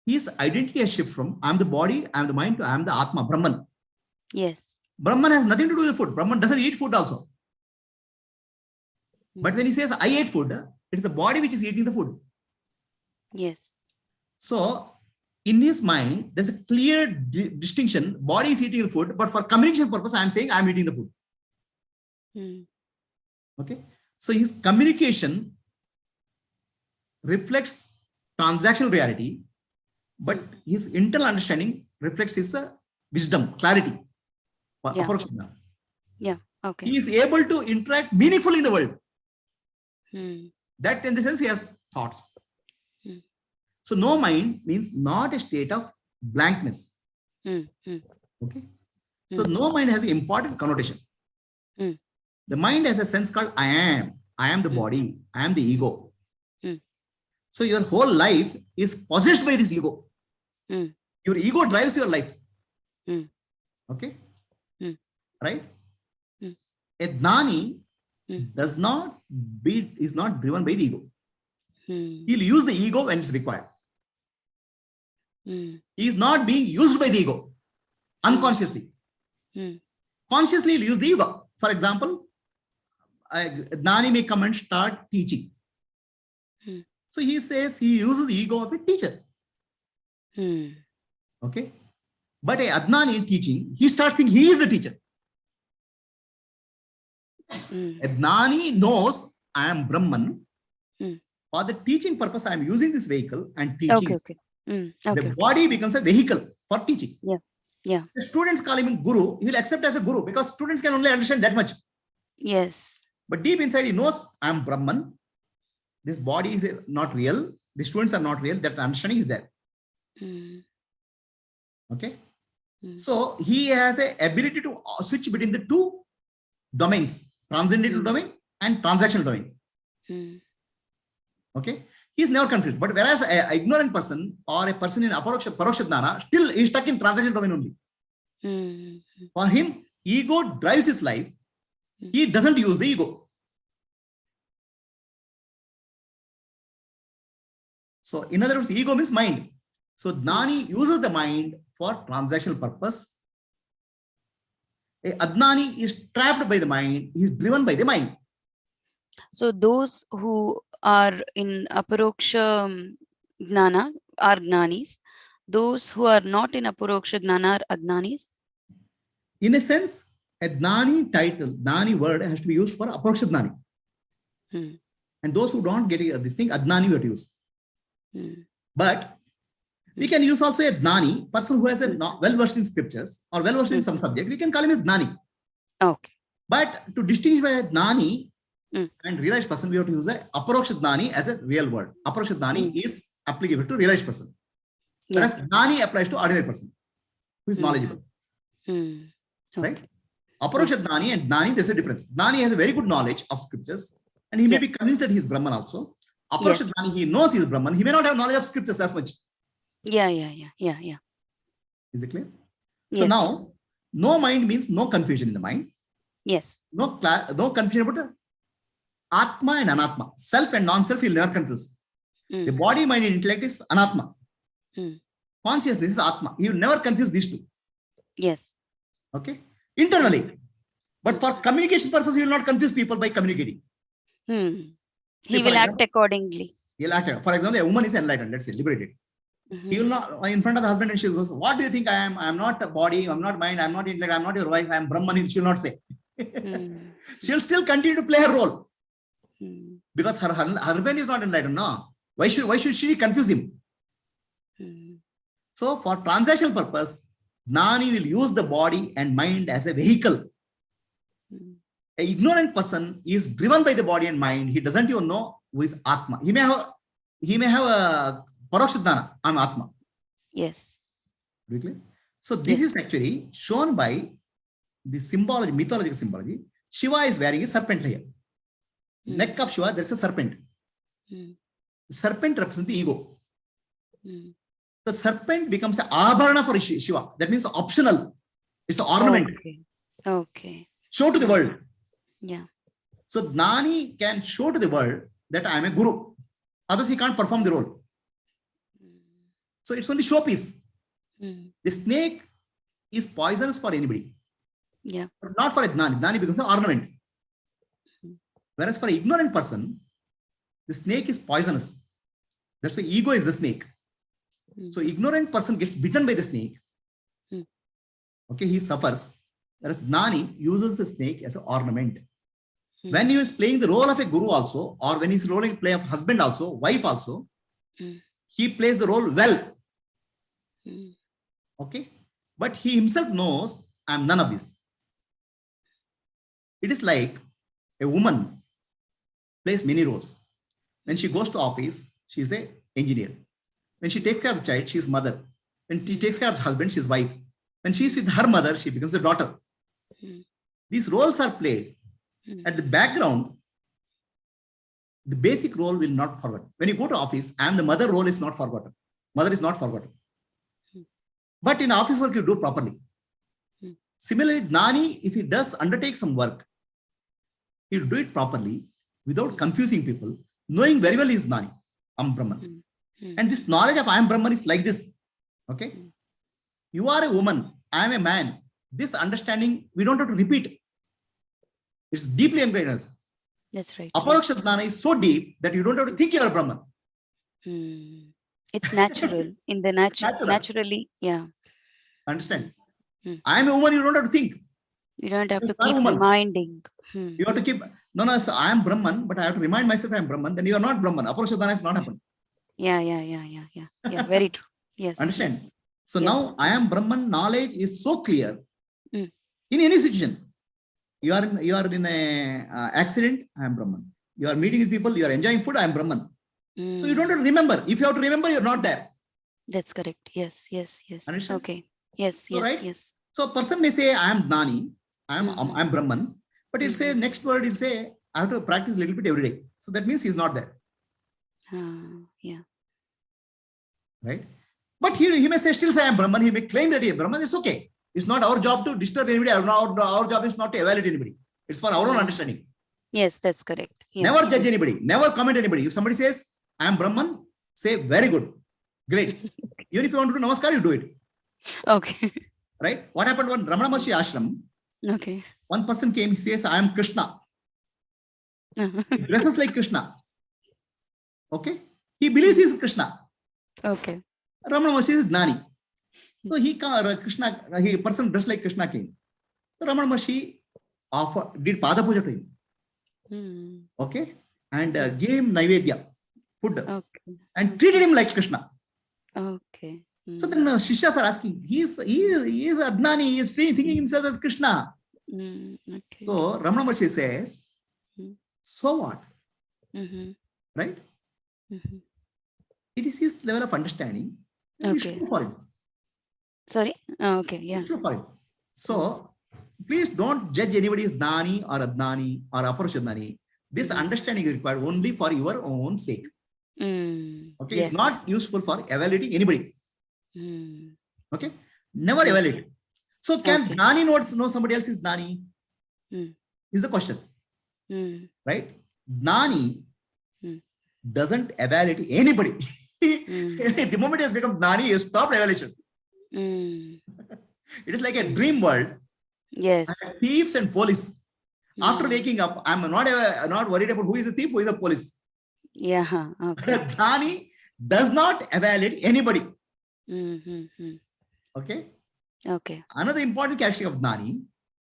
[SPEAKER 1] his identity has shifted from I am the body, I am the mind to I am the Atma, Brahman.
[SPEAKER 2] Yes.
[SPEAKER 1] Brahman has nothing to do with food. Brahman doesn't eat food also. But when he says I ate food, it is the body which is eating the food.
[SPEAKER 2] Yes.
[SPEAKER 1] So in his mind, there's a clear distinction. Body is eating the food, but for communication purpose, I am saying I am eating the food. Okay. So his communication reflects transactional reality, but his internal understanding reflects his wisdom, clarity.
[SPEAKER 2] Yeah. Okay.
[SPEAKER 1] He is able to interact meaningfully in the world. That in the sense he has thoughts. So no mind means not a state of blankness. Okay. So no mind has an important connotation. The mind has a sense called I am the body, I am the ego. So your whole life is possessed by this ego. Your ego drives your life. Okay. Right? A Jnani is not driven by the ego. He'll use the ego when it's required.
[SPEAKER 2] Mm.
[SPEAKER 1] He is not being used by the ego unconsciously.
[SPEAKER 2] Mm.
[SPEAKER 1] Consciously he'll use the ego. For example, Gnani may come and start teaching.
[SPEAKER 2] Mm.
[SPEAKER 1] So he says he uses the ego of a teacher.
[SPEAKER 2] Mm.
[SPEAKER 1] Okay. But a Adnani in teaching, he starts thinking he is the teacher.
[SPEAKER 2] Mm.
[SPEAKER 1] Adnani knows I am Brahman.
[SPEAKER 2] Mm.
[SPEAKER 1] For the teaching purpose, I am using this vehicle and teaching.
[SPEAKER 2] Okay. Mm. Okay.
[SPEAKER 1] The body becomes a vehicle for teaching.
[SPEAKER 2] Yeah.
[SPEAKER 1] The students call him Guru. He will accept as a Guru because students can only understand that much.
[SPEAKER 2] Yes.
[SPEAKER 1] But deep inside, he knows I am Brahman. This body is not real. The students are not real. That understanding is there.
[SPEAKER 2] Mm.
[SPEAKER 1] Okay.
[SPEAKER 2] Mm.
[SPEAKER 1] So he has a ability to switch between the two domains, transcendental domain and transactional domain.
[SPEAKER 2] Mm.
[SPEAKER 1] Okay. He is never confused. But whereas an ignorant person or a person in Paroksha Jnana, still is stuck in transactional domain only.
[SPEAKER 2] Mm.
[SPEAKER 1] For him, ego drives his life. He doesn't use the ego. So in other words, ego means mind. So Gnani uses the mind for transactional purpose. A Adnani is trapped by the mind. He is driven by the mind.
[SPEAKER 2] So those who are in Aparoksha Gnana are Gnanis. Those who are not in Aparoksha Gnana are Agnanis.
[SPEAKER 1] In a sense, a Gnani title, Gnani word has to be used for Aparoksha Gnani. And those who don't get this thing, Adnani we have to use. But we can use also a Gnani, person who has a well-versed in scriptures or well-versed in some subject. We can call him a Gnani.
[SPEAKER 2] Okay.
[SPEAKER 1] But to distinguish by a Gnani and realized person, we have to use a Aparoksha Gnani as a real word. Aparoksha Gnani is applicable to realized person. Whereas Gnani applies to ordinary person who is knowledgeable. Right? Aparoksha Gnani and Gnani, there's a difference. Gnani has a very good knowledge of scriptures and he may be convinced that he is Brahman also. Aparoksha Gnani, he knows he is Brahman. He may not have knowledge of scriptures as much.
[SPEAKER 2] Yeah.
[SPEAKER 1] Is it clear? So now, no mind means no confusion in the mind.
[SPEAKER 2] Yes.
[SPEAKER 1] No confusion about Atma and Anatma. Self and non-self, you'll never confuse. The body, mind, and intellect is Anatma. Consciousness is Atma. You will never confuse these two.
[SPEAKER 2] Yes.
[SPEAKER 1] Okay? Internally. But for communication purpose, you will not confuse people by communicating.
[SPEAKER 2] He will act accordingly.
[SPEAKER 1] He'll act. For example, a woman is enlightened, let's say, liberated. He will not, in front of the husband, and she goes, what do you think I am? I am not a body, I'm not mind, I'm not intellect, I'm not your wife, I am Brahman. She will not say. She'll still continue to play her role. Because her husband is not enlightened. No. Why should she confuse him? So for transactional purpose, Gnani will use the body and mind as a vehicle. An ignorant person is driven by the body and mind. He doesn't even know who is Atma. He may have a Paroksha Jnana. I'm Atma.
[SPEAKER 2] Yes.
[SPEAKER 1] So this is actually shown by the symbology, mythological symbology. Shiva is wearing a serpent here. Neck of Shiva, there's a serpent. Serpent represents the ego. The serpent becomes an abharana for Shiva. That means optional. It's an ornament.
[SPEAKER 2] Okay.
[SPEAKER 1] Show to the world.
[SPEAKER 2] Yeah.
[SPEAKER 1] So Gnani can show to the world that I am a guru. Otherwise, he can't perform the role. So it's only showpiece. The snake is poisonous for anybody.
[SPEAKER 2] Yeah.
[SPEAKER 1] But not for a Gnani. Gnani becomes an ornament. Whereas for an ignorant person, the snake is poisonous. That's why ego is the snake. So ignorant person gets bitten by the snake. Okay, he suffers. Whereas Gnani uses the snake as an ornament. When he is playing the role of a guru also, or when he's play of husband also, wife also, he plays the role well. Okay, but he himself knows I'm none of this. It is like a woman plays many roles. When she goes to office, she is an engineer. When she takes care of the child, she is mother. When she takes care of the husband, she is wife. When she is with her mother, she becomes a daughter. These roles are played. At the background, the basic role will not forget. When you go to office, I am the mother role is not forgotten. Mother is not forgotten. But in office work, you do properly. Similarly, Gnani, if he does undertake some work, he will do it properly without confusing people, knowing very well he is Gnani. I am Brahman. And this knowledge of I am Brahman is like this. Okay. You are a woman. I am a man. This understanding, we don't have to repeat. It's deeply ingrained in us.
[SPEAKER 2] That's right.
[SPEAKER 1] Aparoksha Jnana is so deep that you don't have to think you are Brahman.
[SPEAKER 2] It's natural in the
[SPEAKER 1] Natural.
[SPEAKER 2] naturally. Yeah.
[SPEAKER 1] Understand? I am a woman. You don't have to think.
[SPEAKER 2] You don't have
[SPEAKER 1] You
[SPEAKER 2] to
[SPEAKER 1] are a
[SPEAKER 2] keep
[SPEAKER 1] woman.
[SPEAKER 2] reminding.
[SPEAKER 1] You have to keep. No, so I am Brahman, but I have to remind myself I am Brahman. Then you are not Brahman. Aparoksha Jnana is not happened.
[SPEAKER 2] Yeah. Very true. Yes.
[SPEAKER 1] Understand?
[SPEAKER 2] Yes.
[SPEAKER 1] So
[SPEAKER 2] Yes.
[SPEAKER 1] now I am Brahman. Knowledge is so clear.
[SPEAKER 2] Mm.
[SPEAKER 1] In any situation, you are in a accident. I am Brahman. You are meeting with people. You are enjoying food. I am Brahman. So you don't have to remember. If you have to remember, you're not there.
[SPEAKER 2] That's correct. Yes.
[SPEAKER 1] Understand?
[SPEAKER 2] Okay. Yes.
[SPEAKER 1] So, right?
[SPEAKER 2] Yes.
[SPEAKER 1] So a person may say, I am Gnani, I am Brahman, but he'll say next word, he'll say, I have to practice a little bit every day. So that means he's not there.
[SPEAKER 2] Yeah.
[SPEAKER 1] Right? But he may still say I am Brahman. He may claim that he is Brahman. It's okay. It's not our job to disturb anybody. Our job is not to evaluate anybody. It's for our own understanding.
[SPEAKER 2] Yes, that's correct. Yeah.
[SPEAKER 1] Never judge anybody. Never comment anybody. If somebody says, I am Brahman, say, very good. Great. Even if you want to do Namaskar, you do it.
[SPEAKER 2] Okay.
[SPEAKER 1] Right? What happened when Ramana Maharshi ashram?
[SPEAKER 2] Okay.
[SPEAKER 1] One person came, he says, I am Krishna. He dresses like Krishna. Okay? He believes he is Krishna.
[SPEAKER 2] Okay.
[SPEAKER 1] Ramana Maharshi is Gnani. So he person dressed like Krishna came. So Ramana Maharshi did Pada Puja to him. Okay? And gave him Naivedya, food.
[SPEAKER 2] Okay.
[SPEAKER 1] And treated him like Krishna.
[SPEAKER 2] Okay.
[SPEAKER 1] So then Shishyas are asking, he is Adnani, he is thinking himself as Krishna.
[SPEAKER 2] Okay.
[SPEAKER 1] So Ramana Maharshi says, so what? Right? It is his level of understanding. We should go for it.
[SPEAKER 2] Sorry? Okay. Yeah.
[SPEAKER 1] We should go for it. So please don't judge anybody as Dani or Adnani or Aparushadnani. This understanding is required only for your own sake. Okay, yes. It's not useful for evaluating anybody. Okay, never evaluate. So can Dani know somebody else is Dani? Is the question. Right? Dani doesn't evaluate anybody. The moment he has become Dani, he has stopped evaluation. It is like a dream world.
[SPEAKER 2] Yes.
[SPEAKER 1] Thieves and police. After waking up, I'm not worried about who is the thief, who is the police.
[SPEAKER 2] Yeah. Okay.
[SPEAKER 1] Dani does not evaluate anybody. Okay.
[SPEAKER 2] Okay.
[SPEAKER 1] Another important characteristic of Dani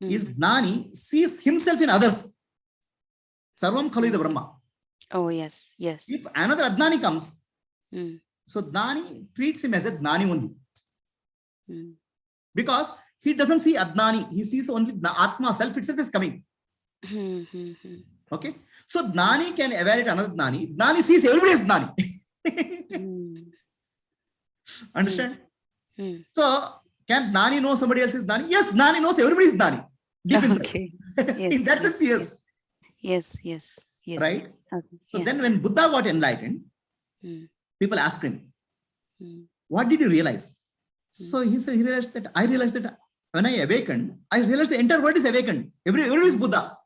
[SPEAKER 1] is Dani sees himself in others. Sarvam Khalu the Brahma.
[SPEAKER 2] Oh, yes. Yes.
[SPEAKER 1] If another Adnani comes, so Dani treats him as a Dani only. Because he doesn't see Adnani, he sees only the Atma, self itself is coming. Okay. So Dani can evaluate another Dani. Dani sees everybody as Dani. Understand? So can Dani know somebody else is Dani? Yes, Dani knows everybody is Dani. Deep inside.
[SPEAKER 2] Okay. Yes,
[SPEAKER 1] in that sense, yes.
[SPEAKER 2] Yes.
[SPEAKER 1] Right?
[SPEAKER 2] Okay.
[SPEAKER 1] So then when Buddha got enlightened, people asked him, what did you realize? So he said, he realized that when I awakened, I realized the entire world is awakened. Everybody is Buddha.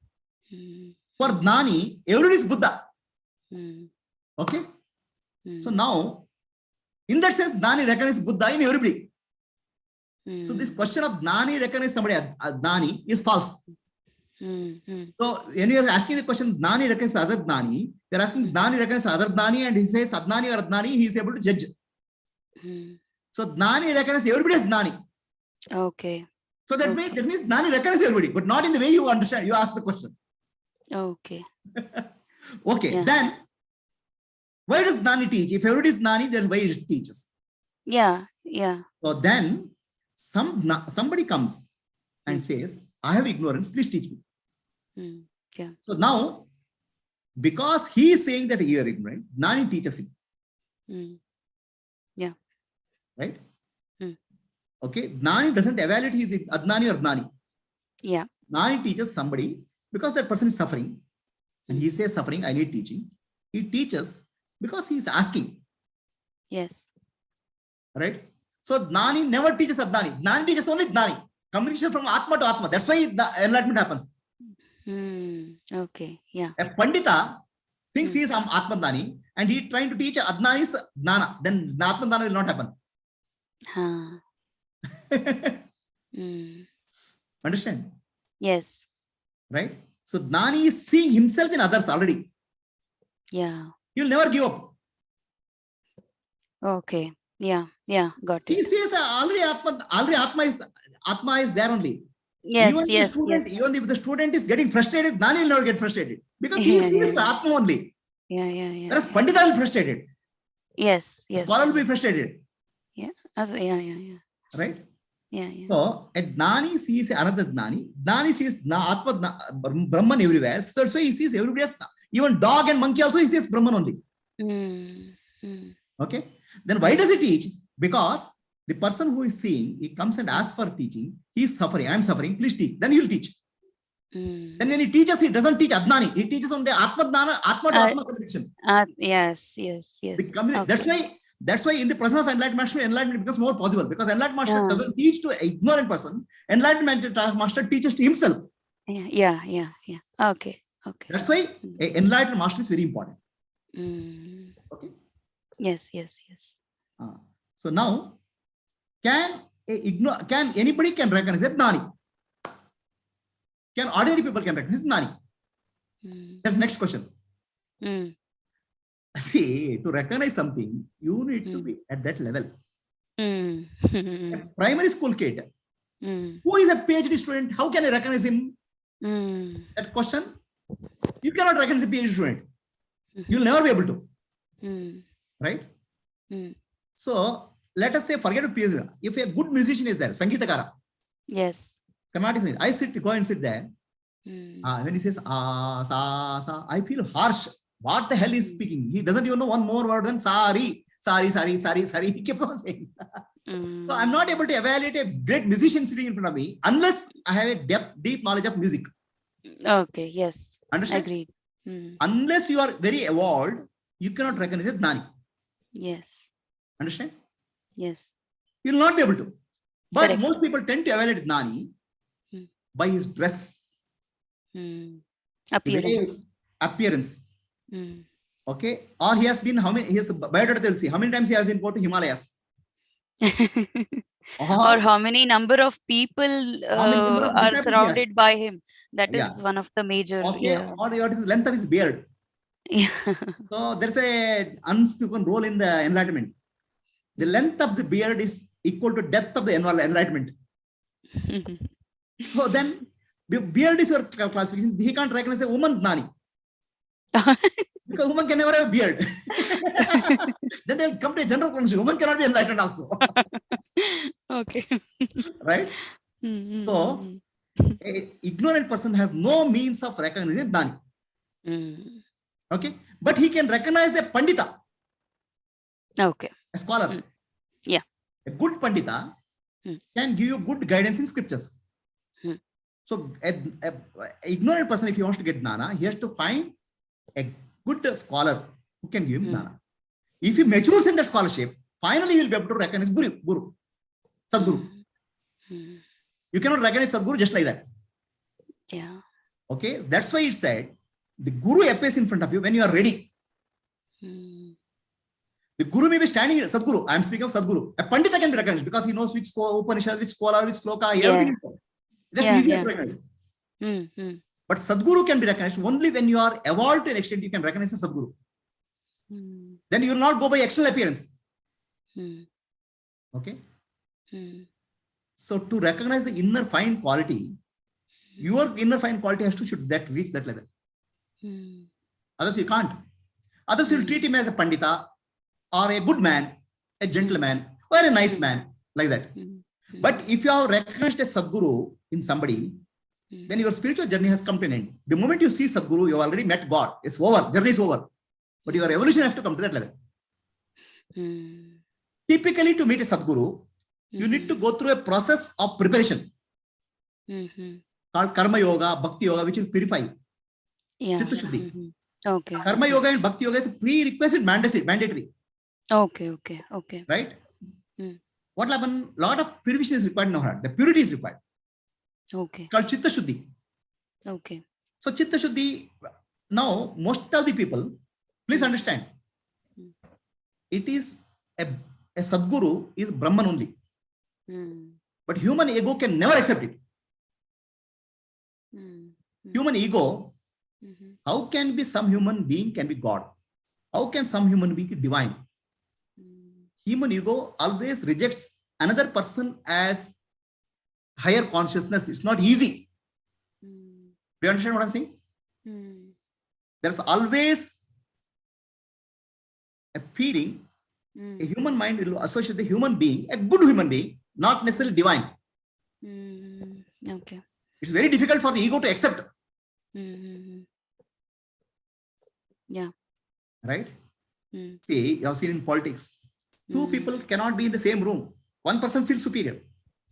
[SPEAKER 1] For Dani, everybody is Buddha. Okay? So now, in that sense, Dani recognizes Buddha in everybody. So this question of Dani recognize somebody as Dani is false. So when you are asking the question, Dani recognizes other Dani, you are asking Dani recognizes other Dani and he says Adnani or Adnani, he is able to judge. So Dani recognizes everybody as Dani.
[SPEAKER 2] Okay.
[SPEAKER 1] So that means Dani recognizes everybody, but not in the way you understand. You ask the question.
[SPEAKER 2] Okay.
[SPEAKER 1] Okay. Yeah. Then why does Dani teach? If everybody is Dani, then why it teaches?
[SPEAKER 2] Yeah.
[SPEAKER 1] So then somebody comes and says, I have ignorance, please teach me.
[SPEAKER 2] Yeah.
[SPEAKER 1] So now, because he is saying that you are ignorant, Dani teaches him.
[SPEAKER 2] Yeah.
[SPEAKER 1] Right? Okay. Dani doesn't evaluate he is Adnani or Dani.
[SPEAKER 2] Yeah.
[SPEAKER 1] Dani teaches somebody because that person is suffering. And he says suffering, I need teaching. He teaches because he is asking.
[SPEAKER 2] Yes.
[SPEAKER 1] Right? So Dani never teaches Adnani. Dani teaches only Dani. Communication from Atma to Atma. That's why the enlightenment happens.
[SPEAKER 2] Okay. Yeah.
[SPEAKER 1] A Pandita thinks he is Atma Dani and he trying to teach Adnani's Dana. Then Atma Dana will not happen.
[SPEAKER 2] Huh.
[SPEAKER 1] Understand?
[SPEAKER 2] Yes.
[SPEAKER 1] Right? So Gnani is seeing himself in others already.
[SPEAKER 2] Yeah.
[SPEAKER 1] You'll never give up.
[SPEAKER 2] Okay. Yeah. Yeah. Got
[SPEAKER 1] He
[SPEAKER 2] it.
[SPEAKER 1] says already Atma is there only.
[SPEAKER 2] Yes.
[SPEAKER 1] Even
[SPEAKER 2] Yes.
[SPEAKER 1] even if the student is getting frustrated, Gnani will never get frustrated because he
[SPEAKER 2] Yeah,
[SPEAKER 1] sees
[SPEAKER 2] yeah,
[SPEAKER 1] Atma only.
[SPEAKER 2] yeah. Yeah.
[SPEAKER 1] Whereas Pandita will be frustrated.
[SPEAKER 2] Yes.
[SPEAKER 1] Scholar will be
[SPEAKER 2] Yes.
[SPEAKER 1] frustrated.
[SPEAKER 2] Yeah. Yeah.
[SPEAKER 1] Right?
[SPEAKER 2] Yeah. Yeah.
[SPEAKER 1] So a Gnani sees another Gnani. Gnani sees Atma, Brahman everywhere. So that's why he sees everybody else. Even dog and monkey also he sees Brahman only. Okay. Then why does he teach? Because the person who is seeing, he comes and asks for teaching. He is suffering. I am suffering. Please teach. Then he will teach. Then when he teaches, he doesn't teach Adnani. He teaches on the Atma to Atma communication.
[SPEAKER 2] Yes. Okay.
[SPEAKER 1] That's why in the presence of enlightenment becomes more possible, because enlightened master doesn't teach to an ignorant person. Enlightenment master teaches to himself.
[SPEAKER 2] Yeah. Okay.
[SPEAKER 1] That's why an enlightened master is very important. Okay.
[SPEAKER 2] Yes.
[SPEAKER 1] So now, can anybody can recognize it? Gnani? Can ordinary people can recognize Gnani? That's the next question. See, to recognize something, you need to be at that level. A primary school kid, who is a PhD student, how can I recognize him? That question, you cannot recognize a PhD student. You'll never be able to. Right? So, let us say, forget a PhD. If a good musician is there, Sangeetakara.
[SPEAKER 2] Yes.
[SPEAKER 1] Carnatic singer, go and sit there. When he says, sa, I feel harsh. What the hell is speaking? He doesn't even know one more word than sorry. He kept on saying. So I'm not able to evaluate a great musician sitting in front of me unless I have a deep knowledge of music.
[SPEAKER 2] Okay, yes.
[SPEAKER 1] Understand?
[SPEAKER 2] Agreed.
[SPEAKER 1] Unless you are very evolved, you cannot recognize it Gnani.
[SPEAKER 2] Yes.
[SPEAKER 1] Understand?
[SPEAKER 2] Yes.
[SPEAKER 1] You will not be able to. But
[SPEAKER 2] Correct.
[SPEAKER 1] most people tend to evaluate Gnani by his dress. Appearance. Okay. Or he has been, his biodata they will see how many times he has been go to Himalayas.
[SPEAKER 2] Or how many number of people are surrounded by him. That is one of the major.
[SPEAKER 1] Okay. Or what is the length of his beard. So there's a unspoken role in the enlightenment. The length of the beard is equal to depth of the enlightenment. So then, beard is your classification. He can't recognize a woman Gnani. Because woman can never have a beard. Then they will come to a general conclusion. Woman cannot be enlightened also.
[SPEAKER 2] Okay.
[SPEAKER 1] Right? So, an ignorant person has no means of recognizing Gnani. Okay? But he can recognize a Pandita. Okay. A scholar.
[SPEAKER 2] Yeah.
[SPEAKER 1] A good Pandita can give you good guidance in scriptures. So, an ignorant person, if he wants to get Gnana, he has to find a good scholar who can give him Gnana. If he matures in that scholarship, finally he will be able to recognize Guru, Sadguru. You cannot recognize Sadguru just like that.
[SPEAKER 2] Yeah.
[SPEAKER 1] Okay, that's why it said the Guru appears in front of you when you are ready. The Guru may be standing here, Sadguru. I am speaking of Sadguru. A Pandita can be recognized because he knows which Upanishad, which scholar, which sloka, everything. That's easier to recognize. But Sadguru can be recognized only when you are evolved to an extent you can recognize a Sadguru. Then you will not go by external appearance. Okay. So to recognize the inner fine quality, your inner fine quality has to reach that level. Others you can't. Others you will treat him as a Pandita or a good man, a gentleman, or a nice man, like that. But if you have recognized a Sadguru in somebody, then your spiritual journey has come to an end. The moment you see Sadguru, you have already met God. It's over. Journey is over. But your evolution has to come to that level. Typically, to meet a Sadguru, you need to go through a process of preparation called Karma Yoga, Bhakti Yoga, which will purify. Chitta Shuddhi.
[SPEAKER 2] Okay.
[SPEAKER 1] Karma Yoga and Bhakti Yoga is a prerequisite mandatory.
[SPEAKER 2] Okay.
[SPEAKER 1] Right? What will happen? A lot of purification is required in our heart. The purity is required.
[SPEAKER 2] Okay.
[SPEAKER 1] Called Chitta Shuddhi.
[SPEAKER 2] Okay.
[SPEAKER 1] So Chitta Shuddhi, now most of the people, please understand, it is a a Sadguru is Brahman only.
[SPEAKER 2] Mm.
[SPEAKER 1] But human ego can never accept it.
[SPEAKER 2] Mm.
[SPEAKER 1] Human ego,
[SPEAKER 2] Mhm.
[SPEAKER 1] how can be some human being can be God? How can some human being be divine?
[SPEAKER 2] Mm.
[SPEAKER 1] Human ego always rejects another person as higher consciousness. It's not easy.
[SPEAKER 2] Mm.
[SPEAKER 1] Do you understand what I'm saying?
[SPEAKER 2] Mm.
[SPEAKER 1] There's always a feeling, a
[SPEAKER 2] Mm.
[SPEAKER 1] human mind will associate the human being, a good human being, not necessarily divine.
[SPEAKER 2] Mm. Okay.
[SPEAKER 1] It's very difficult for the ego to accept.
[SPEAKER 2] Mm. Yeah.
[SPEAKER 1] Right?
[SPEAKER 2] Mm.
[SPEAKER 1] See, you have seen in politics, two people cannot be in the same room. One person feels superior.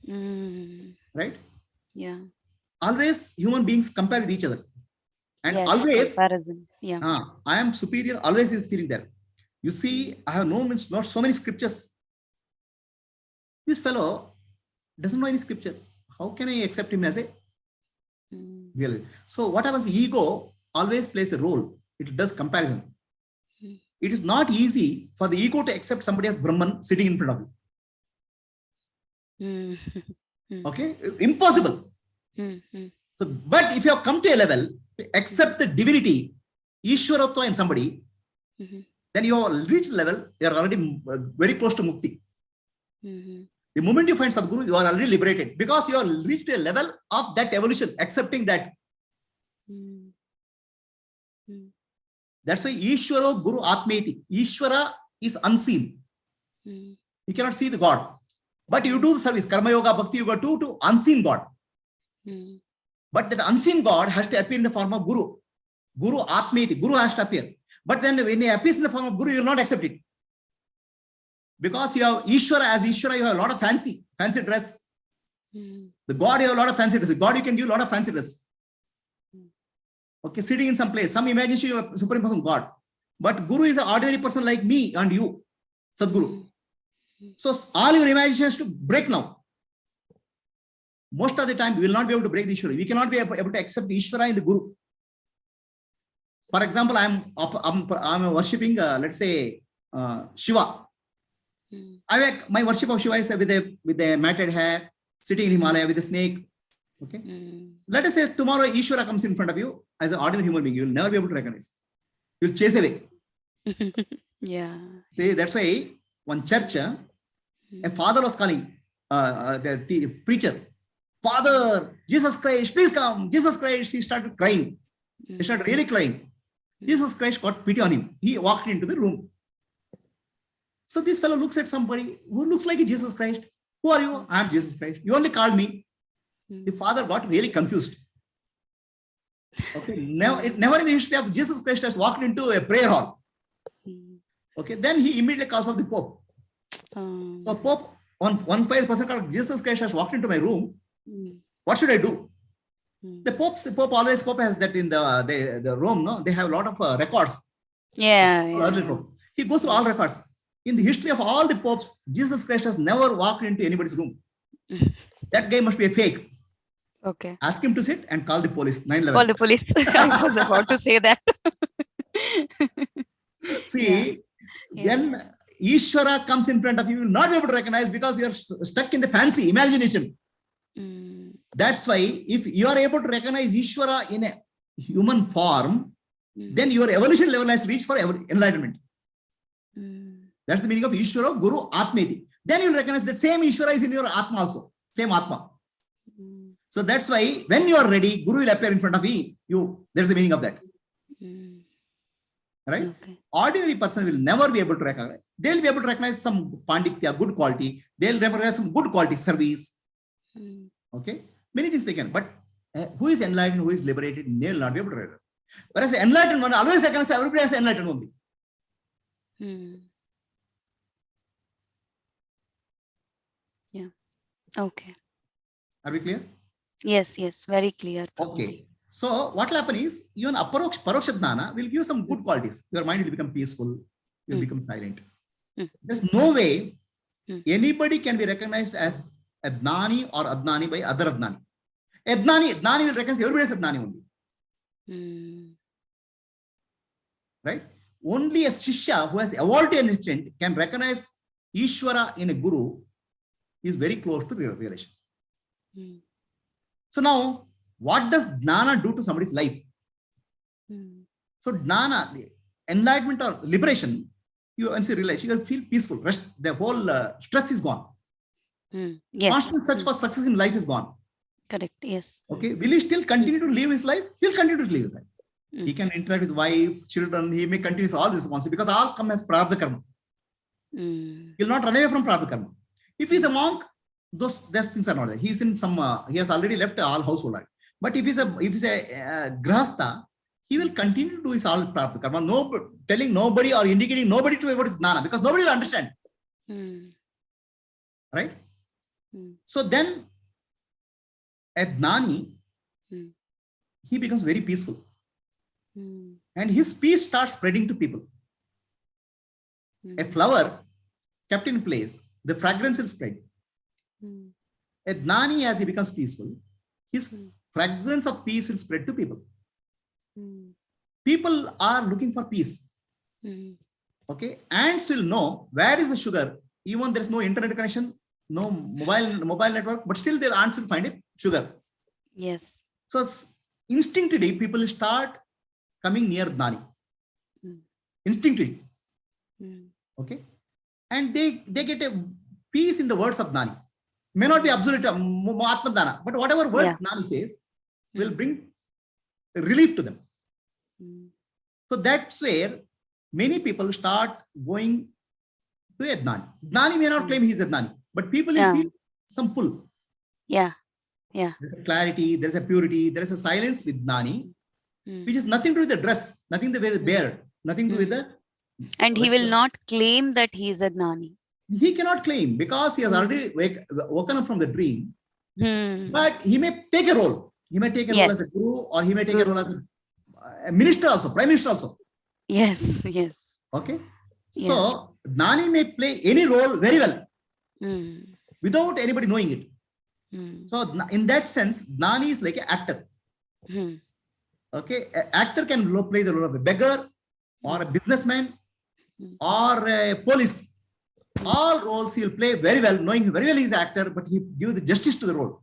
[SPEAKER 2] Mm.
[SPEAKER 1] Right?
[SPEAKER 2] Yeah.
[SPEAKER 1] Always human beings compare with each other. And
[SPEAKER 2] Yes,
[SPEAKER 1] always,
[SPEAKER 2] comparison. Yeah.
[SPEAKER 1] I am superior, always is feeling there. You see, I have known not so many scriptures. This fellow doesn't know any scripture. How can I accept him as a real? So what happens? Ego always plays a role. It does comparison. It is not easy for the ego to accept somebody as Brahman sitting in front of you. Okay? Impossible. So, but if you have come to a level to accept the divinity, Ishwaratva in somebody, then you have reached the level, you are already very close to Mukti. The moment you find Sadguru, you are already liberated because you have reached a level of that evolution, accepting that. That's why Ishwaro Guru Atmeti. Ishwara is unseen. You cannot see the God. But you do the service, Karma Yoga, Bhakti Yoga to unseen God. But that unseen God has to appear in the form of Guru. Guru Atmeti. Guru has to appear. But then when he appears in the form of Guru, you will not accept it. Because you have Ishwara, as Ishwara, you have a lot of fancy dress. The God, you have a lot of fancy dress. God, you can give a lot of fancy dress. Okay, sitting in some place, some imagination you are supreme person God. But Guru is an ordinary person like me and you, Sadguru. So all your imagination has to break now. Most of the time, we will not be able to break the Ishwara. We cannot be able to accept Ishwara in the Guru. For example, I'm worshipping, let's say, Shiva. My worship of Shiva is with a matted hair, sitting in Himalaya with a snake. Okay. Let us say tomorrow Ishvara comes in front of you as an ordinary human being. You will never be able to recognize. You will chase away.
[SPEAKER 2] Yeah.
[SPEAKER 1] See, that's why one church, a father was calling the preacher, Father, Jesus Christ, please come. Jesus Christ. He started crying. He started really crying. Jesus Christ got pity on him. He walked into the room. So this fellow looks at somebody who looks like a Jesus Christ. Who are you? I am Jesus Christ. You only called me. The father got really confused. Okay, never in the history of Jesus Christ has walked into a prayer hall. Okay, then he immediately calls up the Pope. So Pope, one person called Jesus Christ has walked into my room. What should I do? The Pope has that in the Rome. No, they have a lot of records.
[SPEAKER 2] Yeah.
[SPEAKER 1] He goes through all records. In the history of all the popes, Jesus Christ has never walked into anybody's room. That guy must be a fake.
[SPEAKER 2] Okay.
[SPEAKER 1] Ask him to sit and call the police. 9/11.
[SPEAKER 2] Call the police. I was about to say that.
[SPEAKER 1] See, when Ishvara comes in front of you, you will not be able to recognize because you are stuck in the fancy imagination. That's why if you are able to recognize Ishvara in a human form, then your evolution level has reached for enlightenment. That's the meaning of Ishvara Guru Atmeti. Then you'll recognize that same Ishvara is in your Atma also. Same Atma. So that's why when you are ready, Guru will appear in front of you. There's the meaning of that. Right? Okay. Ordinary person will never be able to recognize. They'll be able to recognize some panditya, good quality. They'll recognize some good quality service. Okay? Many things they can. But who is enlightened, who is liberated, they'll not be able to recognize. Whereas the enlightened one always recognize everybody as enlightened only.
[SPEAKER 2] Yeah. Okay.
[SPEAKER 1] Are we clear?
[SPEAKER 2] Yes, very clear.
[SPEAKER 1] Okay. So what will happen is, even Paroksha Dhyana will give some good qualities. Your mind will become peaceful. You will become silent. There's no way anybody can be recognized as a Dhnani or Adnani by other Adnani. Adnani will recognize everybody as Adnani only. Right? Only a Shishya who has evolved an instant can recognize Ishvara in a guru is very close to the realization.
[SPEAKER 2] Mm.
[SPEAKER 1] So now, what does jnana do to somebody's life?
[SPEAKER 2] Mm.
[SPEAKER 1] So jnana, the enlightenment or liberation, you once you realize, you will feel peaceful. Rest, the whole stress is gone.
[SPEAKER 2] Mm. Yes.
[SPEAKER 1] Constant search for success in life is gone.
[SPEAKER 2] Correct. Yes.
[SPEAKER 1] Okay, will he still continue to live his life? He'll continue to live his life. He can interact with wife, children. He may continue all this responsibility because all come as prarabdha karma. He'll not run away from prarabdha karma. If he's a monk, those things are not there. He's in some. He has already left all household life. But if he's a grahastha, he will continue to do his all prarabdha karma. No, telling nobody or indicating nobody to what is jnana because nobody will understand. Right. So then, a jnani, he becomes very peaceful. And his peace starts spreading to people. A flower kept in place, the fragrance will spread. A jnani, as he becomes peaceful, his fragrance of peace will spread to people. People are looking for peace. Okay, ants will know where is the sugar, even there is no internet connection, no mobile network, but still their ants will find it sugar.
[SPEAKER 2] Yes.
[SPEAKER 1] So instinctively, people will start coming near jnani. Instinctively. Okay. And they get a peace in the words of jnani. May not be absolute Atma Dana, but whatever words jnani says will bring relief to them. So that's where many people start going to a jnani. Jnani may not claim he's a jnani, but people will feel some pull.
[SPEAKER 2] Yeah.
[SPEAKER 1] There's a clarity, there's a purity, there is a silence with jnani, which is nothing to do with the dress, nothing to do with the beard, nothing to do with the.
[SPEAKER 2] And he will not claim that he is a jnani.
[SPEAKER 1] He cannot claim because he has already woken up from the dream. But he may take a role. He may take a role as a guru, or he may take a role as a minister also, prime minister also.
[SPEAKER 2] Yes.
[SPEAKER 1] Okay. So jnani may play any role very well without anybody knowing it. So in that sense, jnani is like an actor. Okay, an actor can play the role of a beggar or a businessman or a police. All roles he will play very well, knowing very well he's an actor, but he gives the justice to the role.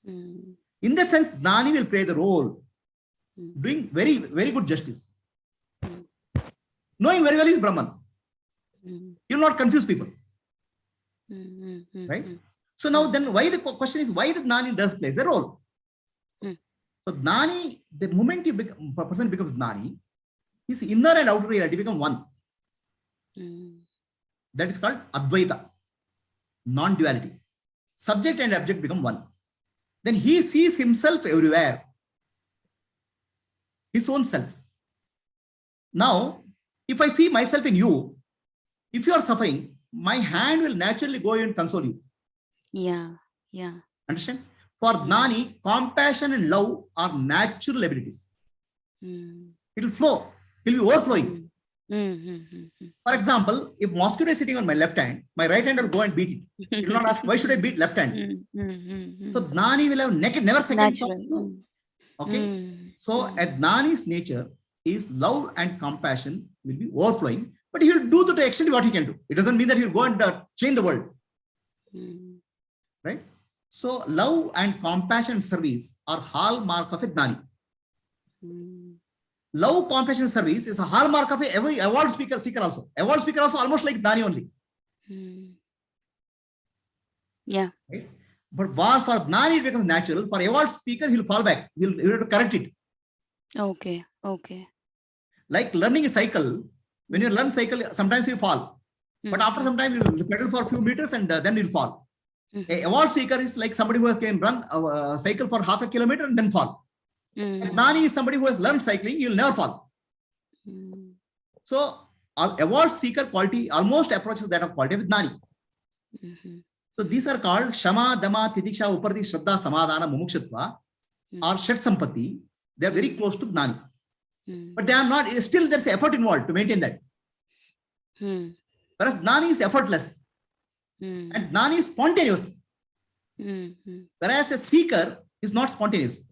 [SPEAKER 1] In that sense, jnani will play the role, doing very, very good justice. Knowing very well he's Brahman. He will not confuse people. Right? So now then why the question is why the jnani does plays a role. So jnani, the moment a person becomes jnani, his inner and outer reality become one. That is called Advaita, non-duality. Subject and object become one. Then he sees himself everywhere, his own self. Now, if I see myself in you, if you are suffering, my hand will naturally go and console you. Yeah. Understand? For jnani, compassion and love are natural abilities. It will flow. It will be overflowing. For example, if mosquito is sitting on my left hand, my right hand will go and beat it. It will not ask, why should I beat left hand? So jnani will have never second thought. Okay. So at jnani's nature is love and compassion will be overflowing, but he will do to the extent what he can do. It doesn't mean that he will go and change the world. Right? So love and compassion and service are hallmark of a jnani. Love, compassion, service is a hallmark of every award seeker also. Award speaker also almost like jnani only.
[SPEAKER 2] Yeah.
[SPEAKER 1] Right? But for jnani it becomes natural. For award speaker, he'll fall back. He'll have to correct it.
[SPEAKER 2] Okay.
[SPEAKER 1] Like learning a cycle. When you learn cycle, sometimes you fall. But after some time, you'll pedal for a few meters and then you'll fall. A award seeker is like somebody who can run a cycle for half a kilometer and then fall. Jnani is somebody who has learned cycling, he will never fall. So, award seeker quality almost approaches that of quality with jnani. So, these are called Shama, Dama, Titiksha, Uparti, Shraddha, Samadhana, Mumukshutva or Shat Sampatti. They are very close to jnani. But they are not, still there's effort involved to maintain that. Whereas jnani is effortless. And jnani is spontaneous. Whereas a seeker is not spontaneous.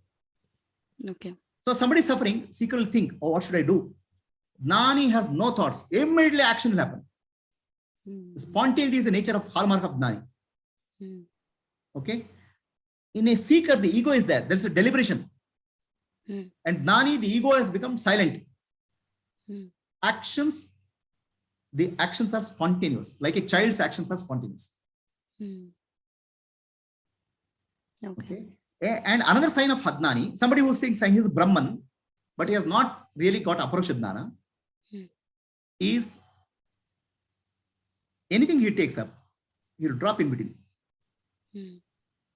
[SPEAKER 2] Okay.
[SPEAKER 1] So somebody suffering, seeker will think, oh, what should I do? Jnani has no thoughts. Immediately action will happen. Spontaneity is the nature of hallmark of Gnani.
[SPEAKER 2] Mm.
[SPEAKER 1] Okay. In a seeker, the ego is there. There's a deliberation.
[SPEAKER 2] Mm.
[SPEAKER 1] And Gnani, the ego has become silent.
[SPEAKER 2] Mm.
[SPEAKER 1] The actions are spontaneous. Like a child's actions are spontaneous.
[SPEAKER 2] Mm. Okay.
[SPEAKER 1] And another sign of Hadnani, somebody who thinks he is Brahman, but he has not really got approach Jnana, is anything he takes up, he'll drop in between.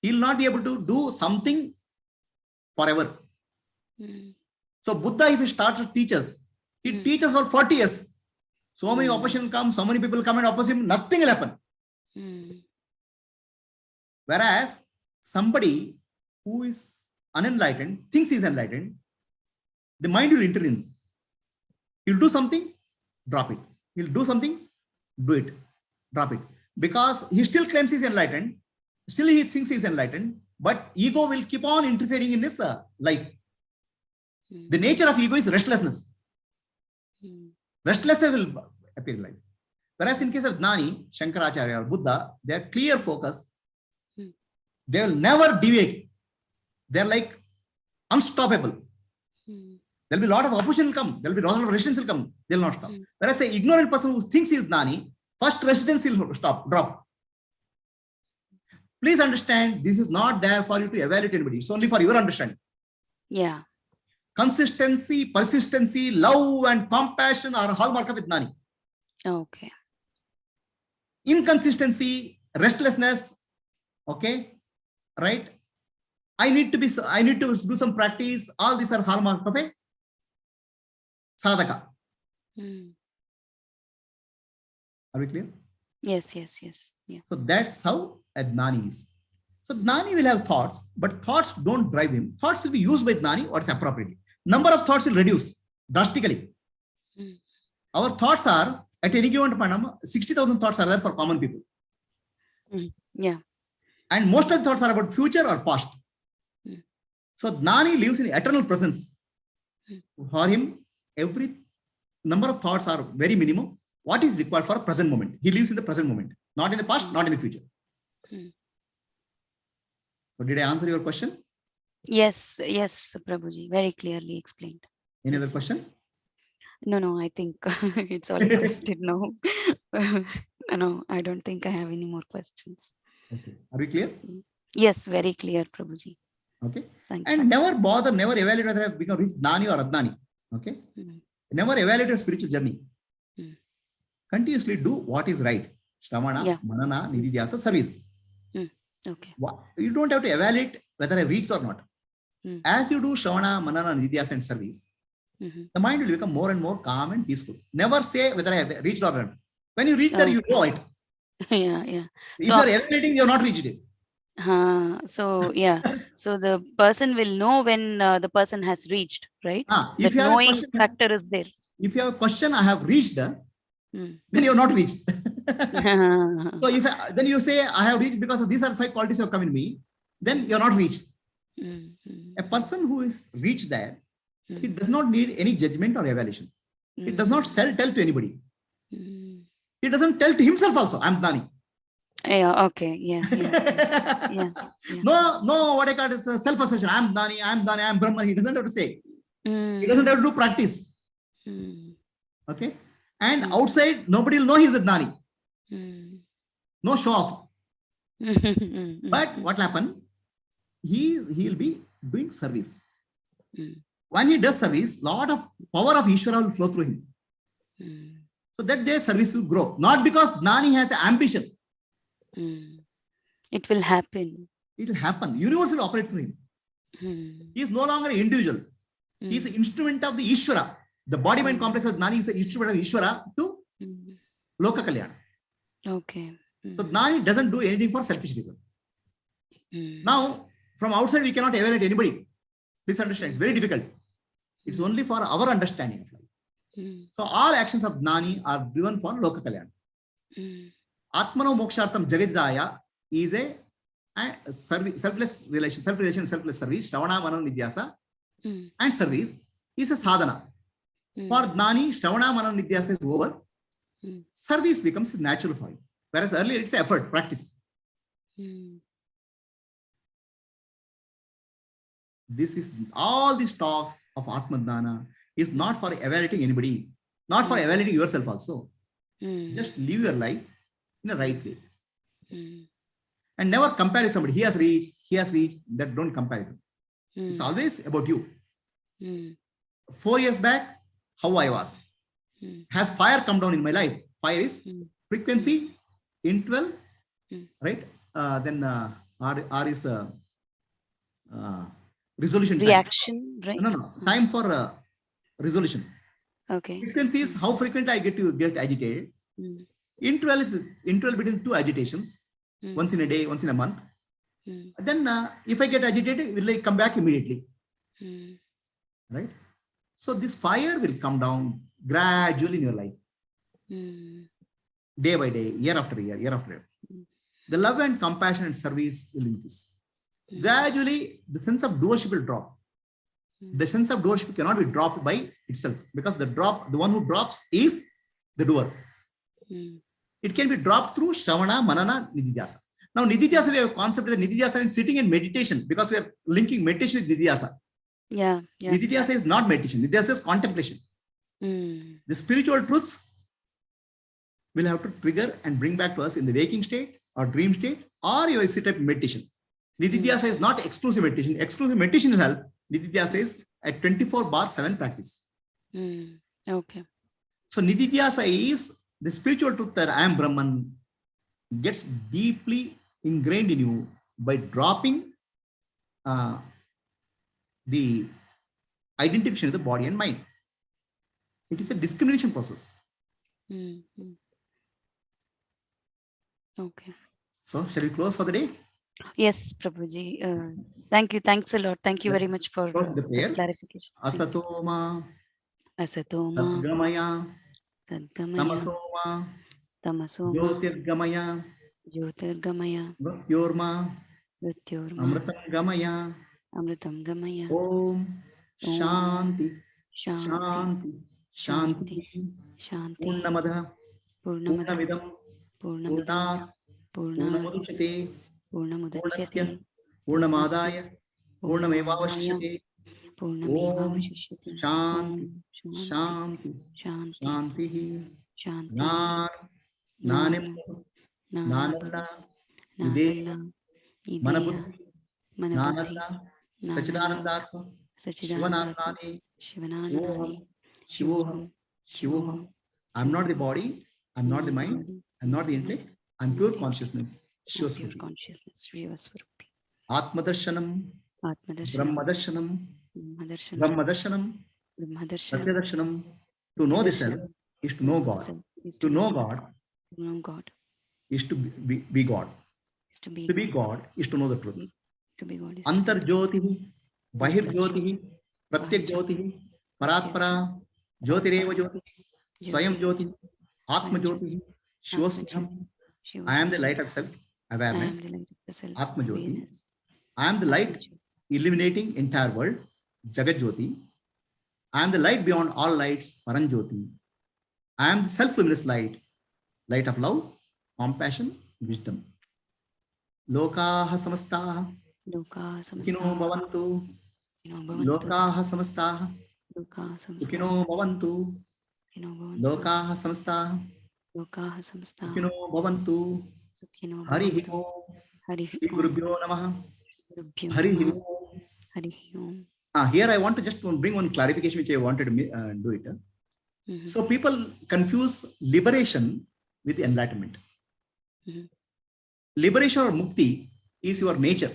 [SPEAKER 1] He'll not be able to do something forever. So Buddha, if he starts to teach us, he teaches for 40 years. So many opposition come, so many people come and oppose him, nothing will happen. Whereas somebody who is unenlightened, thinks he is enlightened, the mind will intervene. He'll do something, drop it. He'll do something, do it, drop it. Because he still claims he's enlightened, still he thinks he's enlightened, but ego will keep on interfering in his life. The nature of ego is restlessness. Restlessness will appear in life. Whereas in case of Gnani, Shankaracharya or Buddha, they are clear focus. They will never deviate. They're like unstoppable. There'll be a lot of opposition will come. There'll be a lot of resistance will come. They'll not stop. Whereas an ignorant person who thinks he is Gnani, first resistance will stop, drop. Please understand, this is not there for you to evaluate anybody. It's only for your understanding.
[SPEAKER 2] Yeah.
[SPEAKER 1] Consistency, persistency, love and compassion are hallmark of Gnani.
[SPEAKER 2] Okay.
[SPEAKER 1] Inconsistency, restlessness, okay, right? I need to do some practice. All these are hallmark of a sadhaka. Are we clear?
[SPEAKER 2] Yes. Yeah.
[SPEAKER 1] So that's how a Gnani is. So Gnani will have thoughts, but thoughts don't drive him. Thoughts will be used by Gnani or appropriately. Number of thoughts will reduce drastically. Our thoughts are, at any given time, 60,000 thoughts are there for common people.
[SPEAKER 2] Yeah.
[SPEAKER 1] And most of the thoughts are about future or past. So Gnani lives in eternal presence. For him, every number of thoughts are very minimum. What is required for a present moment? He lives in the present moment, not in the past, not in the future. So did I answer your question?
[SPEAKER 2] Yes, Prabhuji, very clearly explained.
[SPEAKER 1] Any other question?
[SPEAKER 2] No, I think it's all exhausted now. No, I don't think I have any more questions.
[SPEAKER 1] Okay. Are we clear?
[SPEAKER 2] Yes, very clear, Prabhuji.
[SPEAKER 1] Okay.
[SPEAKER 2] Thank
[SPEAKER 1] And
[SPEAKER 2] you.
[SPEAKER 1] never bother, never evaluate whether I have become rich Gnani or Adnani. Okay. Never evaluate your spiritual journey. Continuously do what is right. Shravana, Manana, Nididhyasa, service.
[SPEAKER 2] Okay.
[SPEAKER 1] You don't have to evaluate whether I reached or not. As you do Shravana, Manana, Nididhyasa and service, the mind will become more and more calm and peaceful. Never say whether I have reached or not. When you reach there, you know it.
[SPEAKER 2] Yeah.
[SPEAKER 1] If you are evaluating, you have not reached it.
[SPEAKER 2] So the person will know when the person has reached, right?
[SPEAKER 1] If
[SPEAKER 2] that
[SPEAKER 1] you have
[SPEAKER 2] knowing
[SPEAKER 1] a question,
[SPEAKER 2] factor is there.
[SPEAKER 1] If you have a question, I have reached, then you have not reached. So then you say, I have reached because of these are 5 qualities have come in me, then you are not reached. A person who is reached there, he does not need any judgment or evaluation. He does not tell to anybody. He doesn't tell to himself also, I'm Gnani.
[SPEAKER 2] Yeah, okay, yeah.
[SPEAKER 1] No, what I call is self-assertion. I'm Gnani, I'm Brahman. He doesn't have to say. He doesn't have to do practice. Okay. And outside, nobody will know he's a Gnani. No show off. But what will happen? He'll be doing service. When he does service, lot of power of Ishvara will flow through him. So that their service will grow. Not because Gnani has an ambition.
[SPEAKER 2] It will happen.
[SPEAKER 1] It will happen. Universe will operate through him. He is no longer an individual. He is the instrument of the Ishvara. The body-mind complex of Gnani is the instrument of Ishvara to Loka Kalyana.
[SPEAKER 2] Okay.
[SPEAKER 1] So Gnani doesn't do anything for selfish reason. Now, from outside, we cannot evaluate anybody. Please understand, it's very difficult. It's only for our understanding of life. So all actions of Gnani are driven for Loka Kalyana. Atmano Mokshartam Jagadidaya is a selfless relation, self-relation, selfless service. Shravana, Manana, Nidhyasa and service is a sadhana. For Gnani, Shravana, Manana, Nidhyasa is over. service becomes natural for you. Whereas earlier it's effort, practice. This is all these talks of Atma is not for evaluating anybody, not for evaluating yourself also. Just live your life in the right way. And never compare somebody. He has reached, that don't comparison. It's always about you. 4 years back, how I was. Has fire come down in my life? Fire is frequency, interval, right? Then R is resolution
[SPEAKER 2] reaction,
[SPEAKER 1] time.
[SPEAKER 2] right?
[SPEAKER 1] No. Time for resolution.
[SPEAKER 2] Okay.
[SPEAKER 1] Frequency is how frequent I get agitated. Interval is interval between two agitations, once in a day, once in a month. Then if I get agitated, will I come back immediately? Right? So this fire will come down gradually in your life. Day by day, year after year, year after year. The love and compassion and service will increase. Gradually, the sense of doership will drop. The sense of doership cannot be dropped by itself, because the one who drops is the doer. It can be dropped through Shravana, Manana, Nididhyasa. Now, Nididhyasa, we have a concept that Nididhyasa means sitting in meditation, because we are linking meditation with Nididhyasa.
[SPEAKER 2] Yeah.
[SPEAKER 1] Nididhyasa is not meditation. Nididhyasa is contemplation. The spiritual truths will have to trigger and bring back to us in the waking state or dream state, or you sit up in meditation. Nididhyasa is not exclusive meditation. Exclusive meditation will help. Nididhyasa is a 24/7 practice.
[SPEAKER 2] Okay.
[SPEAKER 1] So Nididhyasa is the spiritual truth that I am Brahman gets deeply ingrained in you by dropping the identification of the body and mind. It is a discrimination process.
[SPEAKER 2] Okay.
[SPEAKER 1] So shall we close for the day?
[SPEAKER 2] Yes, Prabhuji. Thank you. Thanks a lot. Thank you very much for
[SPEAKER 1] the prayer.
[SPEAKER 2] clarification.
[SPEAKER 1] Asatoma,
[SPEAKER 2] Asatoma,
[SPEAKER 1] Sadgamaya,
[SPEAKER 2] Sadgamaya,
[SPEAKER 1] Tamasoma,
[SPEAKER 2] Tamasoma,
[SPEAKER 1] Jyotirgamaya,
[SPEAKER 2] Jyotirgamaya,
[SPEAKER 1] Mrityorma,
[SPEAKER 2] Mrityorma,
[SPEAKER 1] Amritam Gamaya.
[SPEAKER 2] Amritam Gamaya.
[SPEAKER 1] Om Shanti,
[SPEAKER 2] Shanti,
[SPEAKER 1] Shanti,
[SPEAKER 2] Shanti,
[SPEAKER 1] Purnamada,
[SPEAKER 2] Purnamada,
[SPEAKER 1] Purnamidam,
[SPEAKER 2] Purna,
[SPEAKER 1] Purnamuduchate,
[SPEAKER 2] Purnamudachyate,
[SPEAKER 1] Purnamadaya, Purnamevavashyate.
[SPEAKER 2] Purnameva
[SPEAKER 1] Om
[SPEAKER 2] Vashishyate.
[SPEAKER 1] Shanti,
[SPEAKER 2] Shanti,
[SPEAKER 1] Shanti,
[SPEAKER 2] Shanti,
[SPEAKER 1] Shanti,
[SPEAKER 2] Shanti,
[SPEAKER 1] Nanim, Nananda, Ide,
[SPEAKER 2] Nananda,
[SPEAKER 1] Manabuddhi,
[SPEAKER 2] Manabuddhi,
[SPEAKER 1] Nananda,
[SPEAKER 2] Nananda,
[SPEAKER 1] Sachidanandatma,
[SPEAKER 2] Sachidananda,
[SPEAKER 1] Shivanandani,
[SPEAKER 2] Shivanandani,
[SPEAKER 1] Shivoham, Shivoham. I'm not the body, I'm not the mind,
[SPEAKER 2] body,
[SPEAKER 1] I'm not the intellect, I'm pure consciousness.
[SPEAKER 2] pure
[SPEAKER 1] Shivaswarupi.
[SPEAKER 2] consciousness, Shivaswarupi.
[SPEAKER 1] Atmadarshanam,
[SPEAKER 2] Atmadarshanam,
[SPEAKER 1] Brahmadarshanam,
[SPEAKER 2] Brahmadarshanam,
[SPEAKER 1] Brahmadarshanam,
[SPEAKER 2] Brahmadarshanam,
[SPEAKER 1] Satyadarshanam. To know the self is to know God. To know God
[SPEAKER 2] to know God,
[SPEAKER 1] is to be God.
[SPEAKER 2] is to be
[SPEAKER 1] To be God is to know the truth.
[SPEAKER 2] to be God is
[SPEAKER 1] Antar Jyotihi, Bahir Jyotihi, Pratyak Jyotihi, Paratpara, Jyotireva Jyotihi, Swayam Jyotihi, Atma Jyotihi, Shivasvaham. I am the light of self awareness. Atma Jyoti. I am the light illuminating entire world. Jagat Jyoti. I am the light beyond all lights. Paran Jyoti. I am the self-luminous light. Light of love, compassion, wisdom. Lokaha samastaha. Sukhino bhavantu. Lokaha samastaha. Sukhino bhavantu. Lokaha samastaha. Sukhino bhavantu. Hari Om. Shri Gurubhyo Namaha. Hari Om. Here I want to just bring one clarification which I wanted to do it. So people confuse liberation with enlightenment. Liberation or mukti is your nature.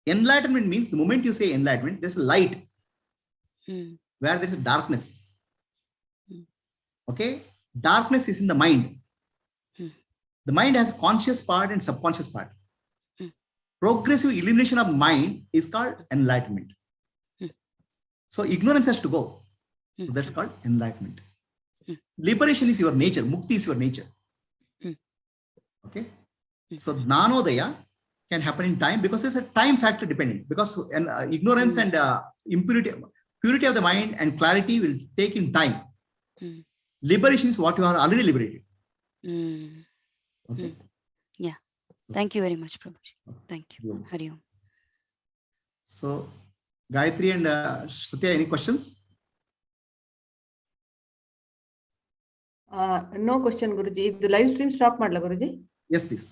[SPEAKER 1] Enlightenment means the moment you say enlightenment, there's a light where there's a darkness. Okay? Darkness is in the mind. The mind has a conscious part and subconscious part. Progressive elimination of mind is called enlightenment. So ignorance has to go. So that's called enlightenment. Liberation is your nature. Mukti is your nature. Okay. So Jnanodaya can happen in time because there's a time factor depending. Because ignorance and purity of the mind and clarity will take in time. Liberation is what you are already liberated.
[SPEAKER 2] Mm.
[SPEAKER 1] Okay.
[SPEAKER 2] Yeah. Thank you very much, Prabhuji. Thank you.
[SPEAKER 1] Yeah.
[SPEAKER 2] Hari Om.
[SPEAKER 1] So, Gayatri and Satya, any questions?
[SPEAKER 3] No question, Guruji. The live stream stop madla, Guruji.
[SPEAKER 1] Yes, please.